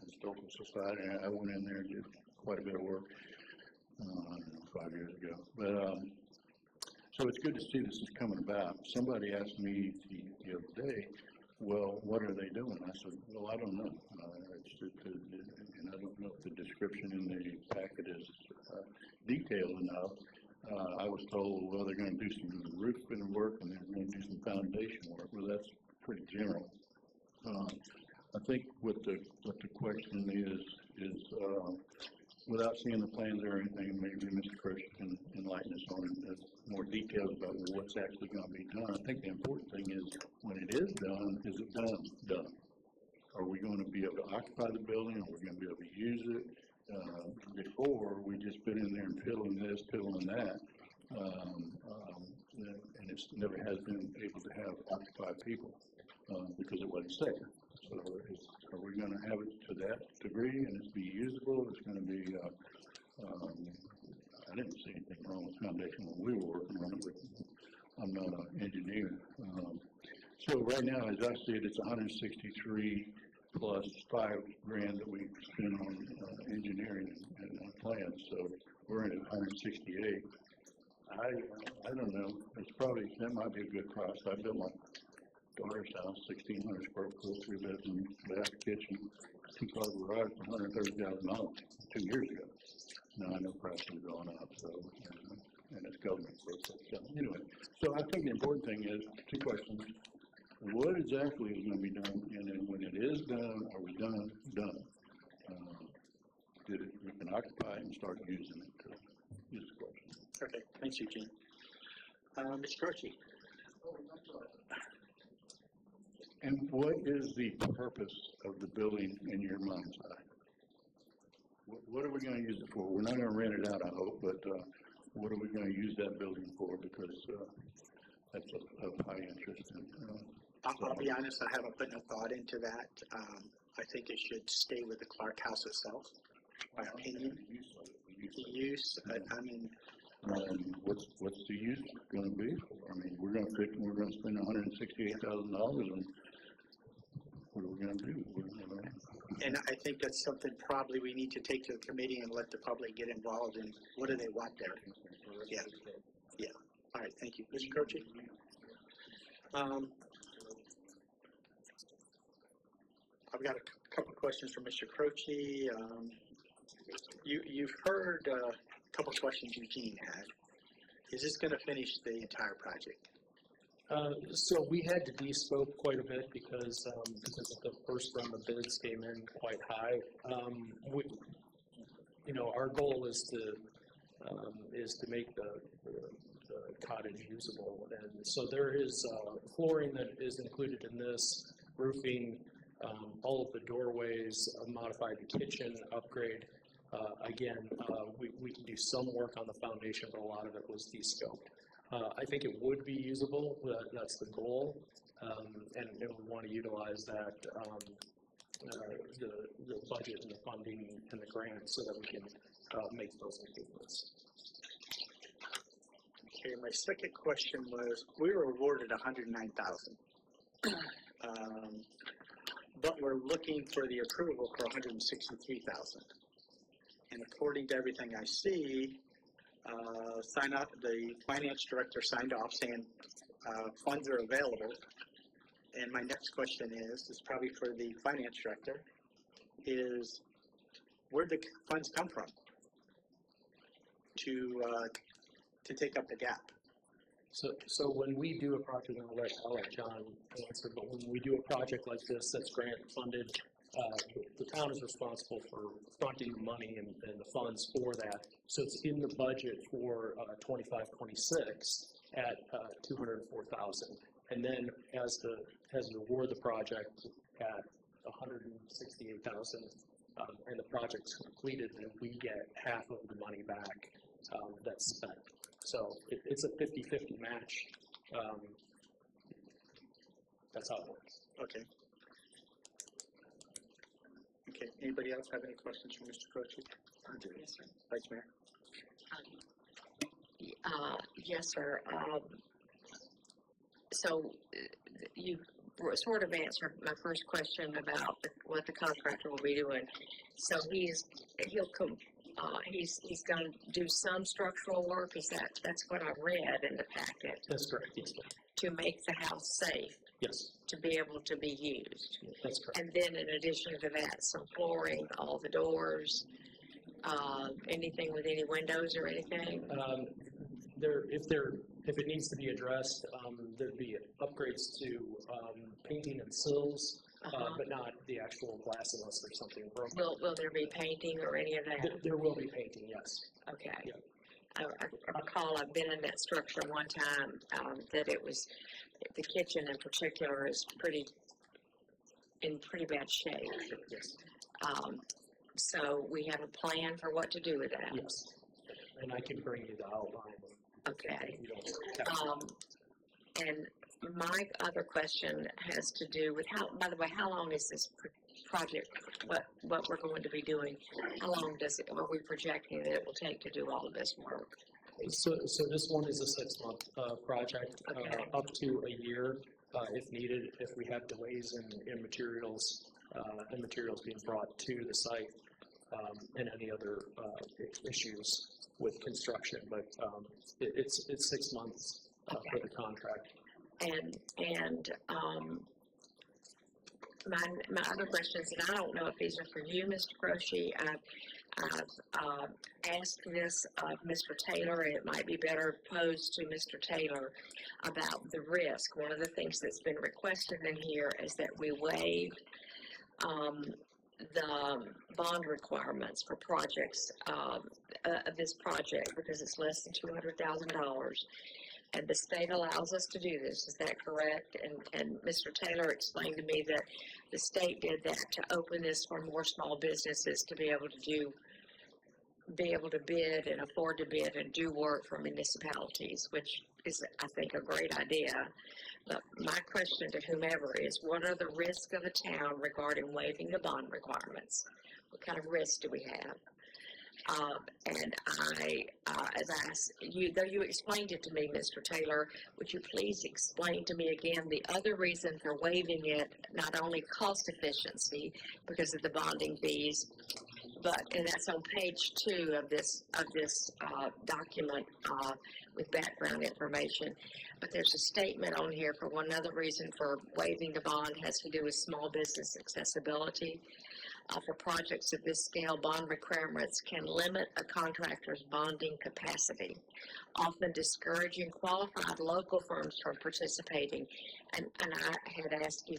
Historical Society, and I went in there and did quite a bit of work, I don't know, 5 years ago. But, so it's good to see this is coming about. Somebody asked me the other day, well, what are they doing? I said, well, I don't know. And I don't know if the description in the packet is detailed enough. I was told, well, they're going to do some roofing work and they're going to do some foundation work. Well, that's pretty general. I think what the question is without seeing the plans or anything, maybe Mr. Croce can enlighten us on more details about what's actually going to be done. I think the important thing is when it is done, is it done? Are we going to be able to occupy the building? Are we going to be able to use it? Before, we just been in there and piddling this, piddling that, and it never has been able to have occupied people because it wasn't safe. So are we going to have it to that degree and it's be usable? It's going to be, I didn't see anything wrong with foundation when we were working on it, but I'm not an engineer. So right now, as I see it, it's 163 plus $5,000 that we spend on engineering and plans. So we're at 168. I don't know. It's probably, that might be a good price. I built my daughter's house, 1,600 square foot, 3 bedroom, bath, kitchen, 2-car garage for $130,000 2 years ago. Now I know prices are going up, so and it's government work. So anyway, so I think the important thing is 2 questions. What exactly is going to be done, and then when it is done, are we done? We can occupy it and start using it. Use the question. Okay, thanks, Eugene. Mr. Croce. And what is the purpose of the building in your mind's eye? What are we going to use it for? We're not going to rent it out, I hope, but what are we going to use that building for? Because that's of high interest. I'll be honest, I haven't put no thought into that. I think it should stay with the Clark House itself, my opinion. The use, I mean, what's the use going to be for? I mean, we're going to spend $168,000 on. What are we going to do? And I think that's something probably we need to take to the committee and let the public get involved in. What do they want there? Yeah. Yeah. All right. Thank you, Mr. Croce. I've got a couple of questions for Mr. Croce. You've heard a couple of questions Eugene had. Is this going to finish the entire project? So we had to de-scope quite a bit because the first round of bids came in quite high. Our goal is to make the cottage usable, and so there is flooring that is included in this, roofing, all of the doorways, a modified kitchen upgrade. Again, we can do some work on the foundation, but a lot of it was de-scoped. I think it would be usable, that's the goal, and we want to utilize that, the budget and the funding and the grant so that we can make those improvements. Okay, my second question was, we were awarded $109,000. But we're looking for the approval for $163,000. And according to everything I see, the finance director signed off saying, funds are available. And my next question is probably for the finance director, is where'd the funds come from to take up the gap? So when we do a project, and I'll let John answer, but when we do a project like this that's grant funded, the town is responsible for fronting the money and the funds for that. So it's in the budget for 25-26 at $204,000. And then as you award the project at $168,000, and the project's completed, then we get half of the money back that's spent. So it's a 50-50 match. That's how it works. Okay. Okay, anybody else have any questions for Mr. Croce? Yes, sir. Vice Mayor? Yes, sir. So you sort of answered my first question about what the contractor will be doing. So he's going to do some structural work. That's what I read in the packet? That's correct. Yes, ma'am. To make the house safe. Yes. To be able to be used. That's correct. And then in addition to that, some flooring, all the doors, anything with any windows or anything? If it needs to be addressed, there'd be upgrades to painting and sills, but not the actual glass unless there's something broken. Will there be painting or any of that? There will be painting, yes. Okay. Yeah. I recall I've been in that structure one time, that it was, the kitchen in particular is in pretty bad shape. Yes. So we have a plan for what to do with that? Yes. And I can bring you the outline. Okay. And my other question has to do with by the way, how long is this project, what we're going to be doing, how long are we projecting that it will take to do all of this work? So this one is a 6-month project, up to a year if needed, if we have delays in materials and materials being brought to the site and any other issues with construction. But it's 6 months for the contract. And my other questions, and I don't know if these are for you, Mr. Croce. I've asked this of Mr. Taylor, and it might be better posed to Mr. Taylor about the risk. One of the things that's been requested in here is that we waive the bond requirements for projects of this project because it's less than $200,000. And the state allows us to do this, is that correct? And Mr. Taylor explained to me that the state did that to open this for more small businesses to be able to bid and afford to bid and do work for municipalities, which is, I think, a great idea. But my question to whomever is, what are the risks of a town regarding waiving the bond requirements? What kind of risks do we have? And as I asked you, though you explained it to me, Mr. Taylor, would you please explain to me again the other reason for waiving it, not only cost efficiency because of the bonding fees, and that's on page 2 of this document with background information. But there's a statement on here for one other reason for waiving the bond has to do with small business accessibility. For projects of this scale, bond requirements can limit a contractor's bonding capacity, often discouraging qualified local firms from participating. And I had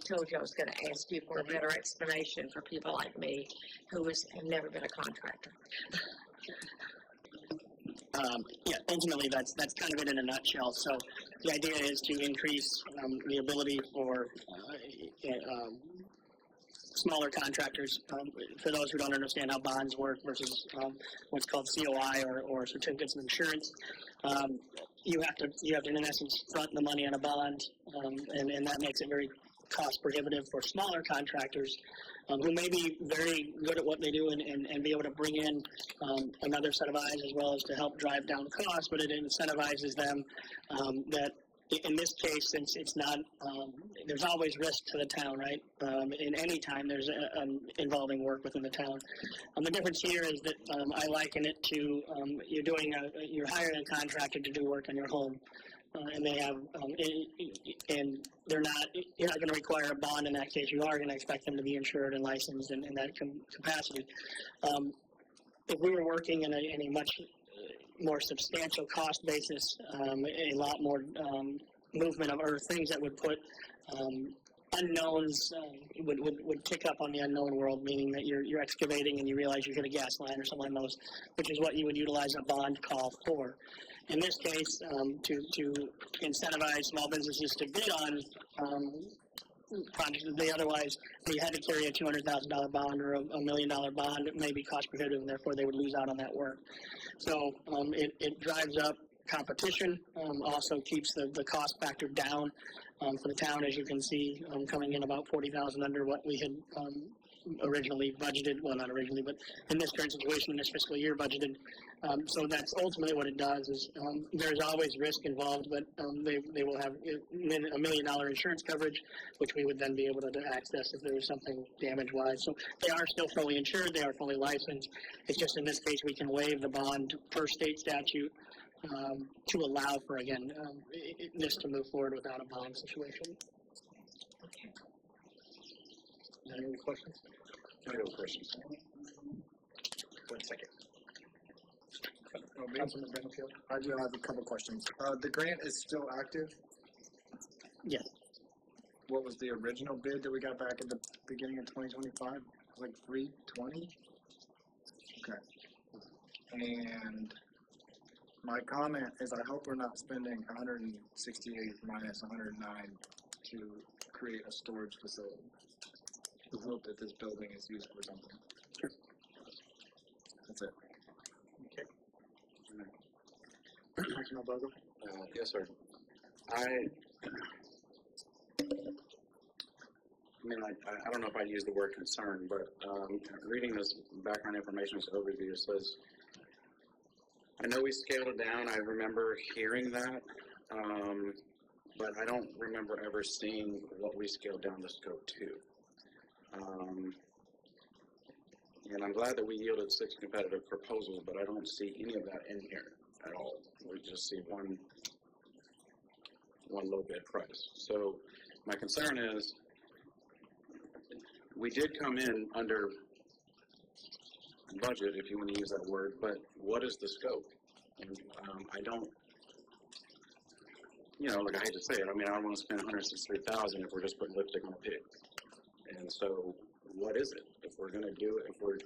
told you I was going to ask you for a better explanation for people like me who have never been a contractor. Ultimately, that's kind of it in a nutshell. So the idea is to increase the ability for smaller contractors. For those who don't understand how bonds work versus what's called COI or certificates of insurance, you have to in essence front the money on a bond, and that makes it very cost prohibitive for smaller contractors who may be very good at what they do and be able to bring in another set of eyes as well as to help drive down costs, but it incentivizes them that in this case, since it's not, there's always risk to the town, right? In any time there's involving work within the town. The difference here is that I liken it to you're hiring a contractor to do work on your home. And they have, and you're not going to require a bond in that case. You are going to expect them to be insured and licensed in that capacity. If we were working in a much more substantial cost basis, a lot more movement of earth, things that would put unknowns would tick up on the unknown world, meaning that you're excavating and you realize you hit a gas line or something like those, which is what you would utilize a bond call for. In this case, to incentivize small businesses to bid on projects that they otherwise, they had to carry a $200,000 bond or a $1 million bond, it may be cost prohibitive, and therefore they would lose out on that work. So it drives up competition, also keeps the cost factor down for the town, as you can see, coming in about $40,000 under what we had originally budgeted, well, not originally, but in this current situation, in this fiscal year budgeted. So that's ultimately what it does is there's always risk involved, but they will have $1 million insurance coverage, which we would then be able to access if there was something damage-wise. So they are still fully insured, they are fully licensed. It's just in this case we can waive the bond per state statute to allow for, again, this to move forward without a bond situation. Any questions? I have questions. 1 second. Councilman Benfield? I do have a couple questions. The grant is still active? Yes. What was the original bid that we got back at the beginning of 2025? Like 320? Okay. And my comment is I hope we're not spending 168 minus 109 to create a storage facility. I hope that this building is used for something. Sure. That's it. Okay. Councilman Bogo? Yes, sir. I mean, I don't know if I'd use the word concern, but reading this background information, this overview, says, I know we scaled it down. I remember hearing that, but I don't remember ever seeing what we scaled down the scope to. And I'm glad that we yielded 6 competitive proposals, but I don't see any of that in here at all. We just see one low bid price. So my concern is we did come in under budget, if you want to use that word, but what is the scope? And I don't, like I hate to say it, I mean, I don't want to spend $163,000 if we're just putting lipstick on a pig. And so what is it? If we're going to do it, if we're,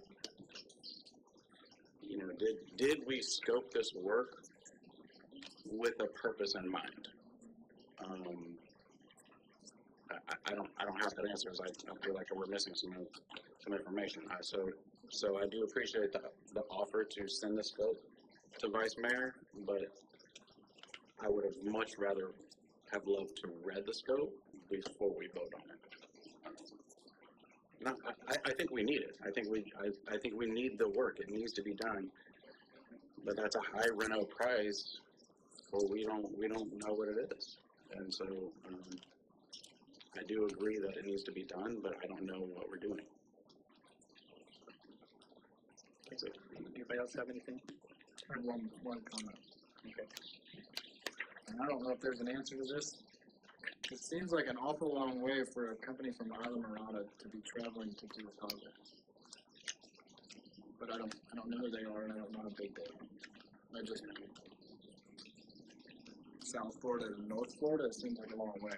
did we scope this work with a purpose in mind? I don't have that answer, as I feel like we're missing some information. So I do appreciate the offer to send the scope to Vice Mayor, but I would have much rather have loved to read the scope before we vote on it. No, I think we need it. I think we need the work. It needs to be done. But that's a high reno price for we don't know what it is. And so I do agree that it needs to be done, but I don't know what we're doing. That's it. Anybody else have anything? One comment. Okay. And I don't know if there's an answer to this. It seems like an awful long way for a company from Islamorada to be traveling to do a project. But I don't know who they are, and I don't know how big they are. I just South Florida to North Florida, it seems like a long way.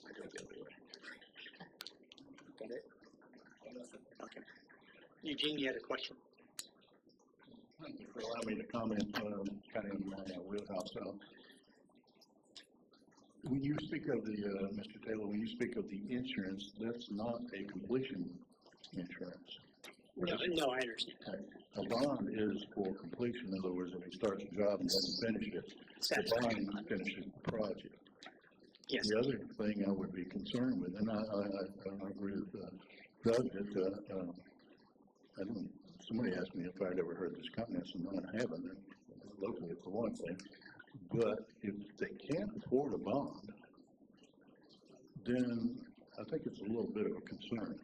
I go the other way. Got it? Okay. Eugene, you had a question? Thank you for allowing me to comment, kind of in my wheelhouse. When you speak of the, Mr. Taylor, when you speak of the insurance, that's not a completion insurance. No, I understand. A bond is for completion. In other words, if he starts a job and doesn't finish it, the Satisfaction. bond finishes the project. Yes. The other thing I would be concerned with, and I agree with Doug, that, I don't, somebody asked me if I'd ever heard of this company. I said, no, I haven't, locally for one thing. But if they can't afford a bond, then I think it's a little bit of a concern.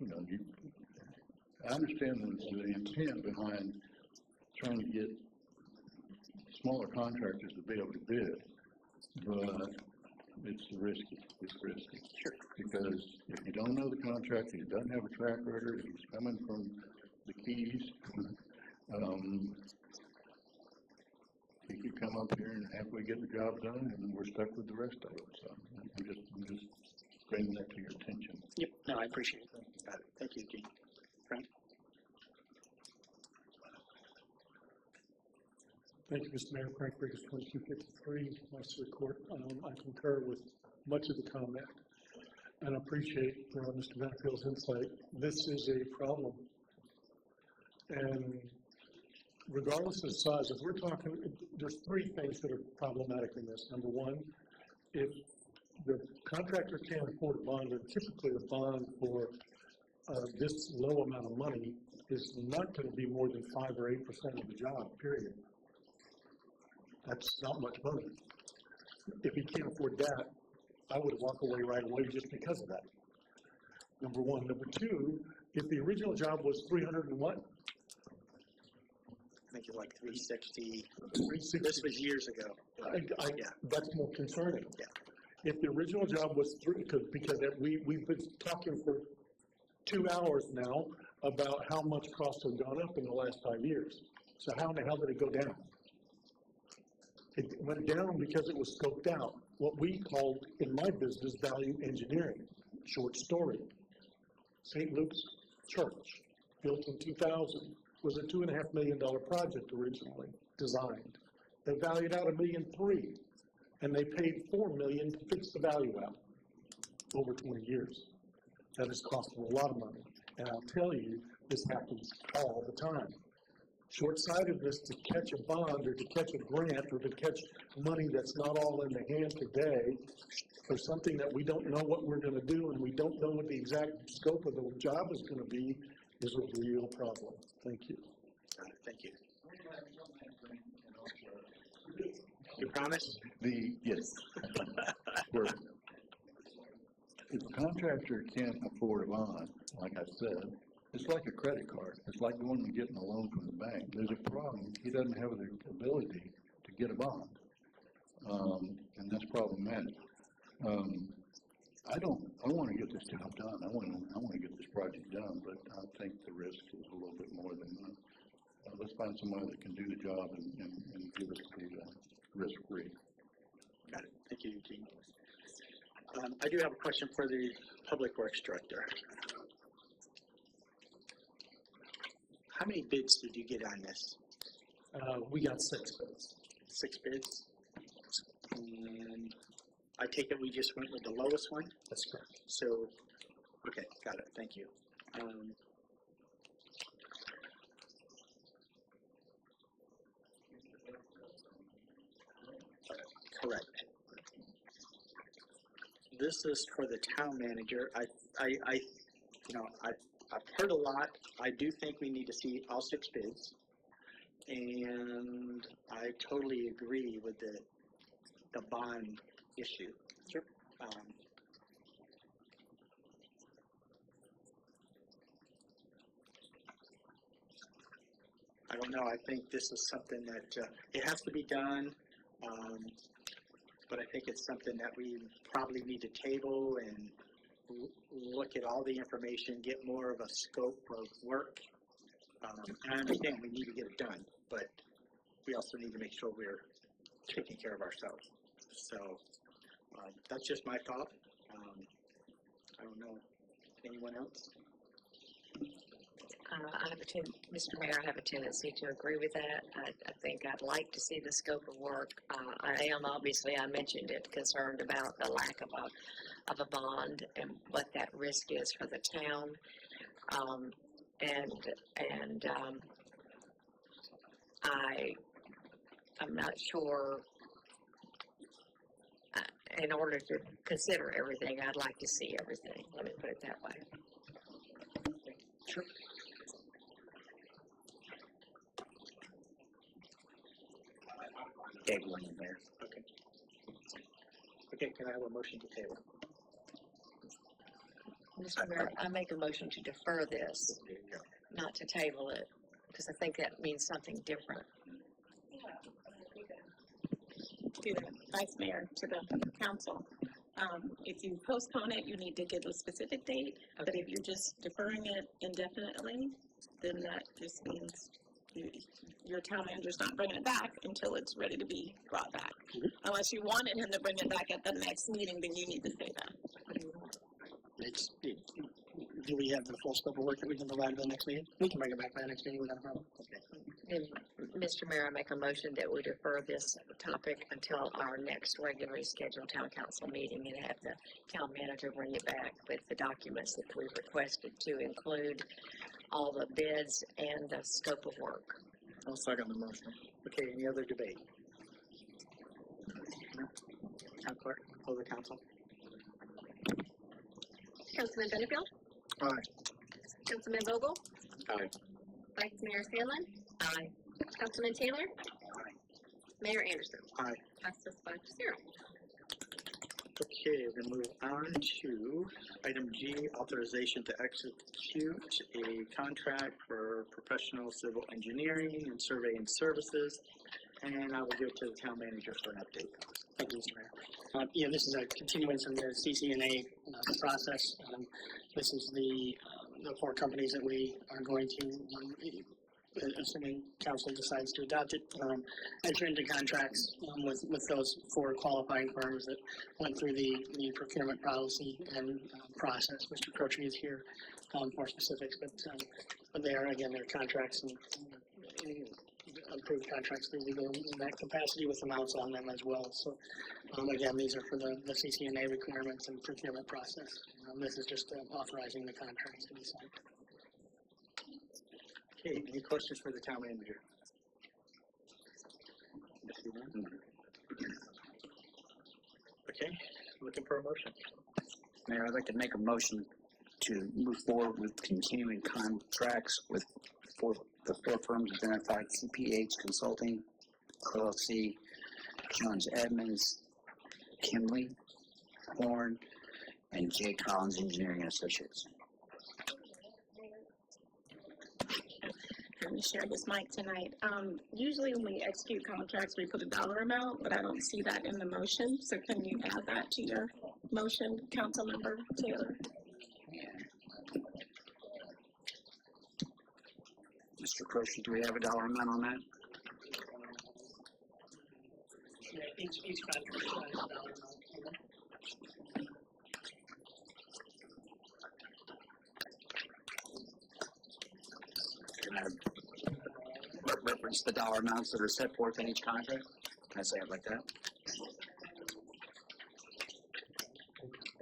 You know, I understand the intent behind trying to get smaller contractors to be able to bid, but it's risky. It's risky. Sure. Because if you don't know the contractor, he doesn't have a track record, if he's coming from the Keys, he could come up here and halfway get the job done, and we're stuck with the rest of it. So I'm just bringing that to your attention. Yep, no, I appreciate it. Got it. Thank you, Dean. Frank? Thank you, Mr. Mayor. Frank Briggs, 2253, West Court. I concur with much of the comment and appreciate Mr. Vanderfield's insight. This is a problem. And regardless of the size, if we're talking, there's three things that are problematic in this. Number one, if the contractor can't afford a bond, and typically a bond for this low amount of money is not going to be more than 5 or 8% of the job, period. That's not much money. If he can't afford that, I would walk away right away just because of that. Number one. Number two, if the original job was 300 and what? I think it's like 360. 360. This was years ago. Yeah. That's more concerning. Yeah. If the original job was because we've been talking for 2 hours now about how much costs have gone up in the last 5 years. So how in the hell did it go down? It went down because it was scoped out. What we called in my business value engineering. Short story. St. Luke's Church, built in 2000, was a $2.5 million project originally designed. They valued out $1.3 million, and they paid $4 million to fix the value out over 20 years. That has cost them a lot of money. And I'll tell you, this happens all the time. Short-sightedness to catch a bond or to catch a grant or to catch money that's not all in the hand today for something that we don't know what we're going to do and we don't know what the exact scope of the job is going to be is a real problem. Thank you. Thank you. You promise? Yes. If a contractor can't afford a bond, like I said, it's like a credit card. It's like going and getting a loan from the bank. There's a problem. He doesn't have the ability to get a bond, and that's problematic. I want to get this job done. I want to get this project done, but I think the risk is a little bit more than that. Let's find somebody that can do the job and give us the risk-free. Got it. Thank you, Eugene. I do have a question for the Public Works Director. How many bids did you get on this? We got 6 bids. 6 bids? And I take it we just went with the lowest one? That's correct. So, okay, got it. Thank you. Correct. This is for the town manager. I've heard a lot. I do think we need to see all 6 bids. And I totally agree with the bond issue. Sure. I don't know. I think this is something that it has to be done. But I think it's something that we probably need to table and look at all the information, get more of a scope of work. And I understand we need to get it done, but we also need to make sure we're taking care of ourselves. So that's just my thought. I don't know. Anyone else? I have Mr. Mayor, I have a tendency to agree with that. I think I'd like to see the scope of work. I am obviously, I mentioned it, concerned about the lack of a bond and what that risk is for the town. I'm not sure, in order to consider everything, I'd like to see everything. Let me put it that way. Sure. Table in there. Okay. Okay, can I have a motion to table? Mr. Mayor, I make a motion to defer this, not to table it, because I think that means something different. To the vice mayor, to the council. If you postpone it, you need to give a specific date, but if you're just deferring it indefinitely, then that just means your town manager's not bringing it back until it's ready to be brought back. Unless you wanted him to bring it back at the next meeting, then you need to say that. Do we have the full scope of work that we can provide by the next meeting? We can bring it back by the next meeting without a problem. Okay. And Mr. Mayor, I make a motion that we defer this topic until our next regularly scheduled town council meeting and have the town manager bring it back with the documents that we've requested to include all the bids and the scope of work. I'll second the motion. Okay, any other debate? No? Town clerk, close the council. Councilman Benefield? Aye. Councilman Vogel? Aye. Vice Mayor Scanlon? Aye. Councilman Taylor? Aye. Mayor Anderson? Aye. Passes 5-0. Okay, we're gonna move on to item G, authorization to execute a contract for professional civil engineering and surveying services. And I will give it to the town manager for an update. Thank you, Mr. Mayor. Yeah, this is a continuance of the CCNA process. This is the 4 companies that we are going to, assuming council decides to adopt it, enter into contracts with those 4 qualifying firms that went through the procurement policy and process. Mr. Crotry is here for specifics, but they are, again, their contracts and approved contracts through legal in that capacity with amounts on them as well. So, again, these are for the CCNA requirements and procurement process. This is just authorizing the contracts to be signed. Okay, any questions for the town manager? Okay, looking for a motion. Mayor, I'd like to make a motion to move forward with continuing contracts with the 4 firms identified: CPH Consulting, LLC, Jones Edmonds, Kimley, Horn, and J. Collins Engineering Associates. Let me share this mic tonight. Usually when we execute contracts, we put a dollar amount, but I don't see that in the motion. So can you add that to your motion, Councilmember Taylor? Mr. Crochet, do we have a dollar amount on that? Yeah, each contract has a dollar amount. Can I reference the dollar amounts that are set forth in each contract? Can I say it like that?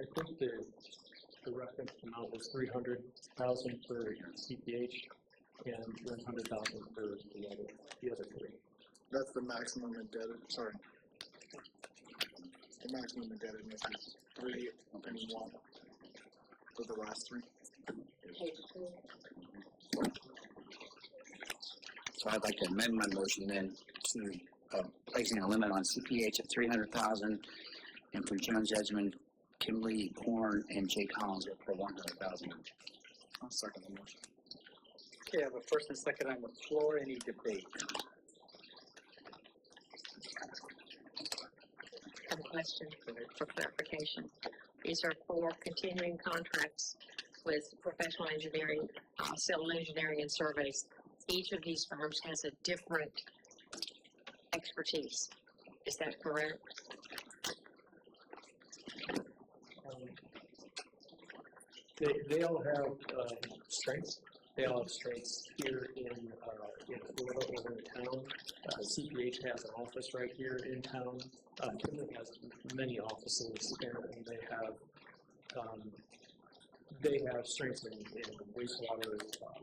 I think the reference amount was 300,000 for CPH and 100,000 for the other 3. That's the maximum indebted, sorry. The maximum indebtedness is 3 and 1 for the last 3. So I'd like to amend my motion then to placing a limit on CPH of 300,000 and for Jones Edmond, Kimley, Horn, and J. Collins for 100,000. I'll second the motion. Okay, I have a first and second on the floor. Any debate? I have a question for clarification. These are 4 continuing contracts with professional engineering, civil engineering, and surveys. Each of these firms has a different expertise. Is that correct? They all have strengths They all have strengths here in Florida or in town. CPH has an office right here in town. Kinley has many offices, and they have strengths in wastewater,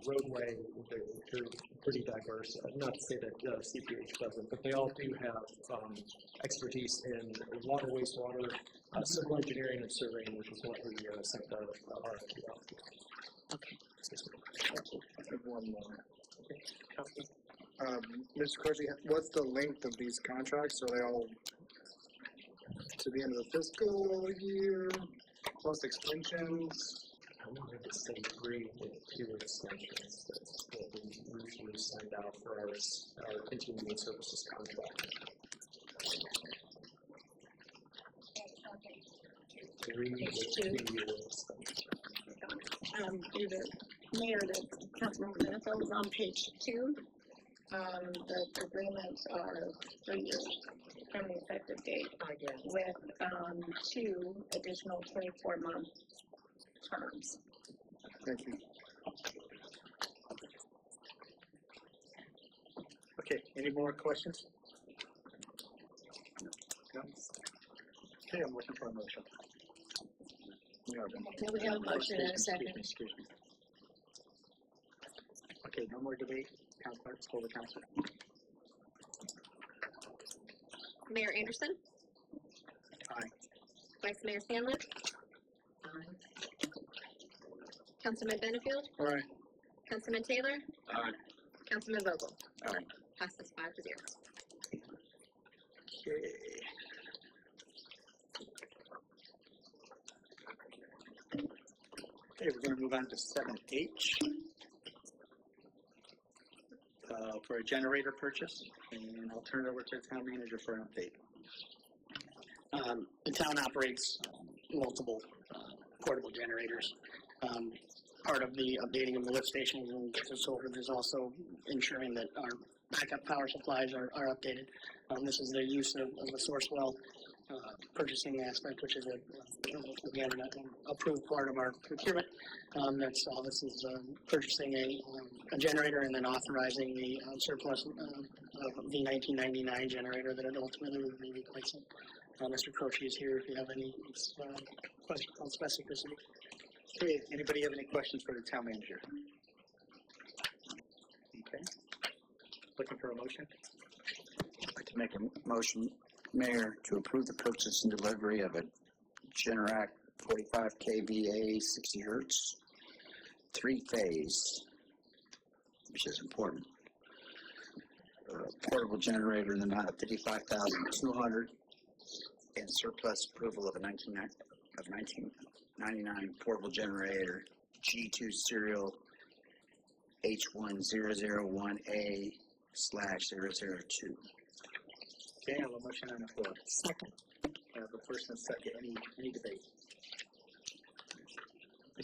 roadway. They're pretty diverse. Not to say that CPH doesn't, but they all do have expertise in water, wastewater, civil engineering, and surveying, which is what we sent the RFQ out to. Okay. I have one more. Mr. Croce, what's the length of these contracts? Are they all to the end of the fiscal year, plus extensions? I wanted to say 3 with 2 extensions that we usually send out for our continuing services contract. 3 with 2 years. Either Mayor, the Councilmember Benefeld is on page 2. The agreements are 3 years from the effective date with 2 additional 24-month terms. Thank you. Okay, any more questions? No? Okay, I'm looking for a motion. Do we have a motion and a second? Excuse me. Okay, no more debate. Council clerk, call the council. Mayor Anderson? Aye. Vice Mayor Sandlin? Aye. Councilman Benefield? Aye. Councilman Taylor? Aye. Councilman Vogel? Aye. Passes 5-0. Okay. Okay, we're going to move on to 7H for a generator purchase, and I'll turn it over to the town manager for an update. The town operates multiple portable generators. Part of the updating of the lift stations and so forth is also ensuring that our backup power supplies are updated. This is the use of the source well purchasing aspect, which is again an approved part of our procurement. That's all. This is purchasing a generator and then authorizing the surplus of the 1999 generator that it ultimately will be replacing. Mr. Croce is here if you have any questions on specificity. Okay, anybody have any questions for the town manager? Okay. Looking for a motion? I'd like to make a motion, Mayor, to approve the purchase and delivery of a Generac 45 kVA 60 hertz 3-phase, which is important. Portable generator in the amount of $55,200 and surplus approval of a 1999 portable generator G2 serial H1001A/002. Okay, I have a motion on the floor. Second. I have a first and a second. Any debate?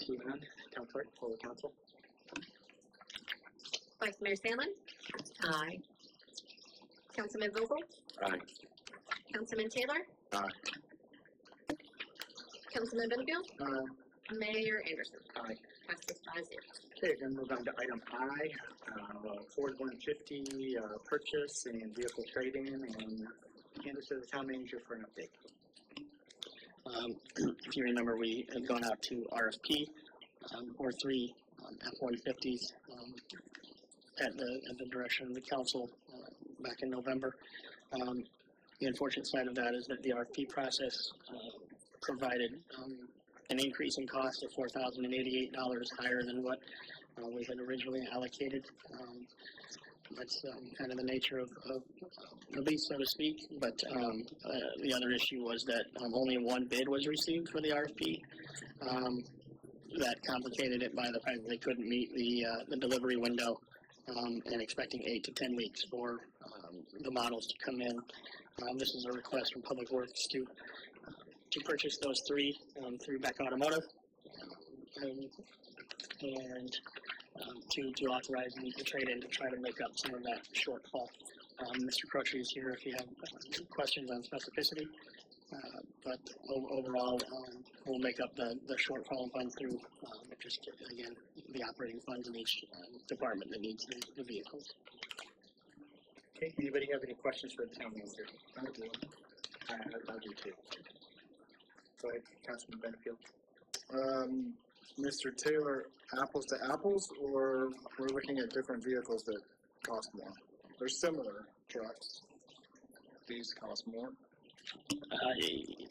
Moving on, town clerk, call the council. Vice Mayor Sandlin? Aye. Councilman Vogel? Aye. Councilman Taylor? Aye. Councilman Benefield? Mayor Anderson? Aye. Passes 5-0. Okay, then move on to item I, Ford 150 purchase and vehicle trade-in, and hand it to the town manager for an update. If you remember, we had gone out to RFP for 3 F-150s at the direction of the council back in November. The unfortunate side of that is that the RFP process provided an increase in cost of $4,088 higher than what we had originally allocated. That's kind of the nature of the beast, so to speak. But the other issue was that only one bid was received for the RFP. That complicated it by the fact that they couldn't meet the delivery window and expecting 8 to 10 weeks for the models to come in. This is a request from Public Works to purchase those 3 through Beck Automotive and to authorize the trade-in to try to make up some of that shortfall. Mr. Croce is here if you have questions on specificity. But overall, we'll make up the shortfall fund through, just, again, the operating funds in each department that needs the vehicles. Okay, anybody have any questions for the town manager? I do. I do too. Go ahead, Councilman Benefield. Mr. Taylor, apples to apples, or we're looking at different vehicles that cost more? They're similar trucks. These cost more.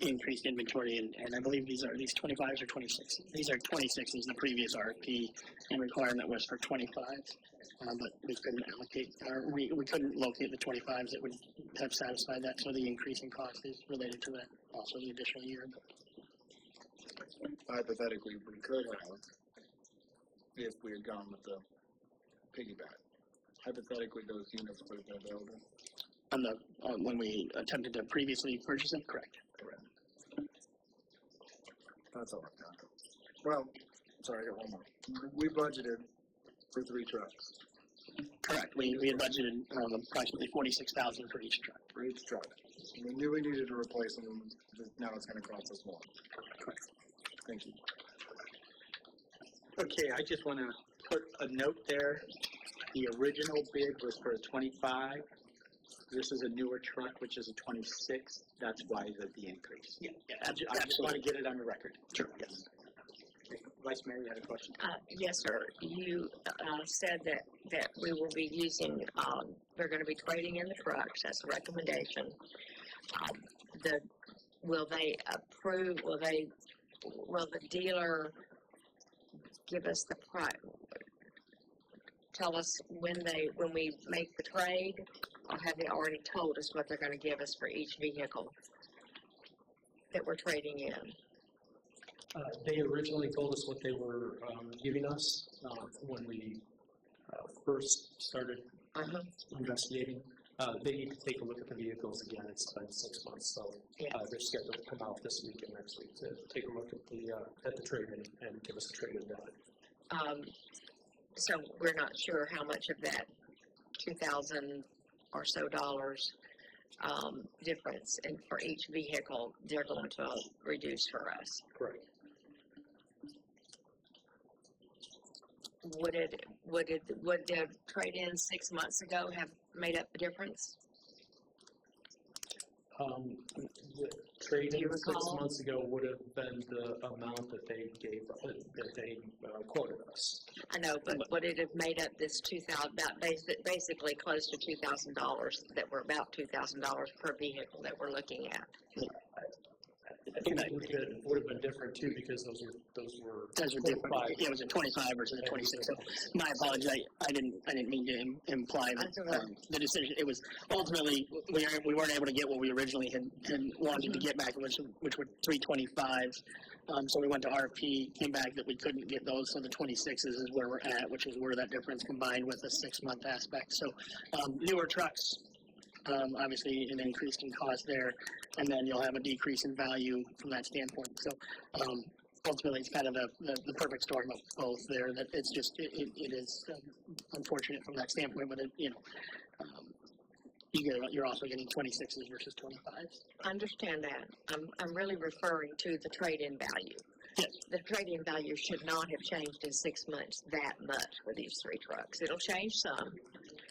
Increased inventory, and I believe these 25s or 26s. These are 26s. The previous RFP and requirement was for 25s, but we couldn't allocate, or we couldn't locate the 25s that would have satisfied that. So the increase in cost is related to that. Also, the additional year. Hypothetically, we could have, if we had gone with the piggyback. Hypothetically, those units would have been available. When we attempted to previously purchase them, correct. Correct. That's all I've got. Well, sorry, I got one more. We budgeted for 3 trucks. Correct. We had budgeted approximately $46,000 for each truck. For each truck. We knew we needed to replace them. Now it's going to cost us more. Correct. Thank you. Okay, I just want to put a note there. The original bid was for a 25. This is a newer truck, which is a 26. That's why the increase. Yeah, I just want to get it on the record. Sure. Yes. Okay. Vice Mayor, you had a question? Yes, sir. You said that we will be using, they're going to be trading in the trucks. That's a recommendation. Will they approve, will the dealer give us the price? Tell us when we make the trade, or have they already told us what they're going to give us for each vehicle that we're trading in? They originally told us what they were giving us when we first started investigating. They need to take a look at the vehicles again. It's been 6 months, so they're scheduled to come out this week and next week to take a look at the trade-in and give us a trade-in value. So we're not sure how much of that $2,000 or so difference for each vehicle they're going to reduce for us. Correct. Would the trade-in 6 months ago have made up the difference? The trade-in 6 recall? months ago would have been the amount that they gave, that they quoted us. I know, but would it have made up this $2,000, basically close to $2,000, that we're about $2,000 per vehicle that we're looking at? I think that would have been different too, because those were different. Yeah, it was a 25 versus a 26. So my apologies. I didn't mean to imply that the decision. It was ultimately we weren't able to get what we originally had wanted to get back, which were 325s. So we went to RFP, came back that we couldn't get those. So the 26s is where we're at, which is where that difference combined with the 6 month aspect. So newer trucks. Obviously an increase in cost there, and then you'll have a decrease in value from that standpoint. So ultimately, it's kind of the perfect storm of both there. That it's just it is unfortunate from that standpoint, but you're also getting 26s versus 25s. I understand that. I'm really referring to the trade-in value. Yes. The trade-in value should not have changed in 6 months that much for these 3 trucks. It'll change some.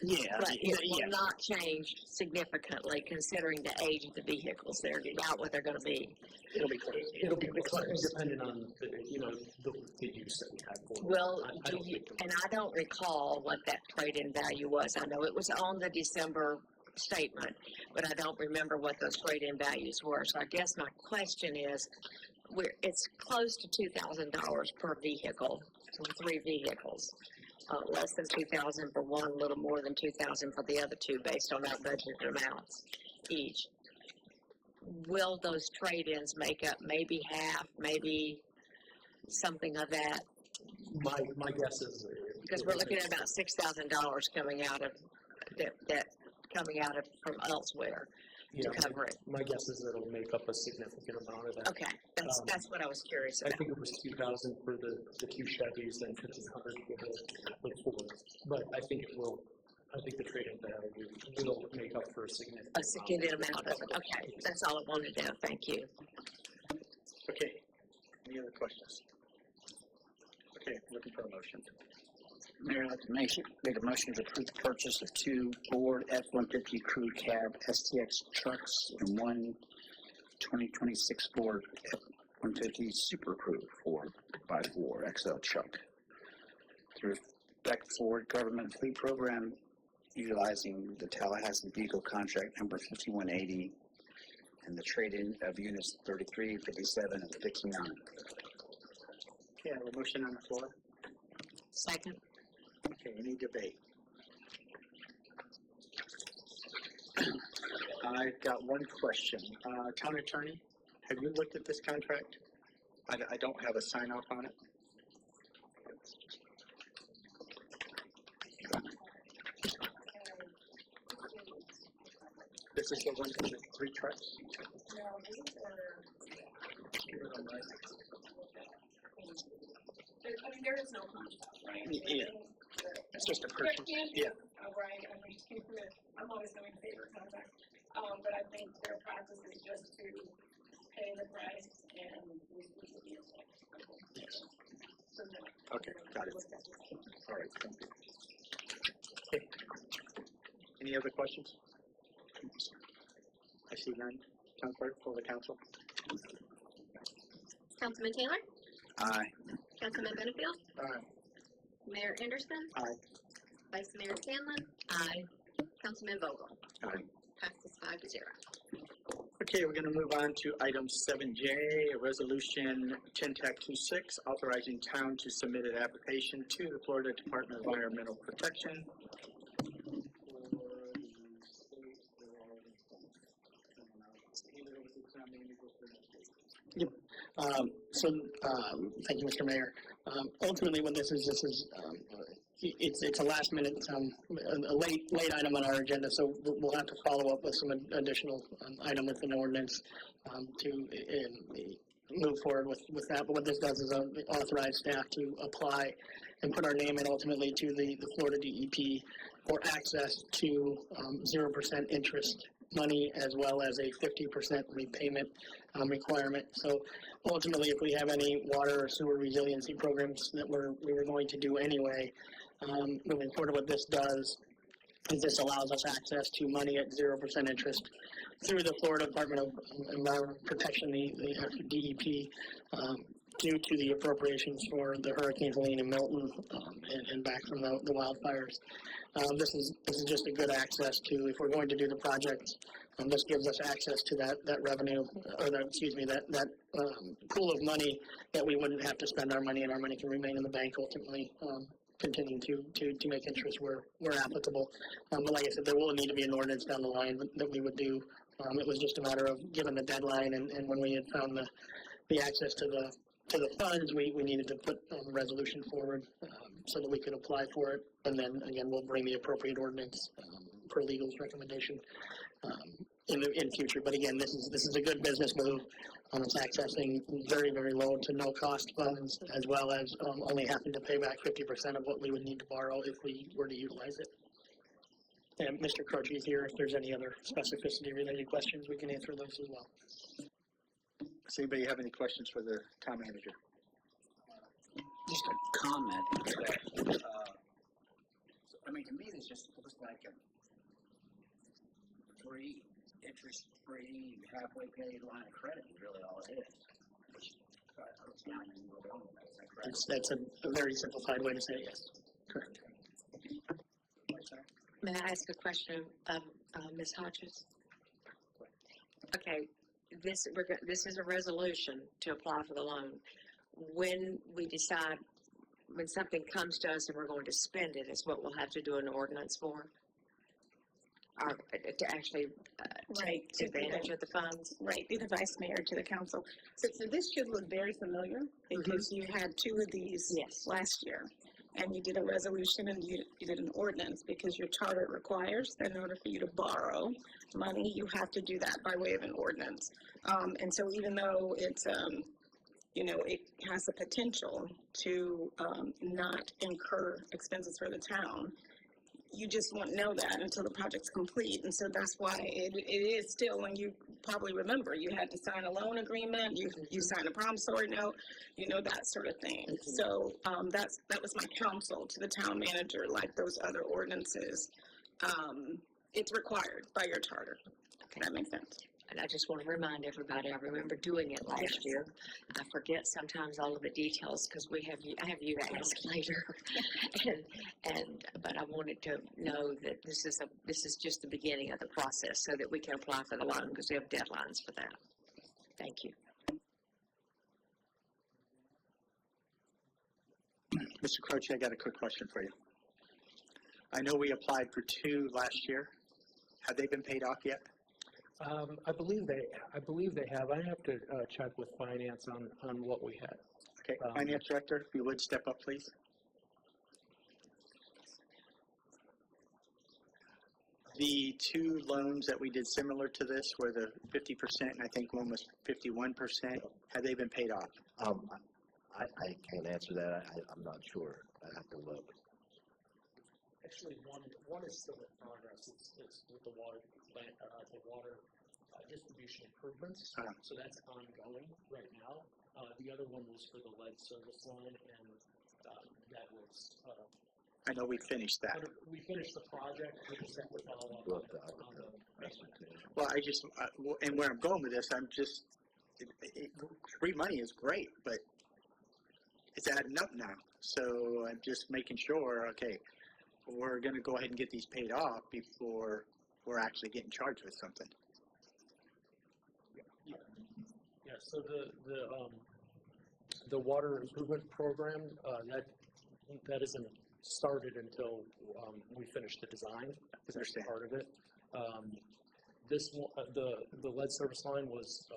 Yeah, but it will not change significantly considering the age of the vehicles. They're about what they're going to be. It'll be close. It'll be close, depending on the use that we have for them. Well, I don't recall what that trade-in value was. I know it was on the December statement, but I don't remember what those trade-in values were. So I guess my question is, it's close to $2,000 per vehicle for 3 vehicles. Less than $2,000 for one, a little more than $2,000 for the other 2, based on our budgeted amounts each. Will those trade-ins make up maybe half, maybe something of that? My guess is because we're looking at about $6,000 coming out of from elsewhere to cover it. My guess is that it'll make up a significant amount of that. Okay, that's what I was curious about. I think it was 2,000 for the 2 Chevys and 1,500 for the Ford, but I think it will I think the trade-in value will make up for a significant. A significant amount of it, okay, that's all I wanted to know, thank you. Okay, any other questions? Okay, looking for a motion. Mayor, I'd like to make a motion to approve the purchase of 2 Ford F-150 Crew Cab STX trucks and 1 2026 Ford F-150 Super Crew 4x4 XL truck through Beck Ford Government Fleet Program, utilizing the Tallahassee Vehicle Contract number 5180 and the trade-in of units 33, 57, and 59. Okay, I have a motion on the floor. Second. Okay, any debate? I've got one question. Town attorney, have you looked at this contract? I don't have a sign off on it. This is the one for the 3 trucks? I mean, there is no contract, right? Yeah. It's just a purchase. Yeah. Right, I mean, I'm always going to favor contract, but I think their practice is just to pay the price and we will be okay. So, no. Okay, got it. All right, thank you. Okay. Any other questions? I see none. Town clerk, for the council. Councilman Taylor? Aye. Councilman Benefield? Aye. Mayor Anderson? Aye. Vice Mayor Scanlon? Aye. Councilman Vogel? Aye. Passes 5-0. Okay, we're gonna move on to item 7J, a resolution 10-26, authorizing town to submit an application to the Florida Department of Environmental Protection. Thank you, Mr. Mayor. Ultimately, what this is, it's a last minute, a late item on our agenda, so we'll have to follow up with some additional item with an ordinance to move forward with that. But what this does is authorize staff to apply and put our name in ultimately to the Florida DEP for access to 0% interest money as well as a 50% repayment requirement. So ultimately, if we have any water or sewer resiliency programs that we were going to do anyway, moving forward, what this does is this allows us access to money at 0% interest through the Florida Department of Environmental Protection, the DEP, due to the appropriations for the Hurricanes Helene and Milton and back from the wildfires. This is just a good access to, if we're going to do the project, this gives us access to that revenue, or that pool of money that we wouldn't have to spend our money, and our money can remain in the bank ultimately, continuing to make interest where applicable. But like I said, there will need to be an ordinance down the line that we would do. It was just a matter of, given the deadline and when we had found the access to the funds, we needed to put a resolution forward so that we could apply for it. And then, again, we'll bring the appropriate ordinance per legal's recommendation in future. But again, this is a good business move. It's accessing very, very low to no cost funds, as well as only having to pay back 50% of what we would need to borrow if we were to utilize it. And Mr. Croce is here. If there's any other specificity related questions, we can answer those as well. Does anybody have any questions for the town manager? Just a comment. I mean, to me, this just looks like a free, interest-free, halfway paid line of credit is really all it is. Which, it's not even real wrong with that, is that correct? That's a very simplified way to say it, yes. Correct. May I ask a question of Ms. Hodges? Okay, this is a resolution to apply for the loan. When we decide, when something comes to us and we're going to spend it, is what we'll have to do an ordinance for? Or to actually take advantage of the funds? Right, be the vice mayor to the council. So this should look very familiar because you had 2 of these last year. And you did a resolution and you did an ordinance because your charter requires that in order for you to borrow money, you have to do that by way of an ordinance. And so even though it's, it has the potential to not incur expenses for the town, you just won't know that until the project's complete, and so that's why it is still, and you probably remember, you had to sign a loan agreement, you signed a promissory note, you know, that sort of thing. So, that was my counsel to the town manager, like those other ordinances. It's required by your charter. That makes sense. And I just want to remind everybody, I remember doing it last Yes. year. I forget sometimes all of the details because I have you to ask later. But I wanted to know that this is just the beginning of the process so that we can apply for the loan because we have deadlines for that. Thank you. Mr. Croce, I got a quick question for you. I know we applied for 2 last year. Have they been paid off yet? I believe they have. I have to check with finance on what we had. Okay, Finance Director, if you would step up, please. The 2 loans that we did similar to this were the 50%, and I think one was 51%. Have they been paid off? I can't answer that. I'm not sure. I have to look. Actually, one is still in progress. It's with the water plant, the water distribution improvements. So that's ongoing right now. The other one was for the lead service line, and that was. I know we finished that. We finished the project. We just have to follow up on the Well, and where I'm going with this, free money is great, but it's adding up now. So I'm just making sure, okay, we're going to go ahead and get these paid off before we're actually getting charged with something. Yeah, so the water improvement program, that isn't started until we finish the design. That's part of it. This one, the lead service line was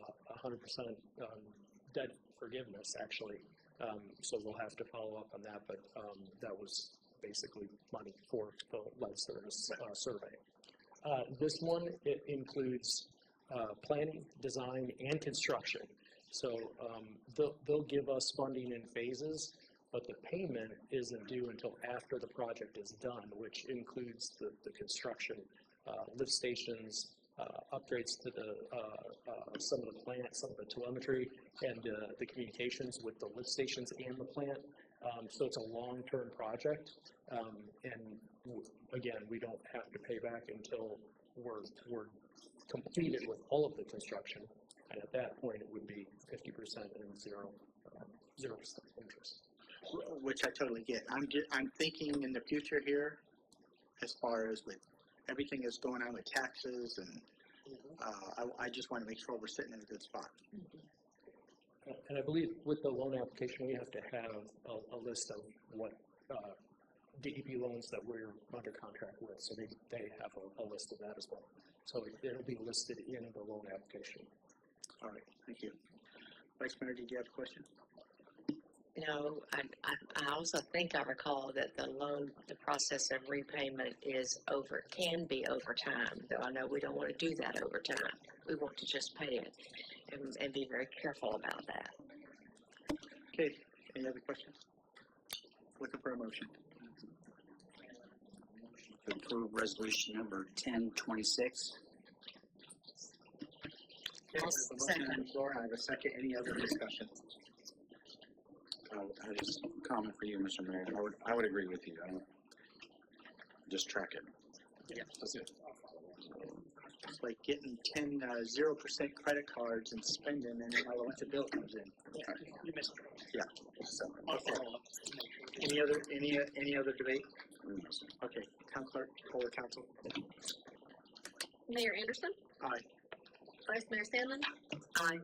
100% debt forgiveness, actually. So we'll have to follow up on that, but that was basically money for the lead service survey. This one, it includes planning, design, and construction. So they'll give us funding in phases, but the payment isn't due until after the project is done, which includes the construction, lift stations, upgrades to some of the plant, some of the telemetry, and the communications with the lift stations and the plant. So it's a long-term project, and again, we don't have to pay back until we're completed with all of the construction, and at that point it would be 50% and 0% interest. Which I totally get. I'm thinking in the future here, as far as with everything that's going on with taxes, and I just want to make sure we're sitting in a good spot. And I believe with the loan application, we have to have a list of what DEP loans that we're under contract with, so they have a list of that as well. So it'll be listed in the loan application. All right, thank you. Vice Mayor, did you have a question? No, I also think I recall that the process of repayment can be over time, though I know we don't want to do that over time. We want to just pay it and be very careful about that. Okay, any other questions? Looking for a motion. To approve resolution number 1026. Okay, I have a motion on the floor. I have a second. Any other discussion? I just comment for you, Mr. Mayor. I would agree with you. Just track it. Yeah, that's it. It's like getting 0% credit cards and spending, and then all once a bill comes in. You missed it. Yeah. So, okay. Any other debate? Okay. Town Clerk, poll the council. Mayor Anderson? Aye. Vice Mayor Sandlin? Aye.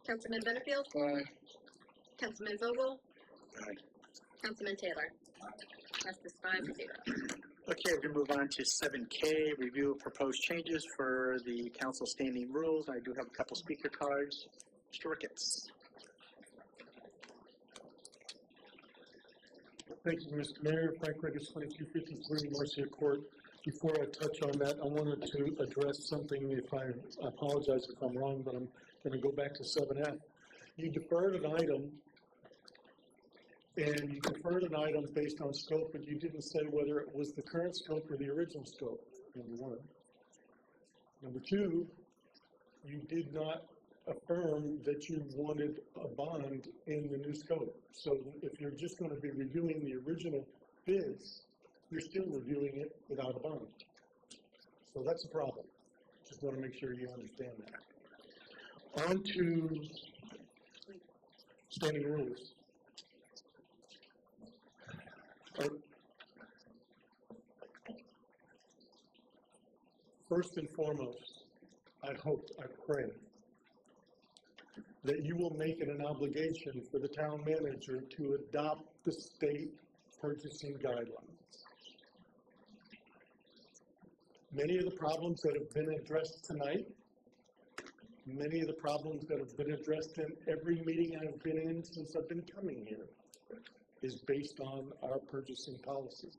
Councilman Benefield? Aye. Councilman Vogel? Aye. Councilman Taylor? Passes 5-0. Okay, we're going to move on to 7K, review of proposed changes for the council standing rules. I do have a couple speaker cards. Mr. Ricketts. Thank you, Mr. Mayor. Frank Ricketts, 2253 Marcia Court. Before I touch on that, I wanted to address something. I apologize if I'm wrong, but I'm going to go back to 7F. You deferred an item And you deferred an item based on scope, but you didn't say whether it was the current scope or the original scope, number one. Number two, you did not affirm that you wanted a bond in the new scope. So if you're just gonna be reviewing the original bids, you're still reviewing it without a bond. So that's a problem. Just wanna make sure you understand that. On to standing rules. First and foremost, I hope, I pray, that you will make it an obligation for the town manager to adopt the state purchasing guidelines. Many of the problems that have been addressed tonight, many of the problems that have been addressed in every meeting I've been in since I've been coming here, is based on our purchasing policy.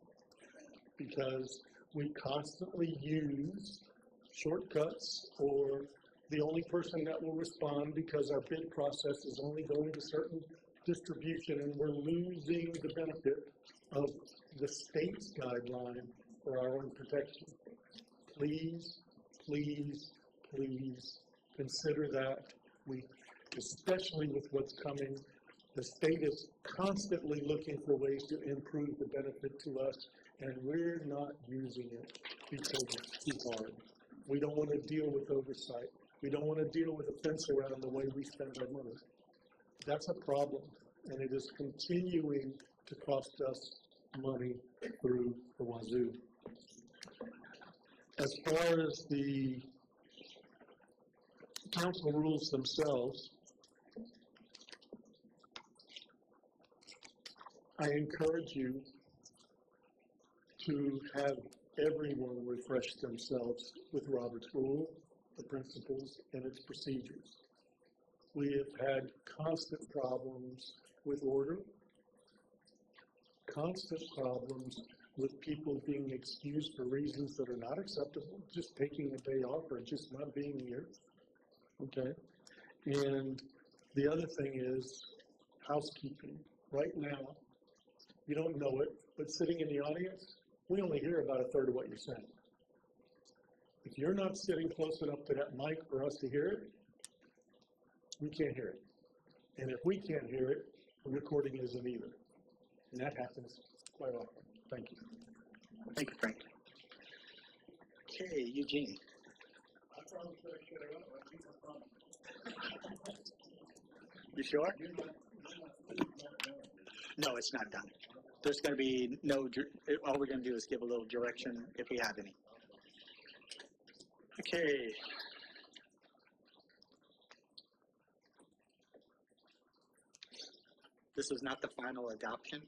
Because we constantly use shortcuts, or the only person that will respond because our bid process is only going to certain distribution, and we're losing the benefit of the state's guideline for our own protection. Please, please, please consider that. We, especially with what's coming, the state is constantly looking for ways to improve the benefit to us, and we're not using it because it's too hard. We don't want to deal with oversight. We don't want to deal with a fence around the way we spend our money. That's a problem, and it is continuing to cost us money through the wazoo. As far as the council rules themselves, I encourage you to have everyone refresh themselves with Robert's Rule, the principles, and its procedures. We have had constant problems with order, constant problems with people being excused for reasons that are not acceptable, just taking a day off or just not being here, okay? And the other thing is housekeeping. Right now, you don't know it, but sitting in the audience, we only hear about a third of what you're saying. If you're not sitting close enough to that mic for us to hear it, we can't hear it. And if we can't hear it, the recording isn't either. And that happens quite often. Thank you. Thank you, Frank. Okay, Eugene. You sure? No, it's not done. There's going to be no, all we're going to do is give a little direction if we have any. Okay. This is not the final adoption.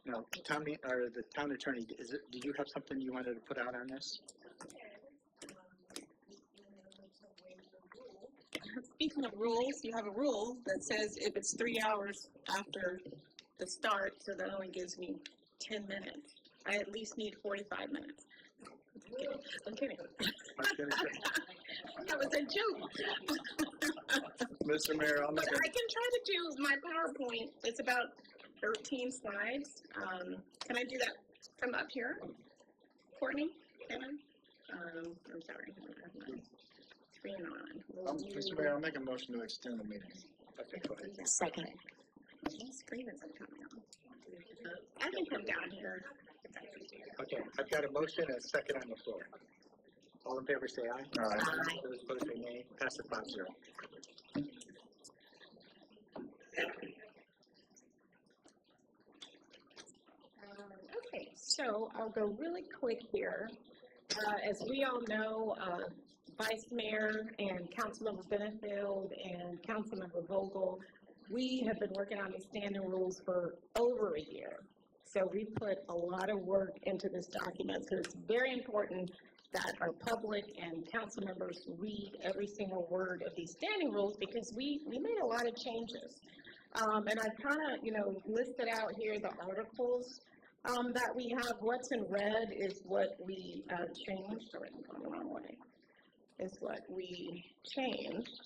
No, the town attorney, do you have something you wanted to put out on this? Speaking of rules, you have a rule that says if it's 3 hours after the start, so that only gives me 10 minutes. I at least need 45 minutes. I'm kidding. That was a joke. Mr. Mayor, I'll But make I can try to do my PowerPoint. It's about 13 slides. Can I do that from up here? Courtney, can I? I'm sorry. I don't have my screen on. Mr. Mayor, I'll make a motion to extend the meeting. Okay, go ahead. Second. My screen isn't coming on. I can come down here. Okay, I've got a motion and a second on the floor. All in favor say aye. Aye. Those opposed say nay. Pass it 5-0. Okay, so I'll go really quick here. As we all know, Vice Mayor and Councilmember Benefield and Councilmember Vogel, we have been working on these standing rules for over a year. So we put a lot of work into this document, so it's very important that our public and council members read every single word of these standing rules, because we made a lot of changes. And I've kind of, listed out here the articles that we have. What's in red is what we changed, sorry, I'm going the wrong way, is what we changed.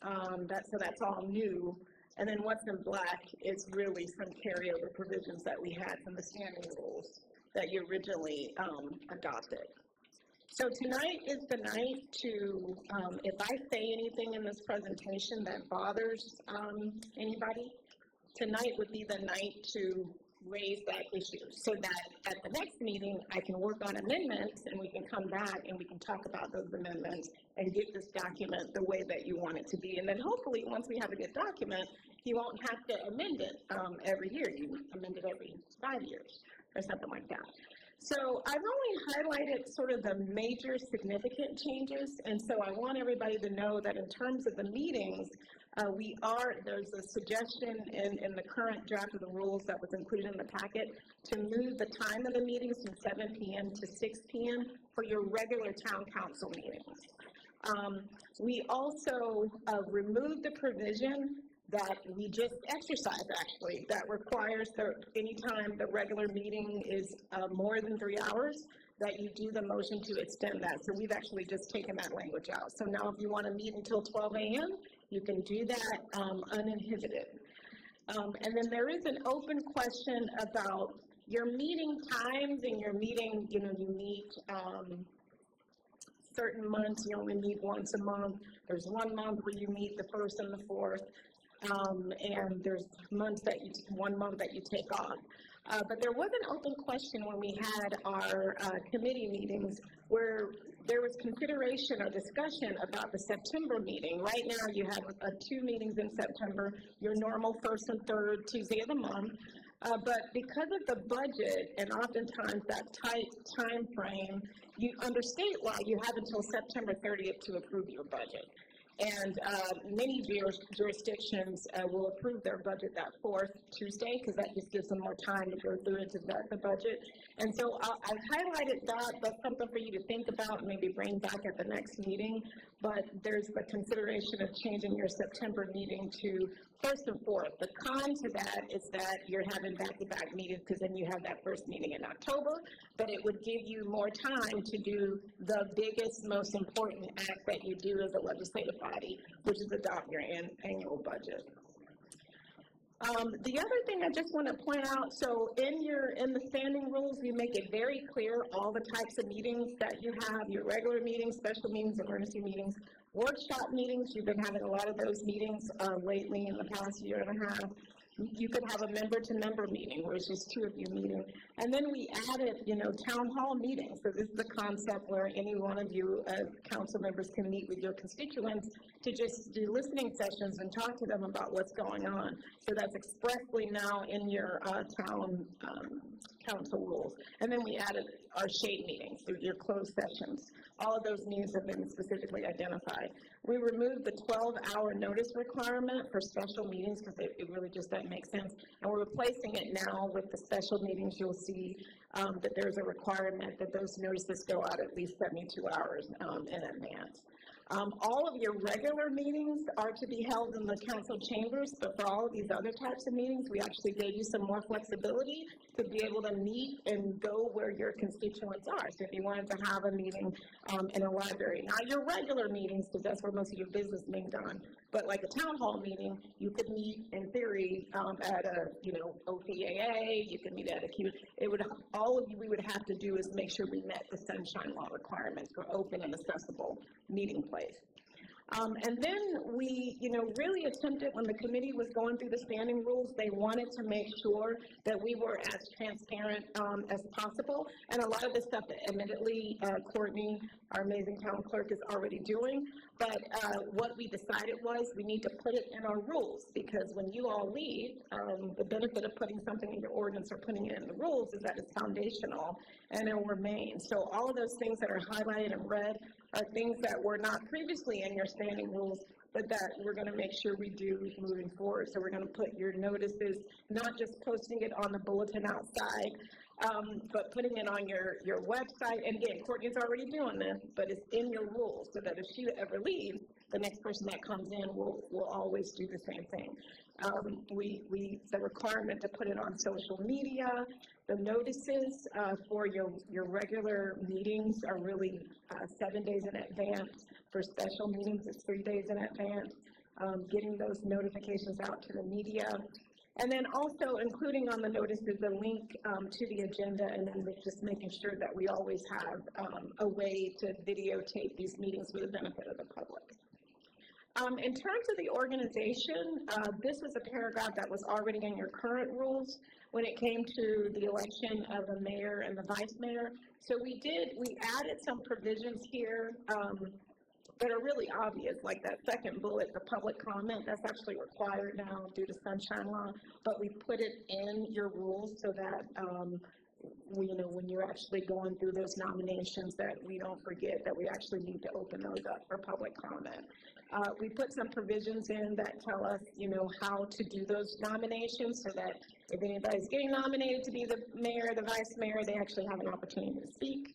So that's all new. And then what's in black is really some carryover provisions that we had from the standing rules that you originally adopted. So tonight is the night to, if I say anything in this presentation that bothers anybody, tonight would be the night to raise that issue so that at the next meeting I can work on amendments and we can come back and we can talk about those amendments and get this document the way that you want it to be. And then hopefully once we have a good document, you won't have to amend it every year. You amend it every 5 years or something like that. So I've only highlighted sort of the major significant changes, and so I want everybody to know that in terms of the meetings, there's a suggestion in the current draft of the rules that was included in the packet to move the time of the meetings from 7 p.m. to 6 p.m. for your regular town council meetings. We also removed the provision that we just exercised, actually, that requires that anytime the regular meeting is more than 3 hours, that you do the motion to extend that. So we've actually just taken that language out. So now if you want to meet until 12 a.m., you can do that uninhibited. And then there is an open question about your meeting times and your meeting, you meet certain months, you only meet once a month. There's 1 month where you meet the 1st and the 4th. And there's months that 1 month that you take off. But there was an open question when we had our committee meetings where there was consideration or discussion about the September meeting. Right now you have 2 meetings in September, your normal 1st and 3rd Tuesday of the month. But because of the budget and oftentimes that tight time frame, under state law you have until September 30th to approve your budget. And many jurisdictions will approve their budget that 4th Tuesday because that just gives them more time to go through into the budget. And so I've highlighted that. That's something for you to think about and maybe bring back at the next meeting. But there's the consideration of changing your September meeting to 1st and 4th. The con to that is that you're having back-to-back meetings because then you have that first meeting in October, but it would give you more time to do the biggest, most important act that you do as a legislative body, which is adopt your annual budget. The other thing I just want to point out, so in the standing rules, we make it very clear all the types of meetings that you have, your regular meetings, special meetings, emergency meetings, workshop meetings. You've been having a lot of those meetings lately in the past year and a half. You could have a member-to-member meeting where it's just 2 of you meeting. And then we added, town hall meetings. So this is the concept where any one of you as council members can meet with your constituents to just do listening sessions and talk to them about what's going on. So that's expressly now in your town council rules. And then we added our shade meetings, your closed sessions. All of those meetings have been specifically identified. We removed the 12-hour notice requirement for special meetings because it really just doesn't make sense. And we're replacing it now with the special meetings. You'll see that there's a requirement that those notices go out at least 72 hours in advance. All of your regular meetings are to be held in the council chambers, but for all of these other types of meetings, we actually gave you some more flexibility to be able to meet and go where your constituents are. So if you wanted to have a meeting in a library, not your regular meetings, because that's where most of your business is being done, but like a town hall meeting, you could meet in theory at a OPAA, you could meet at a Q. All of you we would have to do is make sure we met the sunshine law requirements for open and accessible meeting place. And then we, really attempted when the committee was going through the standing rules, they wanted to make sure that we were as transparent as possible. And a lot of this stuff, admittedly, Courtney, our amazing town clerk, is already doing. But what we decided was we need to put it in our rules because when you all leave, the benefit of putting something in your ordinance or putting it in the rules is that it's foundational and it will remain. So all of those things that are highlighted in red are things that were not previously in your standing rules, but that we're going to make sure we do moving forward. So we're going to put your notices, not just posting it on the bulletin outside, but putting it on your website. And again, Courtney's already doing this, but it's in your rules so that if she ever leaves, the next person that comes in will always do the same thing. The requirement to put it on social media, the notices for your regular meetings are really 7 days in advance. For special meetings, it's 3 days in advance. getting those notifications out to the media. And then also including on the notices a link to the agenda, and then just making sure that we always have a way to videotape these meetings for the benefit of the public. In terms of the organization, this was a paragraph that was already in your current rules when it came to the election of the mayor and the vice mayor. So we added some provisions here that are really obvious, like that second bullet, the public comment, that's actually required now due to sunshine law, but we put it in your rules so that when you're actually going through those nominations, that we don't forget that we actually need to open those up for public comment. We put some provisions in that tell us, how to do those nominations so that if anybody's getting nominated to be the mayor or the vice mayor, they actually have an opportunity to speak.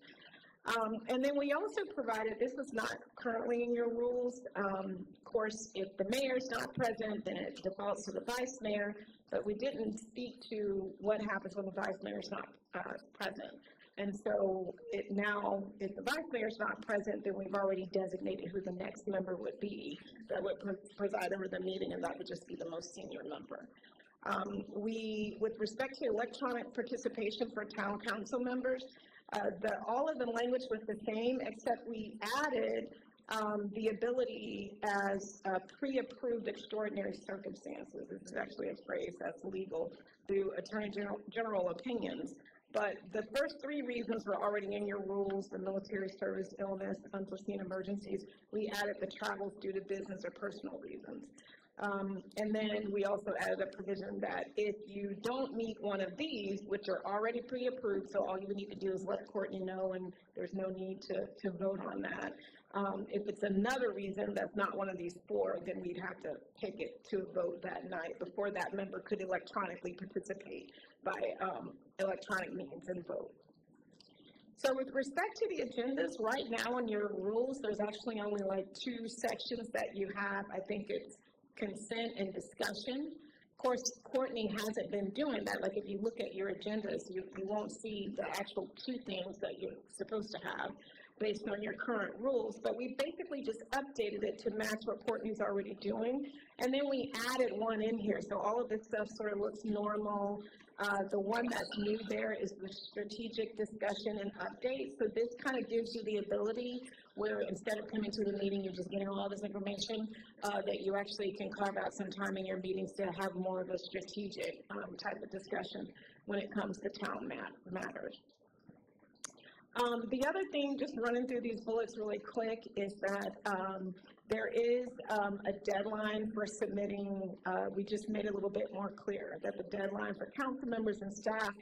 And then we also provided, this is not currently in your rules, of course, if the mayor's not present, then it defaults to the vice mayor, but we didn't speak to what happens when the vice mayor's not present. And so now, if the vice mayor's not present, then we've already designated who the next member would be that would preside over the meeting, and that would just be the most senior member. With respect to electronic participation for town council members, all of the language was the same, except we added the ability as pre-approved extraordinary circumstances. This is actually a phrase that's legal through Attorney General opinions. But the first three reasons were already in your rules: the military service, illness, unforeseen emergencies. We added the travels due to business or personal reasons. And then we also added a provision that if you don't meet one of these, which are already pre-approved, so all you would need to do is let Courtney know, and there's no need to vote on that. If it's another reason that's not one of these four, then we'd have to take it to a vote that night before that member could electronically participate by electronic means and vote. So with respect to the agendas, right now in your rules, there's actually only like 2 sections that you have. I think it's consent and discussion. Of course, Courtney hasn't been doing that. Like if you look at your agendas, you won't see the actual 2 things that you're supposed to have based on your current rules, but we basically just updated it to match what Courtney's already doing, and then we added one in here, so all of this stuff sort of looks normal. The one that's new there is the strategic discussion and update, so this kind of gives you the ability where instead of coming to the meeting, you're just getting all this information, that you actually can carve out some time in your meetings to have more of a strategic type of discussion when it comes to town matters. The other thing, just running through these bullets really quick, is that there is a deadline for submitting. We just made it a little bit more clear that the deadline for council members and staff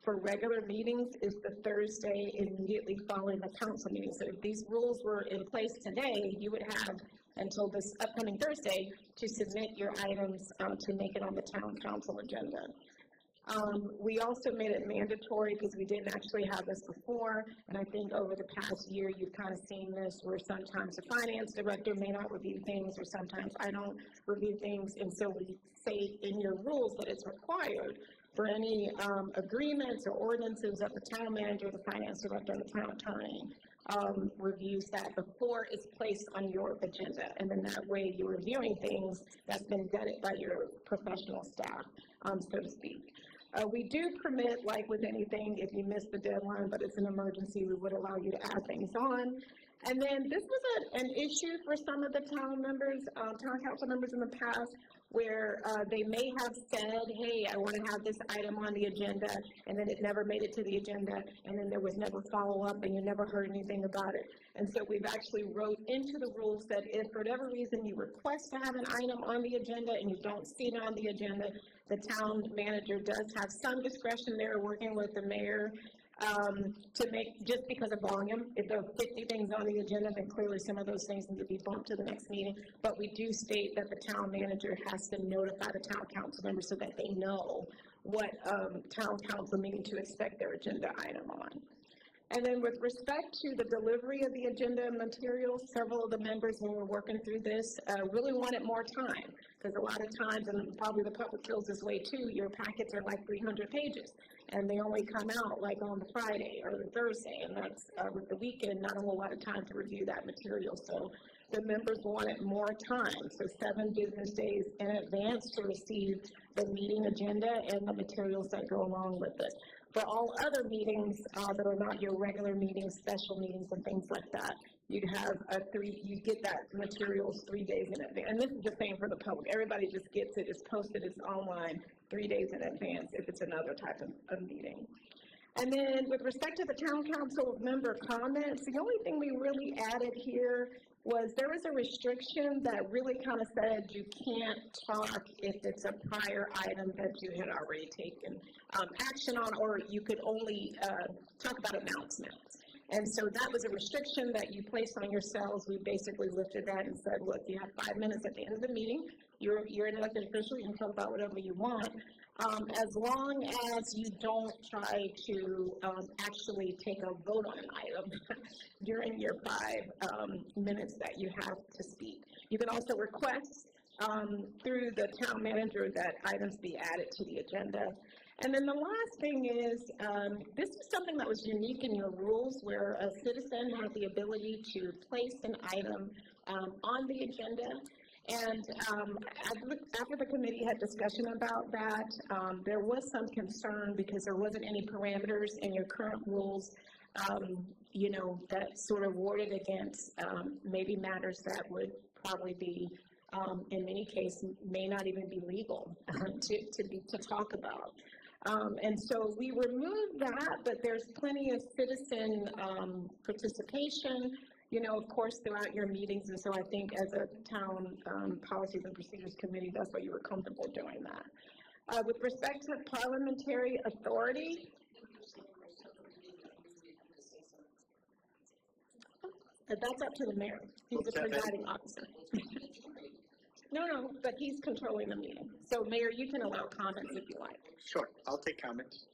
for regular meetings is the Thursday immediately following the council meeting. So if these rules were in place today, you would have until this upcoming Thursday to submit your items to make it on the town council agenda. We also made it mandatory because we didn't actually have this before, and I think over the past year you've kind of seen this where sometimes the finance director may not review things or sometimes I don't review things, and so we say in your rules that it's required for any agreements or ordinances that the town manager, the finance director, and the town attorney reviews that before it's placed on your agenda, and then that way you're reviewing things that's been vetted by your professional staff, so to speak. We do permit, like with anything, if you miss the deadline, but it's an emergency, we would allow you to add things on. And then this was an issue for some of the town members, town council members in the past, where they may have said, hey, I want to have this item on the agenda, and then it never made it to the agenda, and then there was never follow-up, and you never heard anything about it. And so we've actually wrote into the rules that if for whatever reason you request to have an item on the agenda and you don't see it on the agenda, the town manager does have some discretion there working with the mayor to make, just because of volume. If there are 50 things on the agenda, then clearly some of those things need to be bumped to the next meeting. But we do state that the town manager has to notify the town council members so that they know what town council meeting to expect their agenda item on. And then with respect to the delivery of the agenda materials, several of the members when we were working through this really wanted more time, because a lot of times, and probably the public feels this way too, your packets are like 300 pages, and they only come out like on the Friday or the Thursday, and that's with the weekend, not a whole lot of time to review that material. So the members wanted more time, so 7 business days in advance to receive the meeting agenda and the materials that go along with it. For all other meetings that are not your regular meetings, special meetings and things like that, you'd have you get that materials 3 days in advance. And this is the same for the public. Everybody just gets it, it's posted, it's online 3 days in advance if it's another type of meeting. And then with respect to the town council member comments, the only thing we really added here was there was a restriction that really kind of said you can't talk if it's a prior item that you had already taken action on, or you could only talk about announcements. And so that was a restriction that you placed on yourselves. We basically lifted that and said, look, you have 5 minutes at the end of the meeting. You're an elected official. You can talk about whatever you want. As long as you don't try to actually take a vote on an item during your 5 minutes that you have to speak. You can also request through the town manager that items be added to the agenda. And then the last thing is, this is something that was unique in your rules, where a citizen had the ability to place an item on the agenda. And after the committee had discussion about that, there was some concern because there wasn't any parameters in your current rules, you know, that sort of warded against maybe matters that would probably be, in many cases, may not even be legal to talk about. And so we removed that, but there's plenty of citizen participation, you know, of course, throughout your meetings. And so I think as a town policies and procedures committee, that's why you were comfortable doing that. With respect to parliamentary authority, that's up to the mayor. He's the presiding officer. No, but he's controlling the meeting. So, Mayor, you can allow comments if you like. Sure, I'll take comments.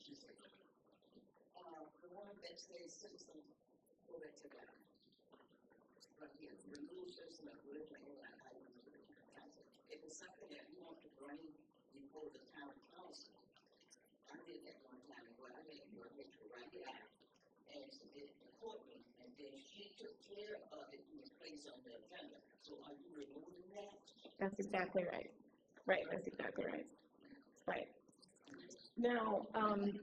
If it's something that you want to bring before the town council, I did that one time, where I made your picture right there and submitted to the courtroom, and then she took care of it and was placed on the agenda. So are you removing that? That's exactly right. Right, that's exactly right. Right. Now,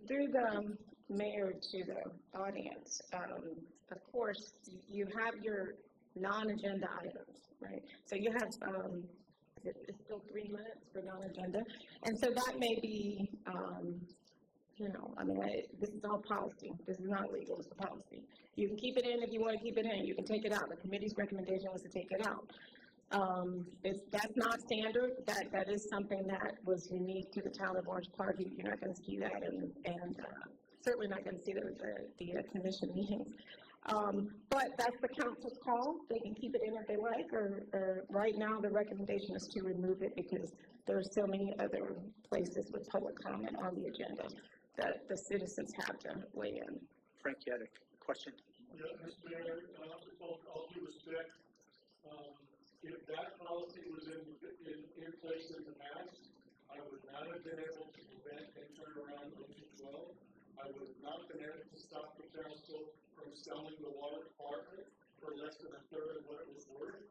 through the mayor to the audience, of course, you have your non-agenda items, right? So you have, it's still 3 minutes for non-agenda. And so that may be, you know, I mean, this is all policy. This is not legal, it's a policy. You can keep it in if you want to keep it in. You can take it out. The committee's recommendation was to take it out. That's not standard. That is something that was unique to the town of Orange Park. You're not going to see that, and certainly not going to see that at the commission meetings. But that's the council's call. They can keep it in if they like, or right now the recommendation is to remove it because there are so many other places with public comment on the agenda that the citizens have to weigh in. Frank, you had a question? Yeah, Mr. Mayor, with all due respect, if that policy was in place in the past, I would not have been able to prevent and turn around Ocean 12. I would have not been able to stop the council from selling the water department for less than a third of what it was worth.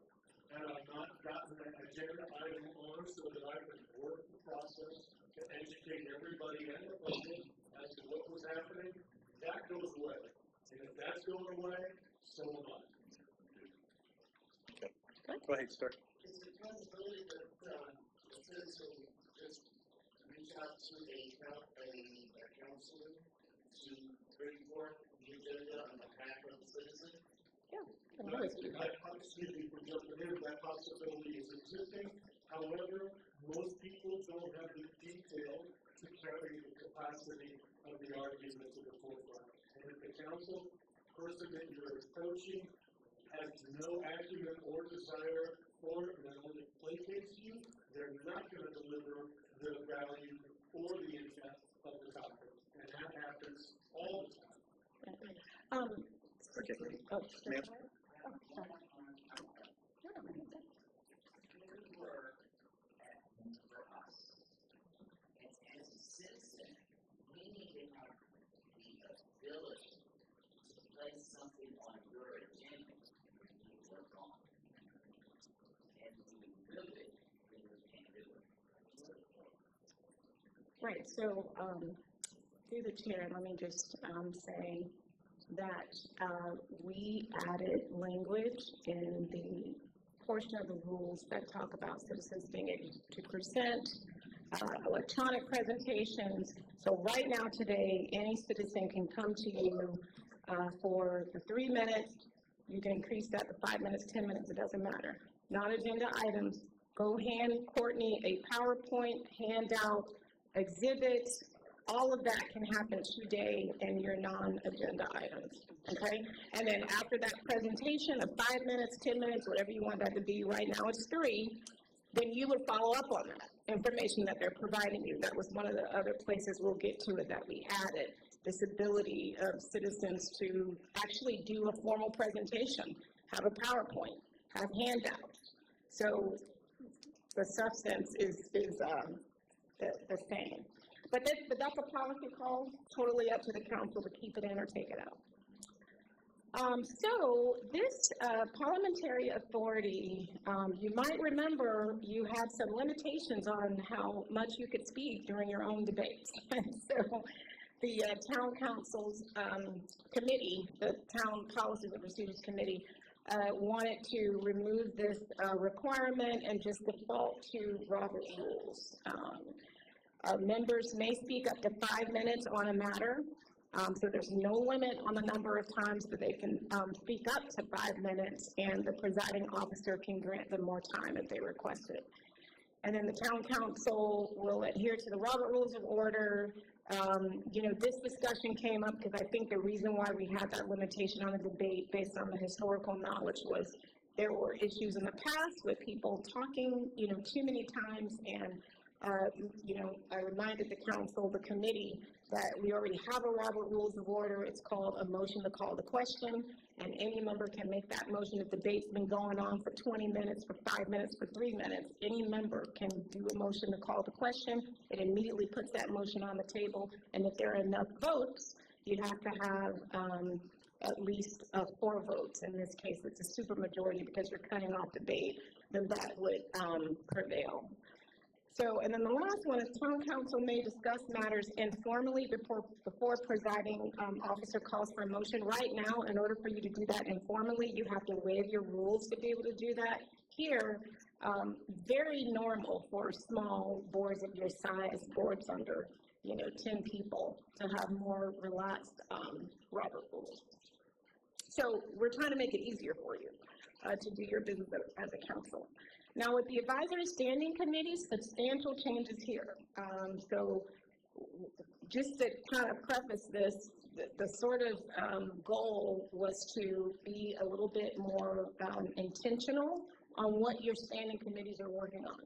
And I've not gotten an agenda item on so that I could work the process to educate everybody and the public as to what was happening. That goes away. And if that's going away, so am I. Go ahead, sir. Is it possibility that the citizen just reach out to a councilman to bring forth the agenda on behalf of the citizen? Yeah. Excuse me for jumping in, that possibility is existing. However, most people don't have the detail to carry the capacity of the argument to the forefront. And if the council person that you're approaching has no acumen or desire for it, and only placates you, they're not going to deliver the value or the intent of the topic. And that happens all the time. Forgive me. Oh, Ma'am? As a citizen, we need to have the ability to place something on your agenda to work on. Right, so, through the chair, let me just, say that, we added language in the portion of the rules that talk about citizens being able to present, electronic presentations. So right now, today, any citizen can come to you, for the 3 minutes. You can increase that to 5 minutes, 10 minutes, it doesn't matter. Non-agenda items, go hand Courtney a PowerPoint, handout, exhibits, all of that can happen today in your non-agenda items, okay? And then after that presentation of 5 minutes, 10 minutes, whatever you want that to be, right now it's 3, then you would follow up on that information that they're providing you. That was one of the other places we'll get to it that we added, this ability of citizens to actually do a formal presentation, have a PowerPoint, have handouts. So the substance is the same. But that's a policy call, totally up to the council to keep it in or take it out. So this parliamentary authority, you might remember you had some limitations on how much you could speak during your own debates. So the town council's committee, the town policies and procedures committee, wanted to remove this requirement and just default to Robert rules. Members may speak up to 5 minutes on a matter, so there's no limit on the number of times that they can speak up to 5 minutes, and the presiding officer can grant them more time if they request it. And then the town council will adhere to the Robert Rules of Order. You know, this discussion came up because I think the reason why we had that limitation on the debate based on the historical knowledge was there were issues in the past with people talking, you know, too many times, and you know, I reminded the council, the committee, that we already have a Robert Rules of Order. It's called a motion to call the question, and any member can make that motion. If the debate's been going on for 20 minutes, for 5 minutes, for 3 minutes, any member can do a motion to call the question. It immediately puts that motion on the table, and if there are enough votes, you'd have to have at least 4 votes. In this case, it's a supermajority because you're cutting off debate, then that would prevail. So, and then the last one is town council may discuss matters informally before presiding officer calls for a motion. Right now, in order for you to do that informally, you have to waive your rules to be able to do that. Here, very normal for small boards of your size, boards under, you know, 10 people, to have more relaxed Robert rules. So we're trying to make it easier for you to do your business as a council. Now, with the advisory standing committees, substantial changes here. So just to kind of preface this, the sort of goal was to be a little bit more intentional on what your standing committees are working on.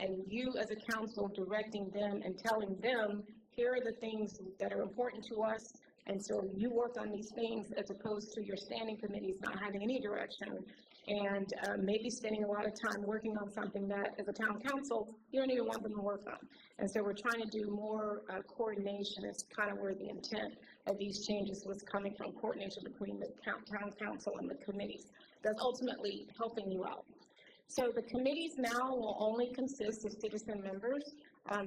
And you as a council directing them and telling them, here are the things that are important to us, and so you work on these things, as opposed to your standing committees not having any direction and maybe spending a lot of time working on something that, as a town council, you don't even want them to work on. And so we're trying to do more coordination. It's kind of where the intent of these changes was coming from, coordination between the town council and the committees. That's ultimately helping you out. So the committees now will only consist of citizen members.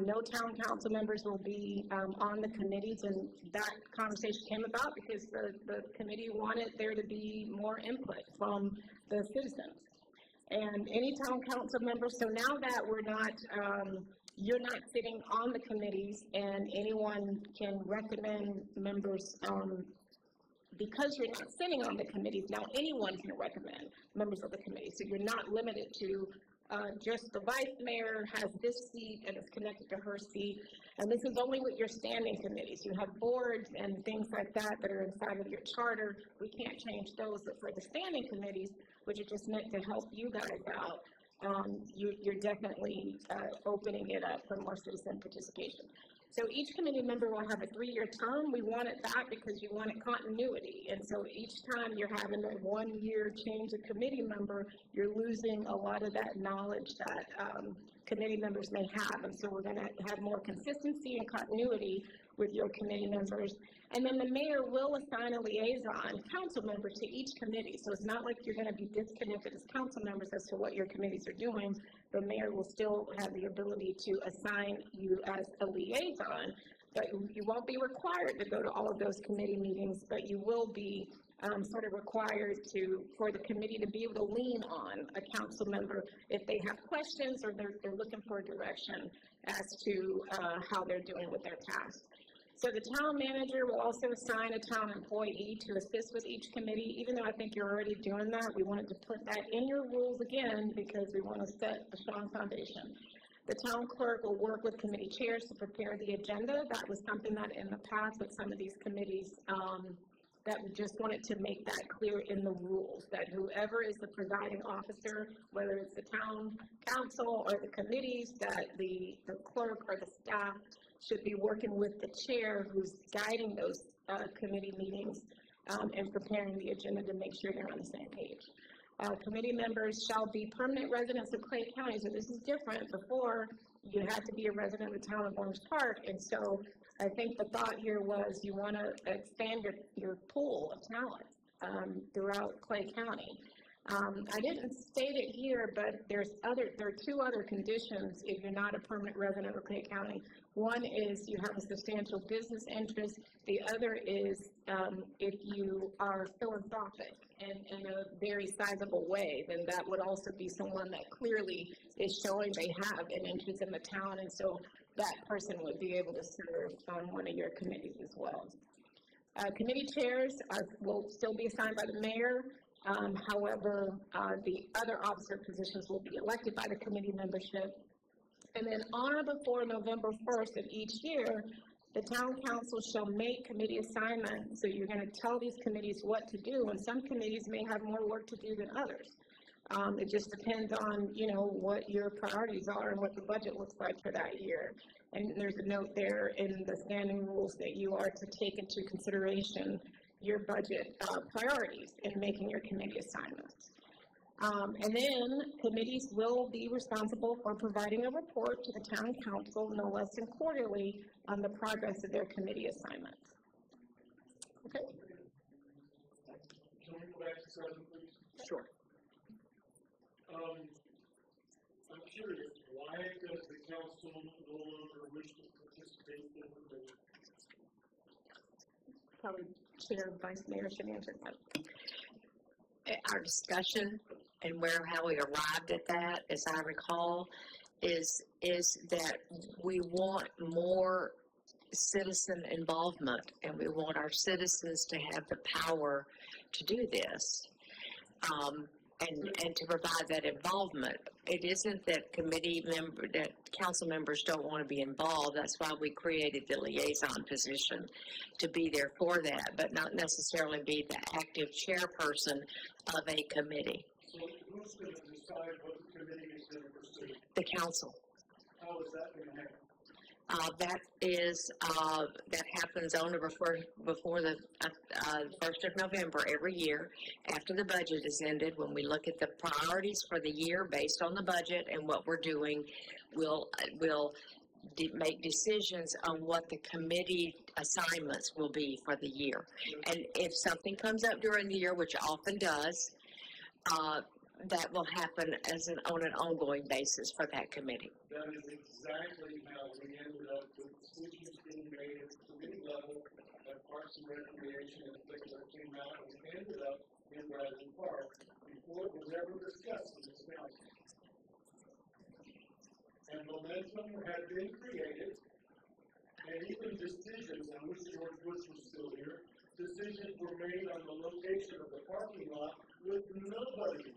No town council members will be on the committees, and that conversation came about because the committee wanted there to be more input from the citizens. And any town council members, so now that we're not, you're not sitting on the committees and anyone can recommend members, because you're not sitting on the committees, now anyone can recommend members of the committee. So you're not limited to just the vice mayor has this seat and it's connected to her seat. And this is only with your standing committees. You have boards and things like that that are inside of your charter. We can't change those, but for the standing committees, which are just meant to help you guys out, you're definitely opening it up for more citizen participation. So each committee member will have a 3-year term. We wanted that because you wanted continuity. And so each time you're having a 1-year change of committee member, you're losing a lot of that knowledge that committee members may have. And so we're going to have more consistency and continuity with your committee members. And then the mayor will assign a liaison council member to each committee. So it's not like you're gonna be disconnected as council members as to what your committees are doing. The mayor will still have the ability to assign you as a liaison, but you won't be required to go to all of those committee meetings, but you will be sort of required for the committee to be able to lean on a council member if they have questions or they're looking for direction as to how they're doing with their tasks. So the town manager will also assign a town employee to assist with each committee. Even though I think you're already doing that, we wanted to put that in your rules again because we want to set a strong foundation. The town clerk will work with committee chairs to prepare the agenda. That was something that in the past with some of these committees, that we just wanted to make that clear in the rules, that whoever is the presiding officer, whether it's the town council or the committees, that the clerk or the staff should be working with the chair who's guiding those committee meetings and preparing the agenda to make sure they're on the same page. Committee members shall be permanent residents of Clay County, so this is different. Before, you had to be a resident of the town of Orange Park, and so I think the thought here was you want to expand your pool of talent throughout Clay County. I didn't state it here, but there are two other conditions if you're not a permanent resident of Clay County. One is you have a substantial business interest. The other is if you are philanthropic in a very sizable way, then that would also be someone that clearly is showing they have an interest in the town, and so that person would be able to serve on one of your committees as well. Committee chairs will still be assigned by the mayor. However, the other officer positions will be elected by the committee membership. And then on or before November 1st of each year, the town council shall make committee assignments. So you're going to tell these committees what to do, and some committees may have more work to do than others. It just depends on, you know, what your priorities are and what the budget looks like for that year. And there's a note there in the standing rules that you are to take into consideration your budget priorities in making your committee assignments. And then committees will be responsible for providing a report to the town council no less than quarterly on the progress of their committee assignments. Okay? Can we go back to 7, please? Sure. I'm curious, why does the council no longer wish to participate in the committee? Probably Chair, Vice Mayor should answer that. Our discussion and how we arrived at that, as I recall, is that we want more citizen involvement, and we want our citizens to have the power to do this. And to provide that involvement. It isn't that that council members don't want to be involved. That's why we created the liaison position, to be there for that, but not necessarily be the active chairperson of a committee. So who's going to decide what the committee is going to pursue? The council. How is that going to happen? That happens on or before the 1st of November every year, after the budget is ended. When we look at the priorities for the year based on the budget and what we're doing, we'll make decisions on what the committee assignments will be for the year. And if something comes up during the year, which often does, that will happen on an ongoing basis for that committee. That is exactly how we ended up with decisions being made at the committee level at Parks and Recreation, and things that came out, and we ended up in Bradley Park before it was ever discussed in this council. And momentum had been created, and even decisions, I wish George Bush was still here, decisions were made on the location of the parking lot with nobody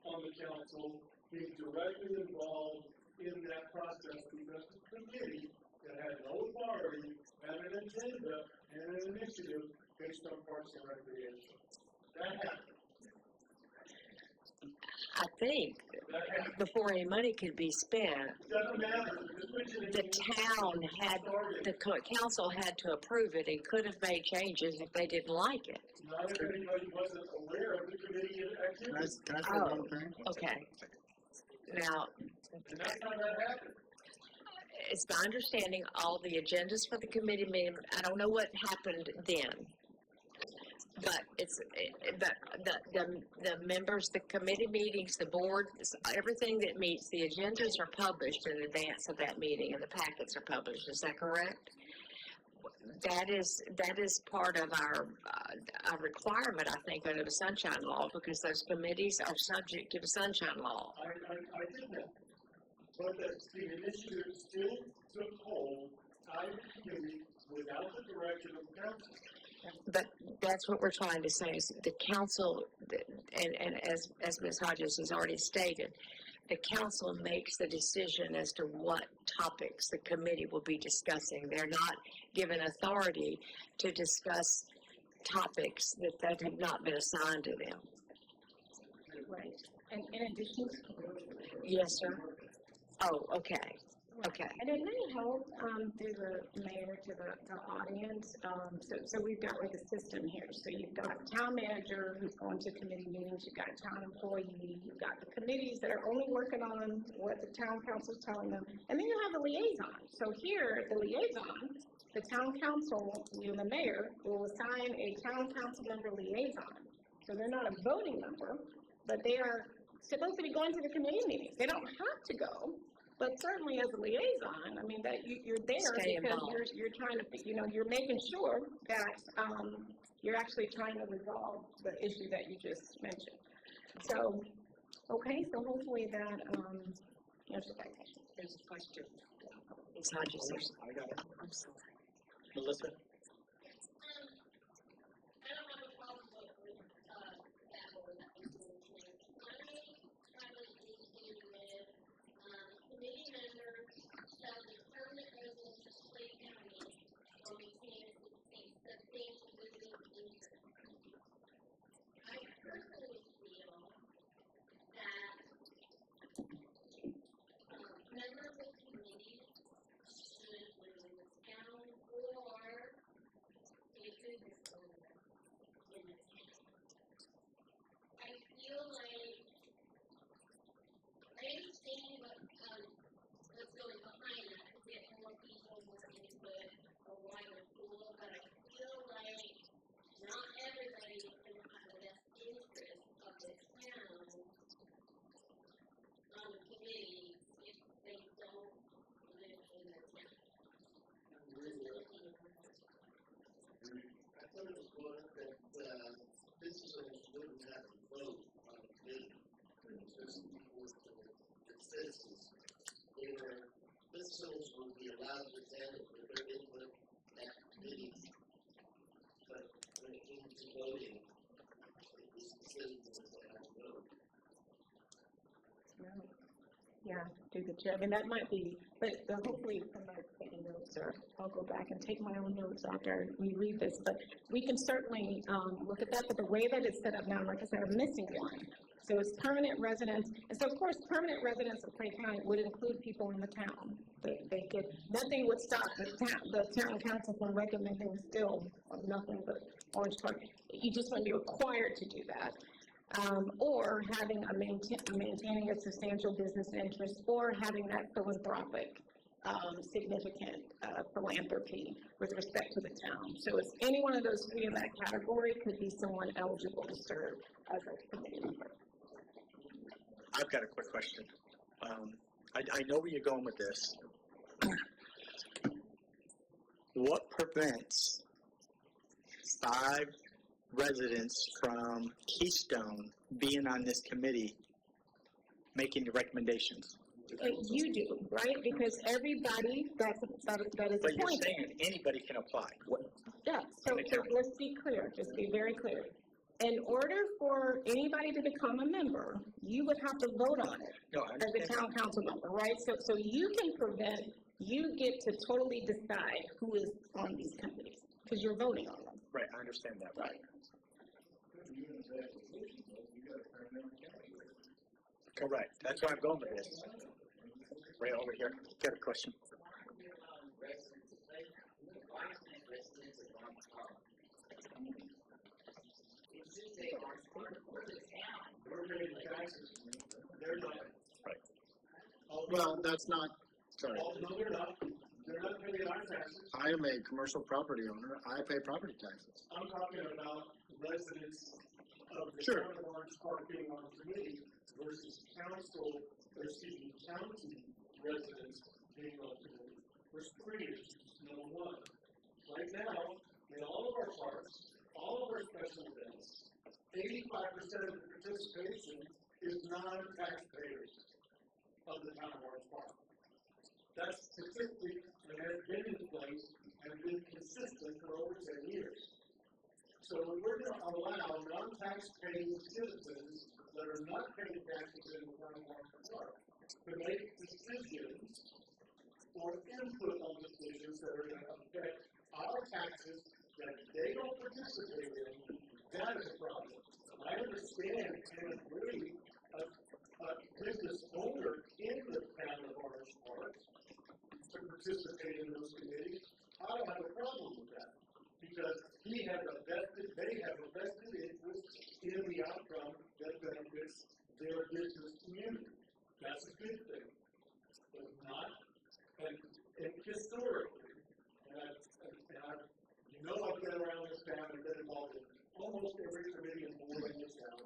on the council being directly involved in that process, because the committee that had no authority had an agenda and an initiative based on Parks and Recreation. That happened. I think before any money could be spent, the council had to approve it and could have made changes if they didn't like it. Not if anybody wasn't aware of the committee activity. Can I say one thing? Okay. Now, And that's how that happened. it's my understanding, all the agendas for the committee meeting, I don't know what happened then. But the members, the committee meetings, the board, everything that meets, the agendas are published in advance of that meeting and the packets are published. Is that correct? That is part of our requirement, I think, under the Sunshine Law, because those committees are subject to the Sunshine Law. I did that. But the initiative still took hold, tied the committee without the direction of the council. But that's what we're trying to say, is the council, and as Ms. Hodges has already stated, the council makes the decision as to what topics the committee will be discussing. They're not given authority to discuss topics that have not been assigned to them. Right. And in addition to. Yes, sir? Oh, okay. Okay. And it may help through the mayor to the audience. So we've got like a system here. So you've got a town manager who's going to committee meetings. You've got a town employee. You've got the committees that are only working on what the town council's telling them. And then you have the liaison. So here, the liaison, the town council, the mayor, will assign a town council member liaison. So they're not a voting member, but they are supposed to be going to the committee meetings. They don't have to go. But certainly as a liaison, I mean, that you're there Stay because involved. you're trying to, you're making sure that you're actually trying to resolve the issue that you just mentioned. So, okay, so hopefully that answers that question. There's a question. Ms. Hodges, I got it. I'm sorry. Melissa? Citizens will be allowed to examine their input at meetings, but when it comes to voting, it's the citizens that have to vote. Yeah, do the job. And that might be, but hopefully somebody's taking notes, or I'll go back and take my own notes after we read this. But we can certainly look at that. But the way that it's set up now, like I said, I'm missing one. So it's permanent residents. And so, of course, permanent residents of Clay County would include people in the town. They could, nothing would stop the town council from recommending still nothing but Orange Park. You just wouldn't be required to do that. Or having maintaining a substantial business interest, or having that philanthropic, significant philanthropy with respect to the town. So it's any one of those three in that category could be someone eligible to serve as a committee member. I've got a quick question. I know where you're going with this. What prevents 5 residents from Keystone being on this committee making the recommendations? You do, right? Because everybody that is But you're appointed. saying anybody can apply. Yeah, so let's be clear, just be very clear. In order for anybody to become a member, you would have to vote on it No, I as a understand. town council member, right? So you can prevent, you get to totally decide who is on these committees, because you're voting on them. Right, I understand that. Right. Correct. That's where I'm going with this. Right over here. Got a question. Well, that's not sorry. Oh, no, they're not. They're not paying our taxes. I am a commercial property owner. I pay property taxes. I'm talking about residents of the Sure. town of Orange Park being on committee versus county residents being on committee. There's three issues. Number one, right now, in all of our parks, all of our special events, 85% of the participation is non-taxpayers of the town of Orange Park. That's statistic that has been in place and been consistent for over 10 years. So we're going to allow non-taxpaying citizens that are not paying taxes in the town of Orange Park to make decisions or input on decisions that are going to affect our taxes that they don't participate in. That is a problem. I understand and agree a business owner in the town of Orange Park to participate in those committees. I don't have a problem with that because they have a vested interest in the outcome that benefits their business community. That's a good thing. But not, and historically, I've been around this town and been involved in almost every committee and board in this town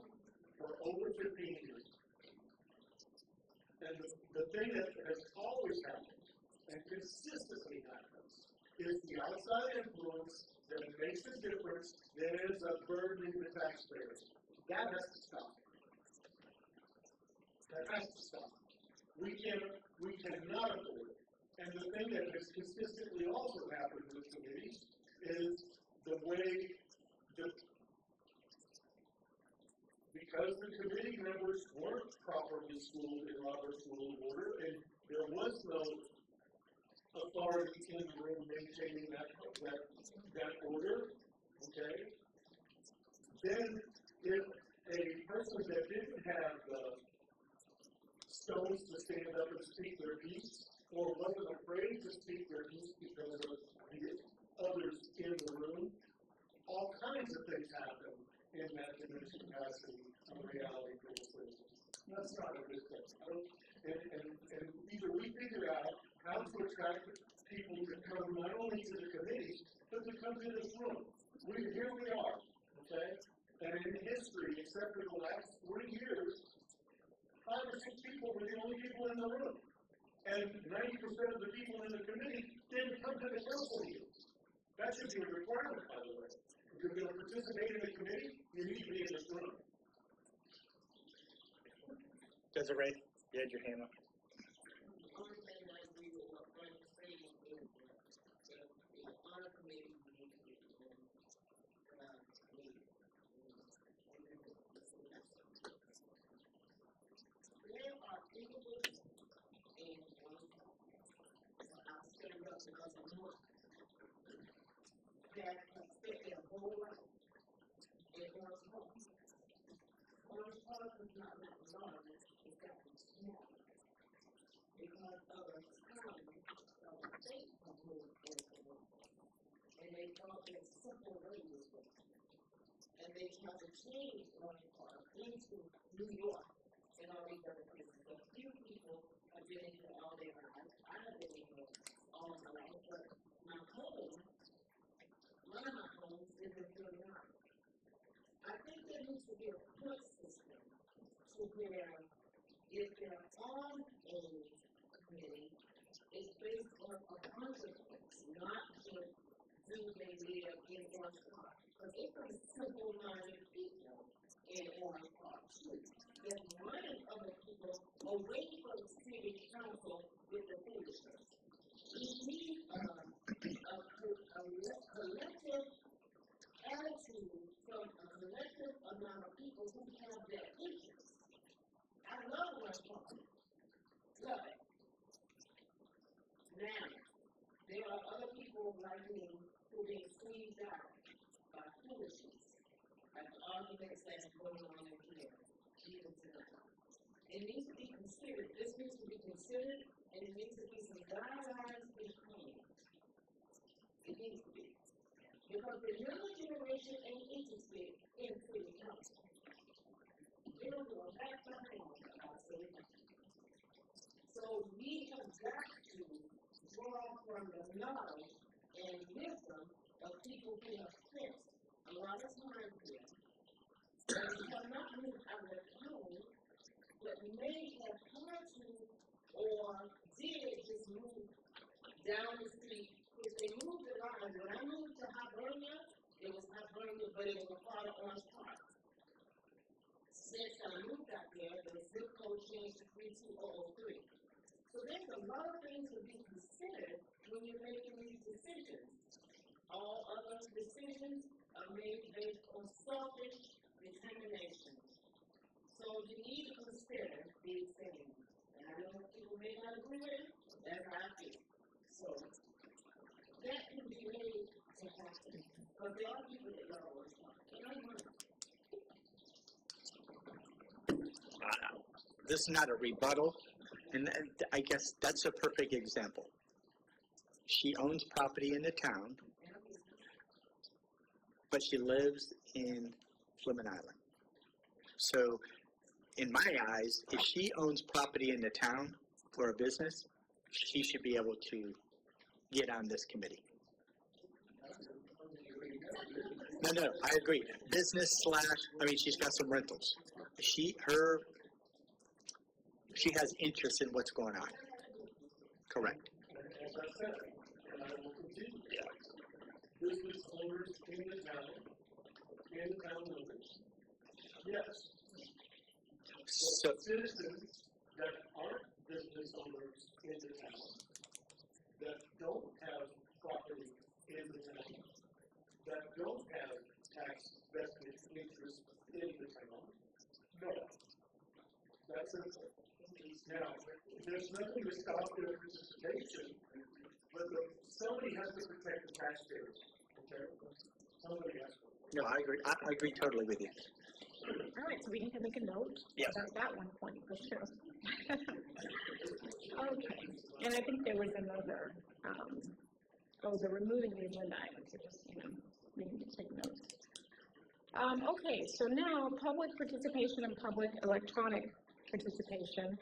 for over 15 years. And the thing that has always happened and consistently happens is the outside influence that makes a difference that is a burden to the taxpayers. That has to stop. That has to stop. We cannot afford it. And the thing that has consistently also happened with committees is the way because the committee members weren't properly schooled in Robert's Rule of Order, and there was no authority in the room maintaining that order, okay? Then if a person that didn't have the stones to stand up and speak their piece, or wasn't afraid to speak their piece because of the others in the room, all kinds of things happen in that diminished capacity of reality for the citizens. That's not a good thing. And either we figure out how to attract people to come not only to the committees, but to come to this room. Here we are, okay? And in history, except for the last 3 years, 5 or 6 people were the only people in the room. And 90% of the people in the committee didn't come to the council meetings. That should be a requirement, by the way. If you're going to participate in the committee, you need to be in this room. Desiree, you had your hand up. That have spent their whole life in Orange Park. Orange Park is not that large, it's gotten small. Because of the time of the state of moved into it. And they thought that simple way was good. And they tried to change Orange Park into New York and all these other places. A few people have been in here all their lives. I have been in here all my life, but my home, one of my homes is in Philadelphia. I think there needs to be a point system to where if they're on a committee, it's based on a consequence, not just do they live in Orange Park. Because it's some simple-minded people in Orange Park too. They're running other people away from the city council with the foolishness. We need a collective attitude from a collective amount of people who have their interests. I love Orange Park. Love it. Now, there are other people like me who are being squeezed out by foolishness, like the arguments that's going on in here, even tonight. It needs to be considered. This needs to be considered, and it needs to be some guidelines between. It needs to be. Because the younger generation ain't interested in city council. They don't go back behind our city council. So we have got to from the knowledge and wisdom of people who have spent a lot of time here. And we have not moved out of home, but may have had to or did just move down the street. If they moved around, when I moved to Hibernia, it was Hibernia, but it was a part of Orange Park. Since I moved out there, the zip code changed to 32003. So there's a lot of things to be considered when you're making these decisions. All other decisions are made based on selfish determination. So you need to consider these things. And I know people may not agree with it, that's how I feel. So that can be made to happen. But there are people that don't always want it. And I want it. This is not a rebuttal, and I guess that's a perfect example. She owns property in the town, but she lives in Fleming Island. So, in my eyes, if she owns property in the town for a business, she should be able to get on this committee. No, I agree. Business / she's got some rentals. She has interest in what's going on. Correct. As I said, and I will continue, business owners in the town limits, yes. So, Citizens that aren't business owners in the town, that don't have property in the town, that don't have tax vested interest in the town, no. That's simple. Now, there's nothing to stop their participation, but somebody has to protect the taxpayers, okay? Somebody has to. no, I agree. I agree totally with you. All right, so we need to make a note Yes. about that one point for sure. Okay, and I think there was another, the removing the agenda items, so just, we need to take notes. Okay, so now public participation and public electronic participation.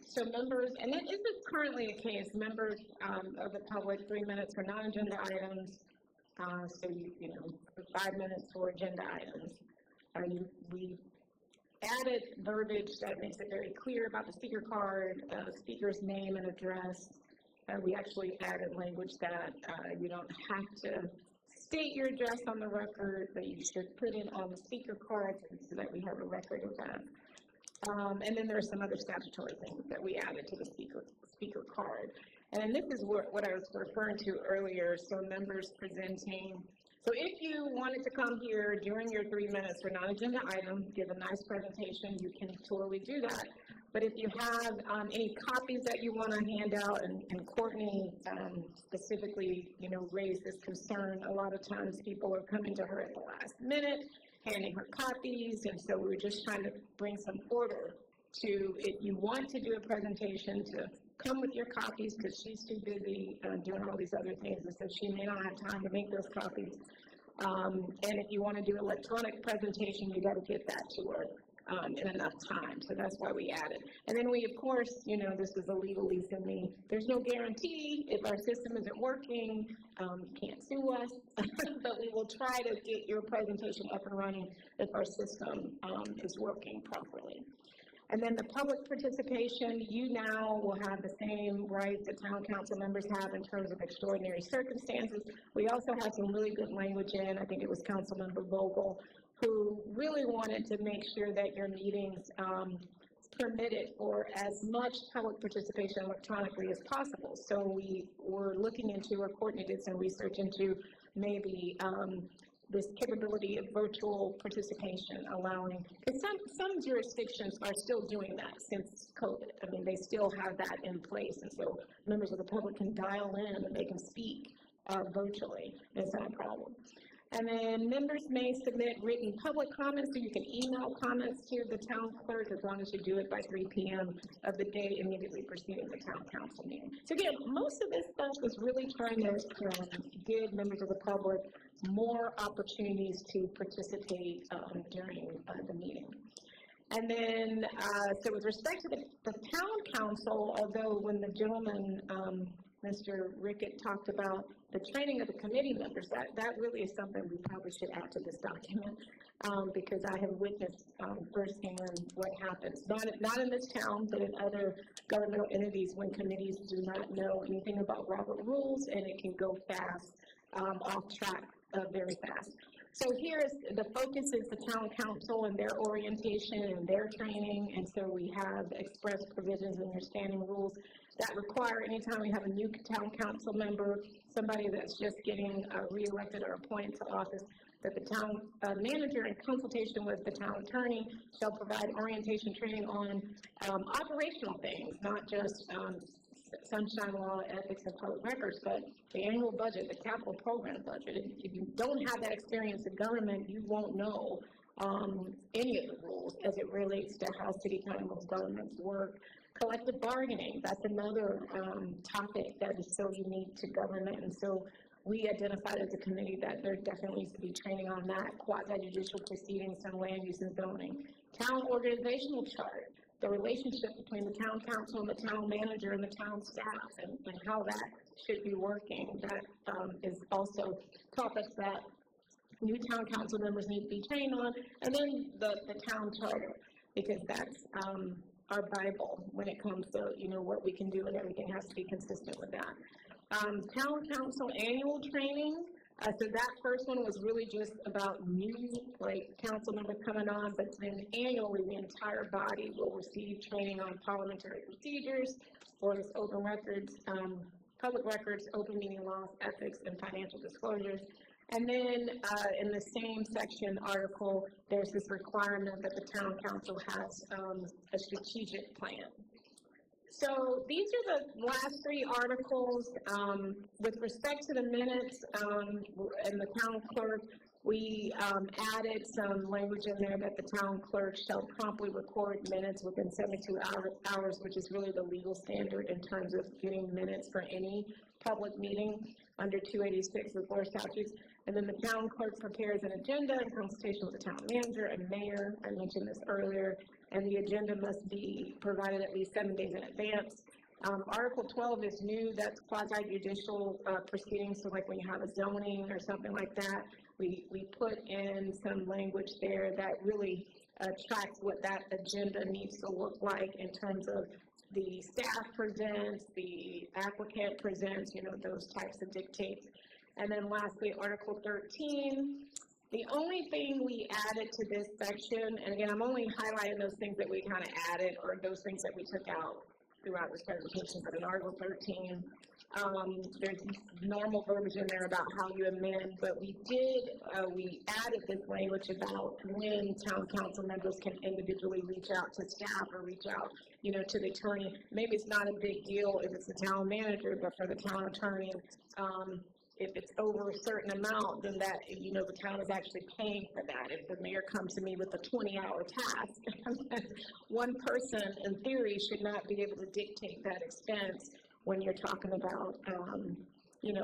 So members, and this is currently the case, members of the public, 3 minutes for non-agenda items, so 5 minutes for agenda items. We added verbiage that makes it very clear about the speaker card, speaker's name and address. We actually added language that you don't have to state your address on the record, but you should put it on the speaker card so that we have a record of that. And then there are some other statutory things that we added to the speaker card. And this is what I was referring to earlier, so members presenting. So if you wanted to come here during your 3 minutes for non-agenda item, give a nice presentation, you can totally do that. But if you have any copies that you want to hand out, and Courtney specifically, raised this concern, a lot of times people are coming to her at the last minute, handing her copies, and so we were just trying to bring some order to, if you want to do a presentation, to come with your copies, because she's too busy doing all these other things, and so she may not have time to make those copies. And if you want to do electronic presentation, you got to get that to her in enough time, so that's why we added. And then we, of course, this is a legalese in me, there's no guarantee if our system isn't working, you can't sue us, but we will try to get your presentation up and running if our system is working properly. And then the public participation, you now will have the same rights that town council members have in terms of extraordinary circumstances. We also have some really good language in, I think it was Councilmember Vogel, who really wanted to make sure that your meetings permitted for as much public participation electronically as possible. So we were looking into, or Courtney did some research into, maybe this capability of virtual participation, allowing, because some jurisdictions are still doing that since COVID. I mean, they still have that in place, and so members of the public can dial in and they can speak virtually. It's not a problem. And then members may submit written public comments, so you can email comments to the town clerk as long as you do it by 3 p.m. of the day immediately preceding the town council meeting. So again, most of this stuff was really trying to give members of the public more opportunities to participate during the meeting. And then, so with respect to the town council, although when the gentleman Mr. Rickett talked about the training of the committee members. That really is something we probably should add to this document, because I have witnessed firsthand what happens, not in this town, but in other governmental entities when committees do not know anything about Robert rules, and it can go fast, off track very fast. So here is, the focus is the town council and their orientation and their training, and so we have express provisions in your standing rules that require anytime we have a new town council member, somebody that's just getting reelected or appointed to office, that the town manager, in consultation with the town attorney, shall provide orientation training on operational things, not just sunshine law, ethics, and public records, but the annual budget, the capital program budget. If you don't have that experience in government, you won't know any of the rules as it relates to how city council governments work. Collective bargaining, that's another topic that is so unique to government, and so we identified as a committee that there definitely needs to be training on that, quasi-judicial proceedings on land use and zoning. Town organizational chart, the relationship between the town council and the town manager and the town staff, and how that should be working. That is also topics that new town council members need to be trained on. And then the town charter, because that's our Bible when it comes to, what we can do, and everything has to be consistent with that. Town council annual training. So that first one was really just about new, council members coming on, but then annually the entire body will receive training on parliamentary procedures, or this open records, public records, open meeting laws, ethics, and financial disclosures. And then in the same section article, there's this requirement that the town council has a strategic plan. So these are the last three articles. With respect to the minutes and the town clerk, we added some language in there that the town clerk shall promptly record minutes within 72 hours, which is really the legal standard in terms of getting minutes for any public meeting under 286 of the Florida statutes. And then the town clerk prepares an agenda in consultation with the town manager and mayor. I mentioned this earlier. And the agenda must be provided at least 7 days in advance. Article 12 is new. That's quasi-judicial proceedings. So like when you have a zoning or something like that, we put in some language there that really tracks what that agenda needs to look like in terms of the staff presents, the applicant presents, those types of dictates. And then lastly, Article 13. The only thing we added to this section, and again, I'm only highlighting those things that we kind of added, or those things that we took out throughout this presentation, but in Article 13, there's normal verbiage in there about how you amend, but we added this language about when town council members can individually reach out to staff or reach out, to the attorney. Maybe it's not a big deal if it's the town manager, but for the town attorney, if it's over a certain amount, then that, the town is actually paying for that. If the mayor comes to me with a 20-hour task, one person, in theory, should not be able to dictate that expense when you're talking about,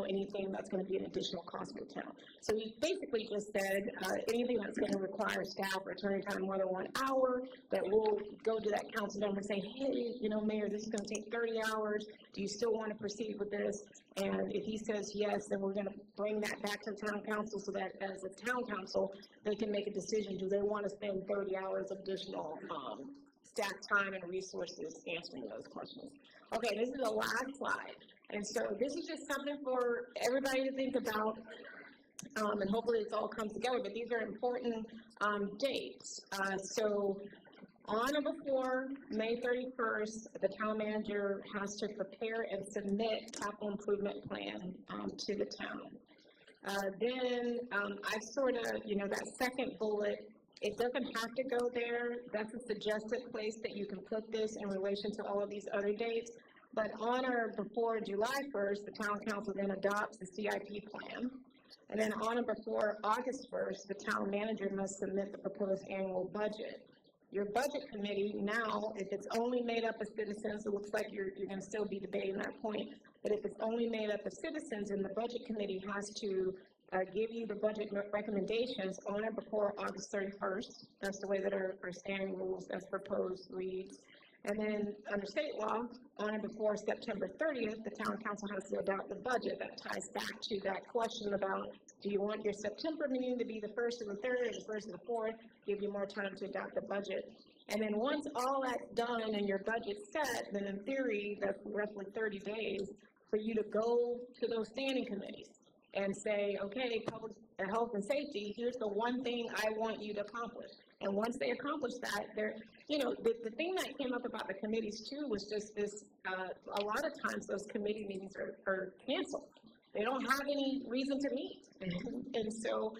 anything that's going to be an additional cost for the town. So we basically just said anything that's going to require staff or attorney time more than 1 hour, that we'll go to that council member and say, hey, Mayor, this is going to take 30 hours. Do you still want to proceed with this? And if he says yes, then we're going to bring that back to the town council so that as a town council, they can make a decision. Do they want to spend 30 hours of additional staff time and resources answering those questions? Okay, this is the last slide. And so this is just something for everybody to think about, and hopefully this all comes together, but these are important dates. So on or before May 31st, the town manager has to prepare and submit capital improvement plan to the town. Then I sort of, that second bullet, it doesn't have to go there. That's a suggested place that you can put this in relation to all of these other dates. But on or before July 1st, the town council then adopts the CIP plan. And then on or before August 1st, the town manager must submit the proposed annual budget. Your budget committee now, if it's only made up of citizens, it looks like you're going to still be debating that point, but if it's only made up of citizens, then the budget committee has to give you the budget recommendations on or before August 31st. That's the way that our standing rules as proposed reads. And then under state law, on and before September 30th, the town council has to adopt the budget. That ties back to that question about, do you want your September meeting to be the 1st and the 3rd, or the 1st and the 4th, give you more time to adopt the budget. And then once all that's done and your budget's set, then in theory, that's roughly 30 days for you to go to those standing committees and say, okay, public health and safety, here's the one thing I want you to accomplish. And once they accomplish that, they're, you know, the thing that came up about the committees too was just this, a lot of times those committee meetings are canceled. They don't have any reason to meet. And so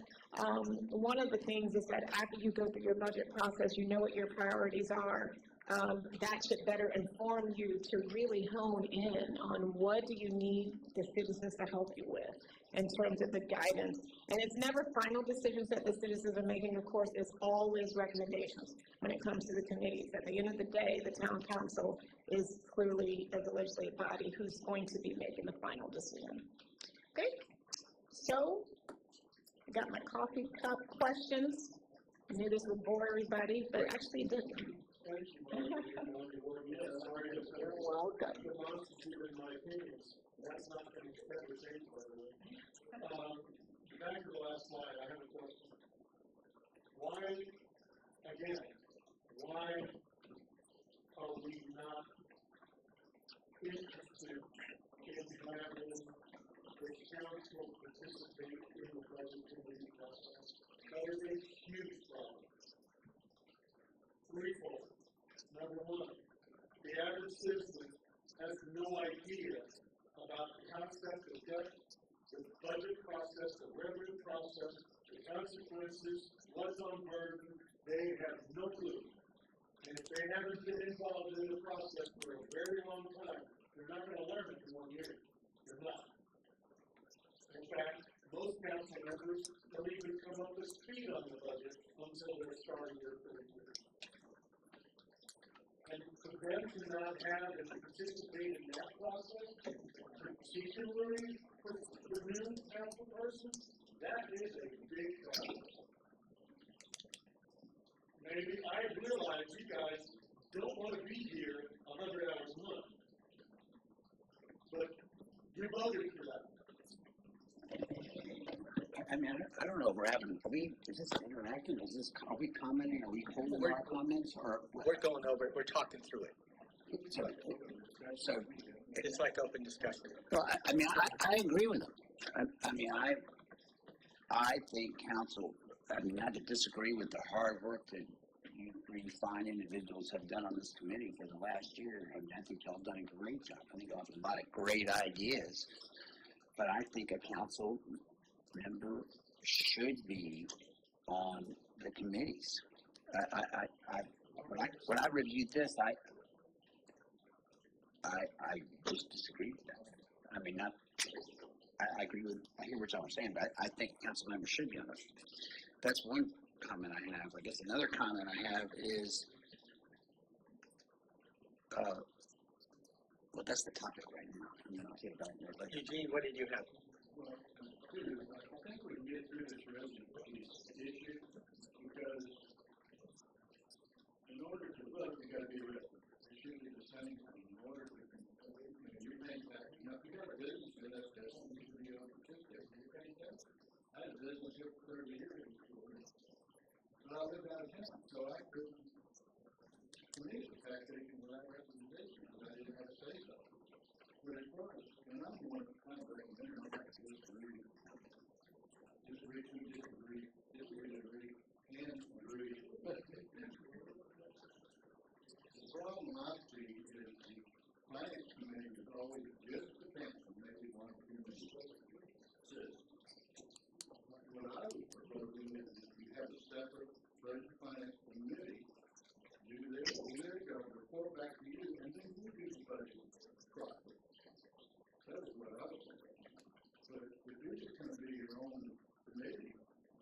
one of the things is that after you go through your budget process, you know what your priorities are. That should better inform you to really hone in on what do you need the citizens to help you with in terms of the guidance. And it's never final decisions that the citizens are making, of course, it's always recommendations when it comes to the committees. At the end of the day, the town council is clearly, as a legislative body, who's going to be making the final decision. Okay, so I got my coffee cup questions. I knew this would bore everybody, but actually it didn't. Thank you, Mark. You're welcome. That's not going to ever change, by the way. Back to the last slide, I have a question. Why, again, why are we not interested in having the council participate in the budget committee process? That is a huge problem. Threefold. Number one, the average citizen has no idea about the concept of debt, the budget process, the revenue process, the consequences, what's on burden. They have no clue. And if they haven't been involved in the process for a very long time, they're not going to learn it in 1 year. They're not. In fact, most council members don't even come up to speed on the budget until they're starting their third year. And for them to not have and participate in that process, particularly for the new council person, that is a big problem. Maybe I realize you guys don't want to be here 100 hours a month, but you voted for that. I mean, I don't know if we're having, is this interactive? Are we commenting? Are we holding our comments? Or We're going over it, we're talking through it. So It's like open discussion. well, I mean, I agree with them. I mean, I think council, I mean, not to disagree with the hard work that you three fine individuals have done on this committee for the last year. I mean, I think y'all have done a great job. I think y'all have a lot of great ideas. But I think a council member should be on the committees. When I reviewed this, I just disagree with that. I mean, I agree with, I hear what y'all are saying, but I think council members should be on it. That's one comment I have. I guess another comment I have is, well, that's the topic right now. You know, I'll get about it later. Eugene, what did you have? Well, I think we can get through this resolution issue because in order to vote, you gotta be ready. It should be the same thing. In order to, you think that, you know, if you got a business here, that's something you should be able to participate in. You can't do it. I had a business here for 30 years before, but I lived out of town, so I couldn't commit to taxation without representation because I didn't have a say so. But as far as, and I'm the one that kind of recommended, I'm like, disagree, and agree. The problem I see is the finance committee is always just the council, maybe one or two members. What I was proposing is that you have a separate budget finance committee, do their job, report back to you, and then you do the budget process. That was what I was saying. But if you're just going to be your own committee,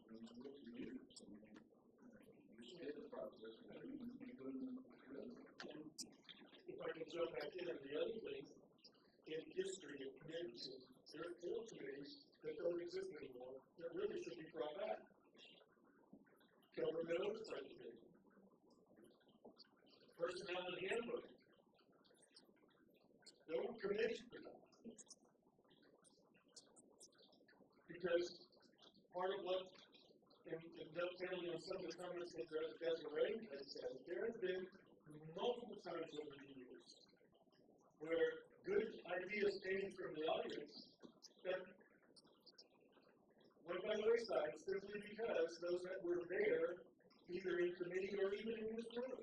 then what's the use? I mean, you stay the process, and you put in the If I can jump back in, and the other thing, in history of committees, there are 4 committees that don't exist anymore that really should be brought back. Government oversight committee. Personnel and handbook committees preside. Because part of what, and dovetailing on some of the comments that Desiree has said, there have been multiple times over the years where good ideas came from the audience that went by the wayside simply because those that were there, either in committee or even in this room,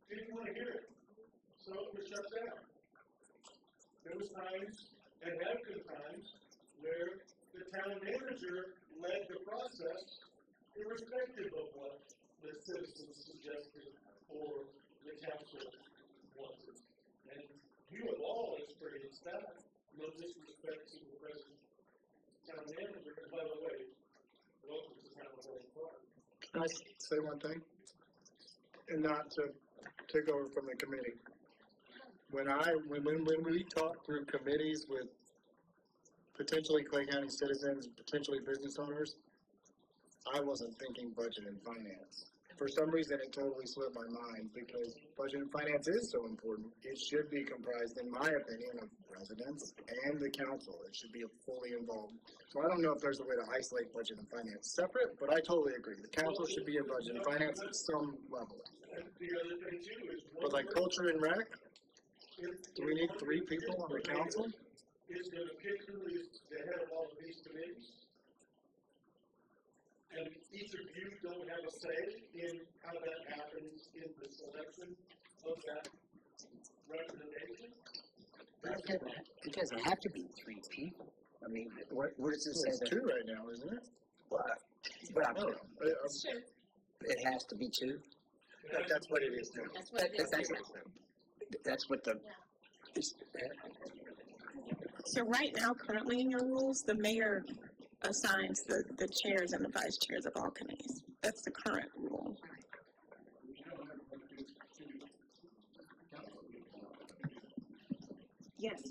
didn't want to hear it. So it was shut down. There was times, and have been times, where the town manager led the process irrespective of what the citizens suggested or the council wanted. And you have all experienced that. No disrespect to the present town manager, and by the way, welcome to Town of Orange Park. Can I say one thing? And not to take over from the committee. When we talk through committees with potentially Clay County citizens, potentially business owners, I wasn't thinking budget and finance. For some reason, it totally slipped my mind because budget and finance is so important. It should be comprised, in my opinion, of residents and the council. It should be fully involved. So I don't know if there's a way to isolate budget and finance separate, but I totally agree. The council should be in budget and finance at some level. And the other thing too is. But like culture and rec, do we need 3 people on the council? Is going to pick who is the head of all of these committees. And each of you don't have a say in how that happens in the selection of that representation. It doesn't have to be 3 people. I mean, where does it say It's that? 2 right now, isn't it? But it has to be 2. That's what it is now. That's what it is. That's what the. So right now, currently in your rules, the mayor assigns the chairs and the vice chairs of all committees. That's the current rule. Yes.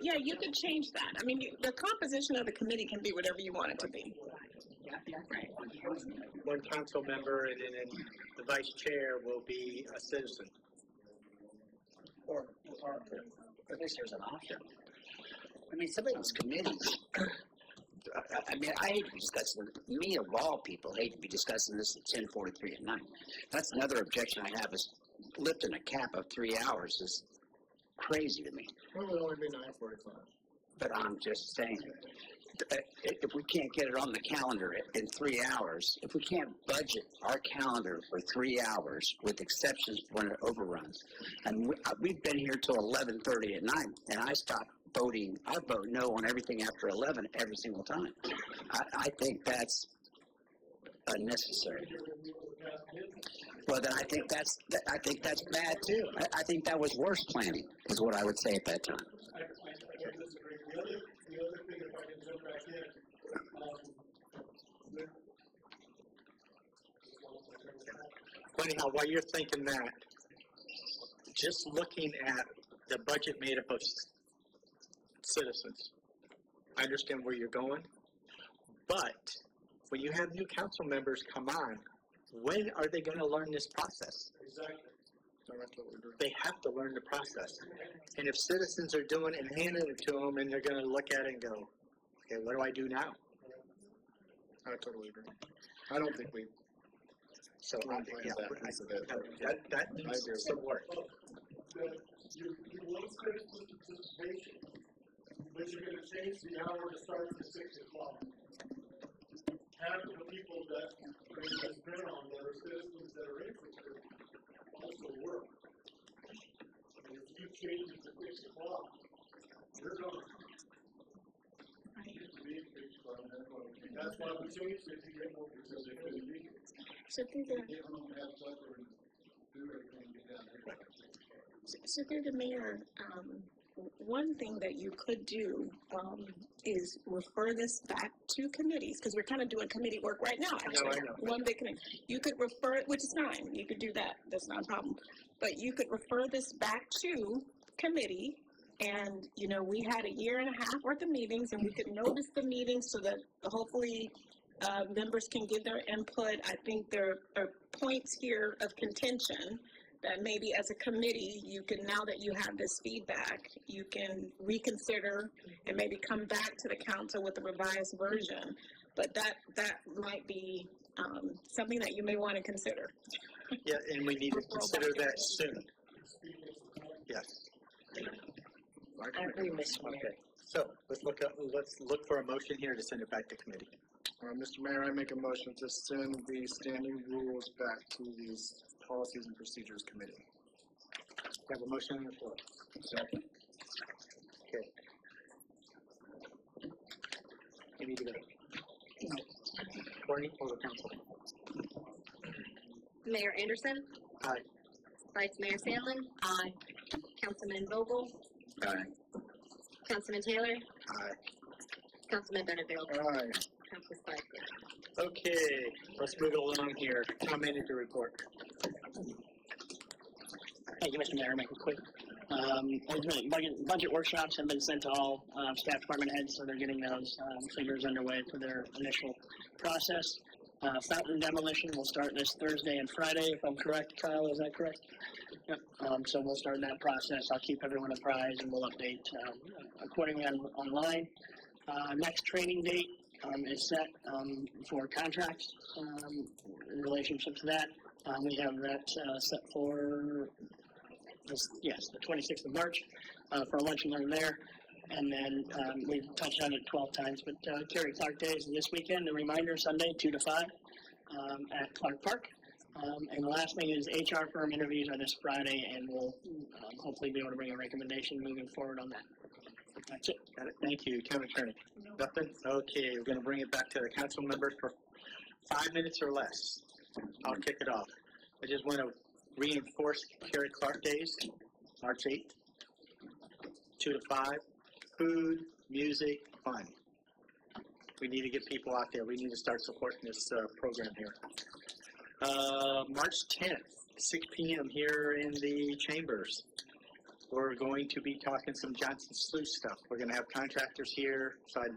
Yeah, you could change that. I mean, the composition of the committee can be whatever you want it to be. Right. One council member and then the vice chair will be a citizen. Or at least there's an option. I mean, some of these committees, I mean, I hate to be discussing, me of all people hate to be discussing this at 10:43 at night. That's another objection I have is lifting a cap of 3 hours is crazy to me. Well, it would only be 9:45. But I'm just saying, if we can't get it on the calendar in 3 hours, if we can't budget our calendar for 3 hours, with exceptions when it overruns, and we've been here till 11:30 at night, and I stopped voting. I vote no on everything after 11 every single time. I think that's unnecessary. Well, then I think that's bad too. I think that was worse planning, is what I would say at that time. I disagree. The other thing, if I can jump back in, Anyhow, while you're thinking that, just looking at the budget made up of citizens, I understand where you're going, but when you have new council members come on, when are they going to learn this process? exactly. They have to learn the process. And if citizens are doing it and handing it to them, and they're going to look at it and go, okay, what do I do now? I totally agree. I don't think we. So that piece of it. that needs some work. You want citizen participation, but you're going to change the hour to start at 6 o'clock. Half of the people that has been on that are citizens that are interested also work. And if you change it to 6 o'clock, you're gone. That's why we changed it to get more participation. So through the mayor, one thing that you could do is refer this back to committees, because we're kind of doing committee work right now, actually. I know. One big committee. You could refer, which is fine, you could do that, that's not a problem. But you could refer this back to committee, and, you know, we had 1.5 years worth of meetings, and we could notice the meetings so that hopefully members can give their input. I think there are points here of contention that maybe as a committee, you can, now that you have this feedback, you can reconsider and maybe come back to the council with a revised version. But that might be something that you may want to consider. Yeah, and we need to consider that soon. Yes. I agree, Mr. Mayor. Okay, so let's look for a motion here to send it back to committee. Mr. Mayor, I make a motion to send the standing rules back to the Policies and Procedures Committee. We have a motion on the floor. Second. Okay. You need to go. Courtney, or the council? Mayor Anderson, Aye. Vice Mayor Sandlin. Aye. Councilman Vogel, Aye. Councilman Taylor, Aye. Councilman Benedict. Aye. Council Spicer. Okay, let's move along here. Town manager report. Thank you, Mr. Mayor. Make it quick. Budget workshops have been sent to all staff department heads, so they're getting those figures underway for their initial process. Fountain demolition will start this Thursday and Friday, if I'm correct. Kyle, is that correct? Yep. So we'll start that process. I'll keep everyone apprised, and we'll update accordingly online. Next training date is set for contracts in relationship to that. We have that set for the 26th of March for a lunch and learn there. And then we've touched on it 12 times, but Kerry Clark Day is this weekend. A reminder, Sunday, 2 to 5 at Clark Park. And the last thing is HR firm interviews are this Friday, and we'll hopefully be able to bring a recommendation moving forward on that. That's it. Got it. Thank you. Town attorney. Nothing? Okay, we're going to bring it back to the council members for 5 minutes or less. I'll kick it off. I just want to reinforce Kerry Clark Days, March 8th, 2 to 5. Food, music, fun. We need to get people out there. We need to start supporting this program here. March 10th, 6 p.m. here in the chambers. We're going to be talking some Johnson Sluice stuff. We're going to have contractors here, so I'd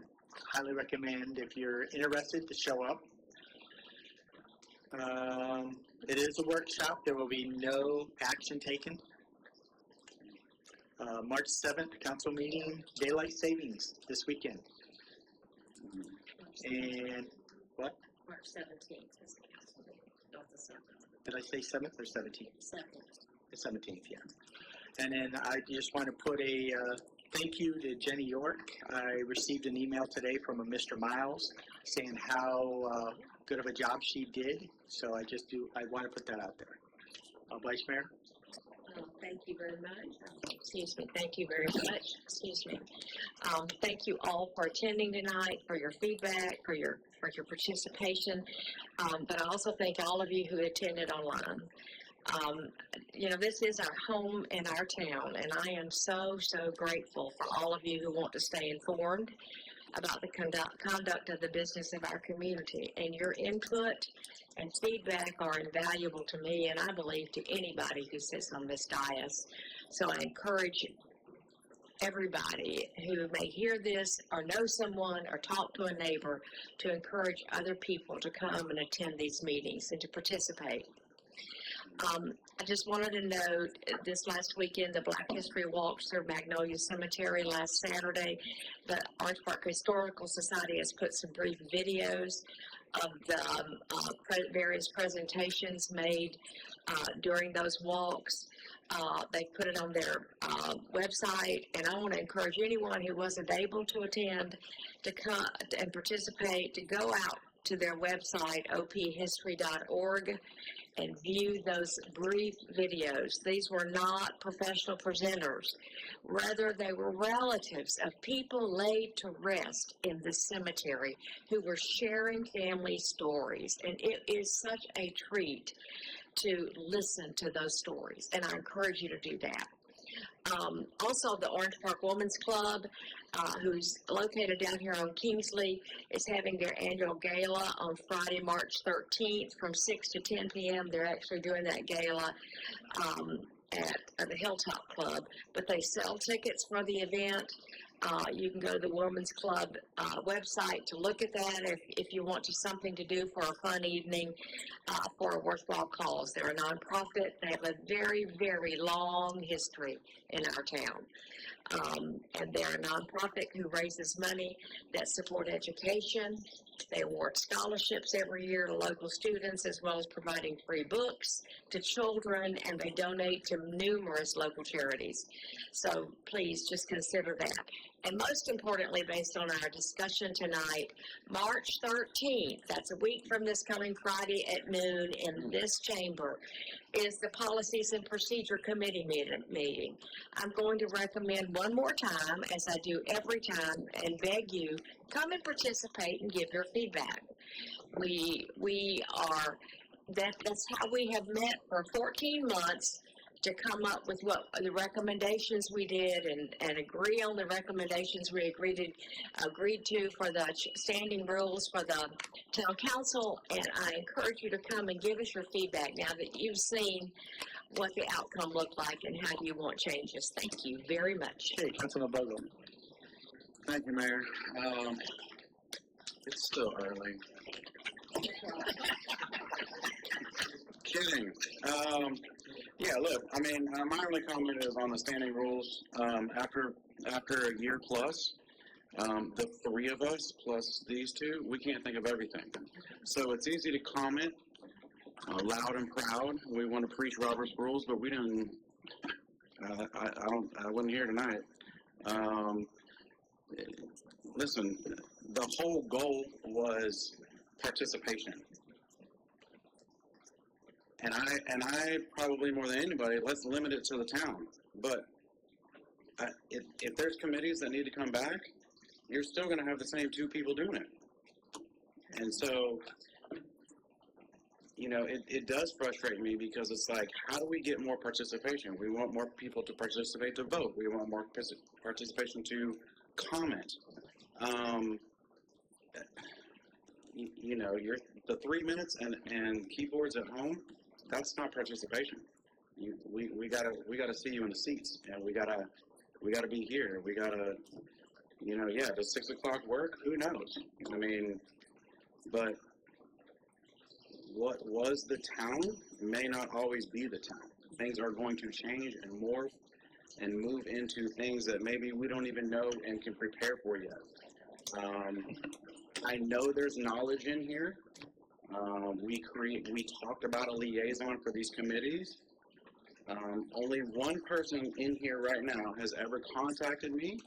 highly recommend, if you're interested, to show up. It is a workshop. There will be no action taken. March 7th, council meeting, daylight savings this weekend. And what? March 17th is the council meeting, not the 7th. Did I say 7th or 17th? 7th. The 17th, yeah. And then I just want to put a thank you to Jenny York. I received an email today from a Mr. Miles saying how good of a job she did. So I want to put that out there. Vice Mayor? Thank you very much. Excuse me. Thank you very much. Excuse me. Thank you all for attending tonight, for your feedback, for your participation. But I also thank all of you who attended online. This is our home in our town, and I am so grateful for all of you who want to stay informed about the conduct of the business of our community. And your input and feedback are invaluable to me, and I believe to anybody who sits on this dais. So I encourage everybody who may hear this or know someone or talk to a neighbor to encourage other people to come and attend these meetings and to participate. I just wanted to note, this last weekend, the Black History Walk served Magnolia Cemetery last Saturday. The Orange Park Historical Society has put some brief videos of the various presentations made during those walks. They put it on their website, and I want to encourage anyone who wasn't able to attend to come and participate, to go out to their website, ophistory.org, and view those brief videos. These were not professional presenters. Rather, they were relatives of people laid to rest in the cemetery who were sharing family stories. And it is such a treat to listen to those stories, and I encourage you to do that. Also, the Orange Park Women's Club, who's located down here on Kingsley, is having their annual gala on Friday, March 13th from 6 to 10 p.m. They're actually doing that gala at the Hilltop Club, but they sell tickets for the event. You can go to the Women's Club website to look at that if you want something to do for a fun evening for a worthwhile cause. They're a nonprofit. They have a very, very long history in our town. And they're a nonprofit who raises money that support education. They award scholarships every year to local students, as well as providing free books to children, and they donate to numerous local charities. So please just consider that. And most importantly, based on our discussion tonight, March 13th, that's a week from this coming Friday at noon in this chamber, is the Policies and Procedure Committee meeting. I'm going to recommend one more time, as I do every time, and beg you, come and participate and give your feedback. That's how we have met for 14 months to come up with what the recommendations we did and agree on the recommendations we agreed to for the standing rules for the town council. And I encourage you to come and give us your feedback now that you've seen what the outcome looked like and how you want changes. Thank you very much. Okay, Councilman Bogo. Thank you, Mayor. It's still early. Kidding. Yeah, look, I mean, my only comment is on the standing rules. After a year plus, the three of us plus these two, we can't think of everything. So it's easy to comment loud and proud. We want to preach Robert's rules, but we didn't. I wasn't here tonight. Listen, the whole goal was participation. And I probably more than anybody, let's limit it to the town. But if there's committees that need to come back, you're still going to have the same two people doing it. And so, you know, it does frustrate me because it's like, how do we get more participation? We want more people to participate to vote. We want more participation to comment. You know, the 3 minutes and keyboards at home, that's not participation. We gotta see you in the seats, and we gotta be here. We gotta, you know, yeah. Does 6 o'clock work? Who knows? I mean, but what was the town may not always be the town. Things are going to change and morph and move into things that maybe we don't even know and can prepare for yet. I know there's knowledge in here. We talked about a liaison for these committees. Only one person in here right now has ever contacted me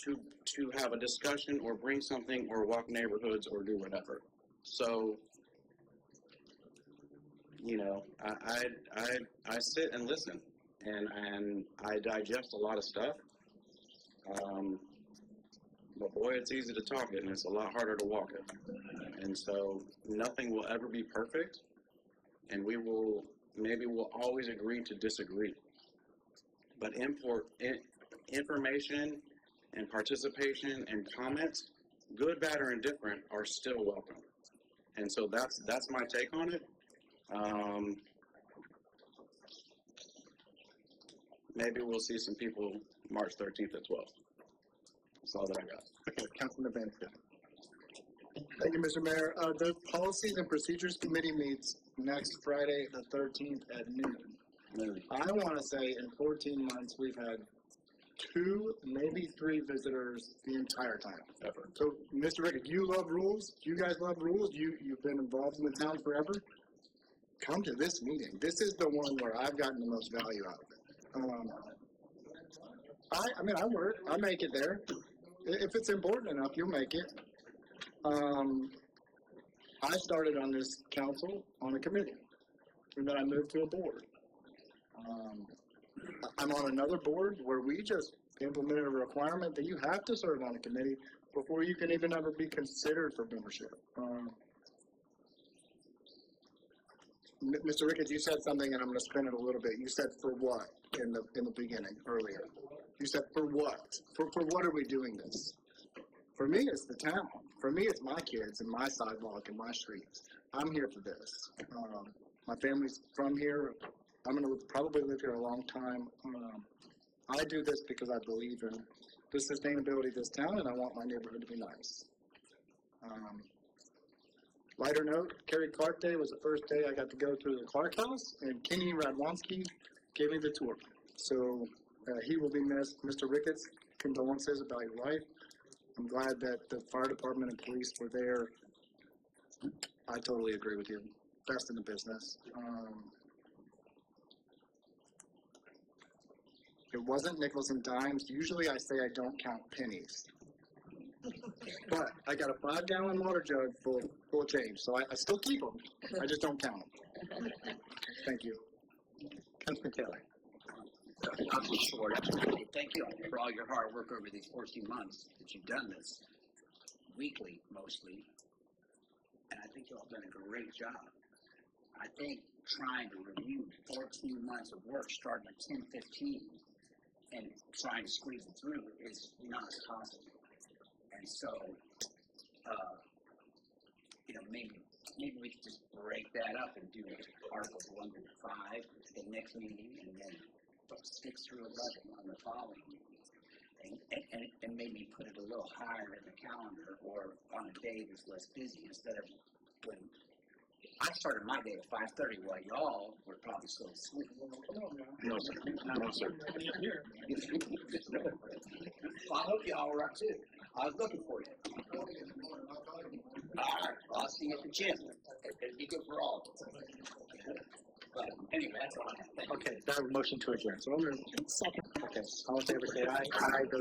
to have a discussion or bring something or walk neighborhoods or do whatever. So, you know, I sit and listen and I digest a lot of stuff. But boy, it's easy to talk it, and it's a lot harder to walk it. And so nothing will ever be perfect, and maybe we'll always agree to disagree. But information and participation and comments, good, bad, or indifferent, are still welcome. And so that's my take on it. Maybe we'll see some people March 13th at 12. That's all that I got. Okay, Councilman Banfield. Thank you, Mr. Mayor. The Policies and Procedures Committee meets next Friday, the 13th at noon. I want to say in 14 months we've had 2, maybe 3 visitors the entire time ever. So, Mr. Rickett, you love rules. You guys love rules. You've been involved in the town forever. Come to this meeting. This is the one where I've gotten the most value out of it. I mean, I work. I make it there. If it's important enough, you'll make it. I started on this council on a committee, and then I moved to a board. I'm on another board where we just implemented a requirement that you have to serve on a committee before you can even ever be considered for membership. Mr. Ricketts, you said something, and I'm going to spin it a little bit. You said for what in the beginning earlier. You said for what? For what are we doing this? For me, it's the town. For me, it's my kids and my sidewalk and my streets. I'm here for this. My family's from here. I'm going to probably live here a long time. I do this because I believe in the sustainability of this town, and I want my neighborhood to be nice. Lighter note, Kerry Clark Day was the first day I got to go to the Clark House, and Kenny Radwanski gave me the tour. So he will be missed. Mr. Ricketts, condolences about your wife. I'm glad that the fire department and police were there. I totally agree with you. Best in the business. It wasn't nickels and dimes. Usually I say I don't count pennies. But I got a 5-gallon water jug full of change, so I still keep them. I just don't count them. Thank you. Councilman Taylor. I'll be short. Thank you for all your hard work over these 14 months that you've done this weekly, mostly. And I think you all done a great job. I think trying to review 14 months of work starting at 10:15 and trying to squeeze it through is not possible. And so, maybe we could just break that up and do Articles 1 to 5 at the next meeting, and then 6 through 11 on the following meeting, and maybe put it a little higher in the calendar or on a day that's less busy instead of when I started my day at 5:30 while y'all were probably still asleep. No, sir. No, sir. Well, I hope y'all were up too. I was looking for you. All right, well, I'll see you at the gym. It'd be good for all of us. But anyway, that's all I have. Thank you. Okay, do I have a motion to adjourn? So I'm gonna, Second. okay, all in favor, say aye. Aye. Those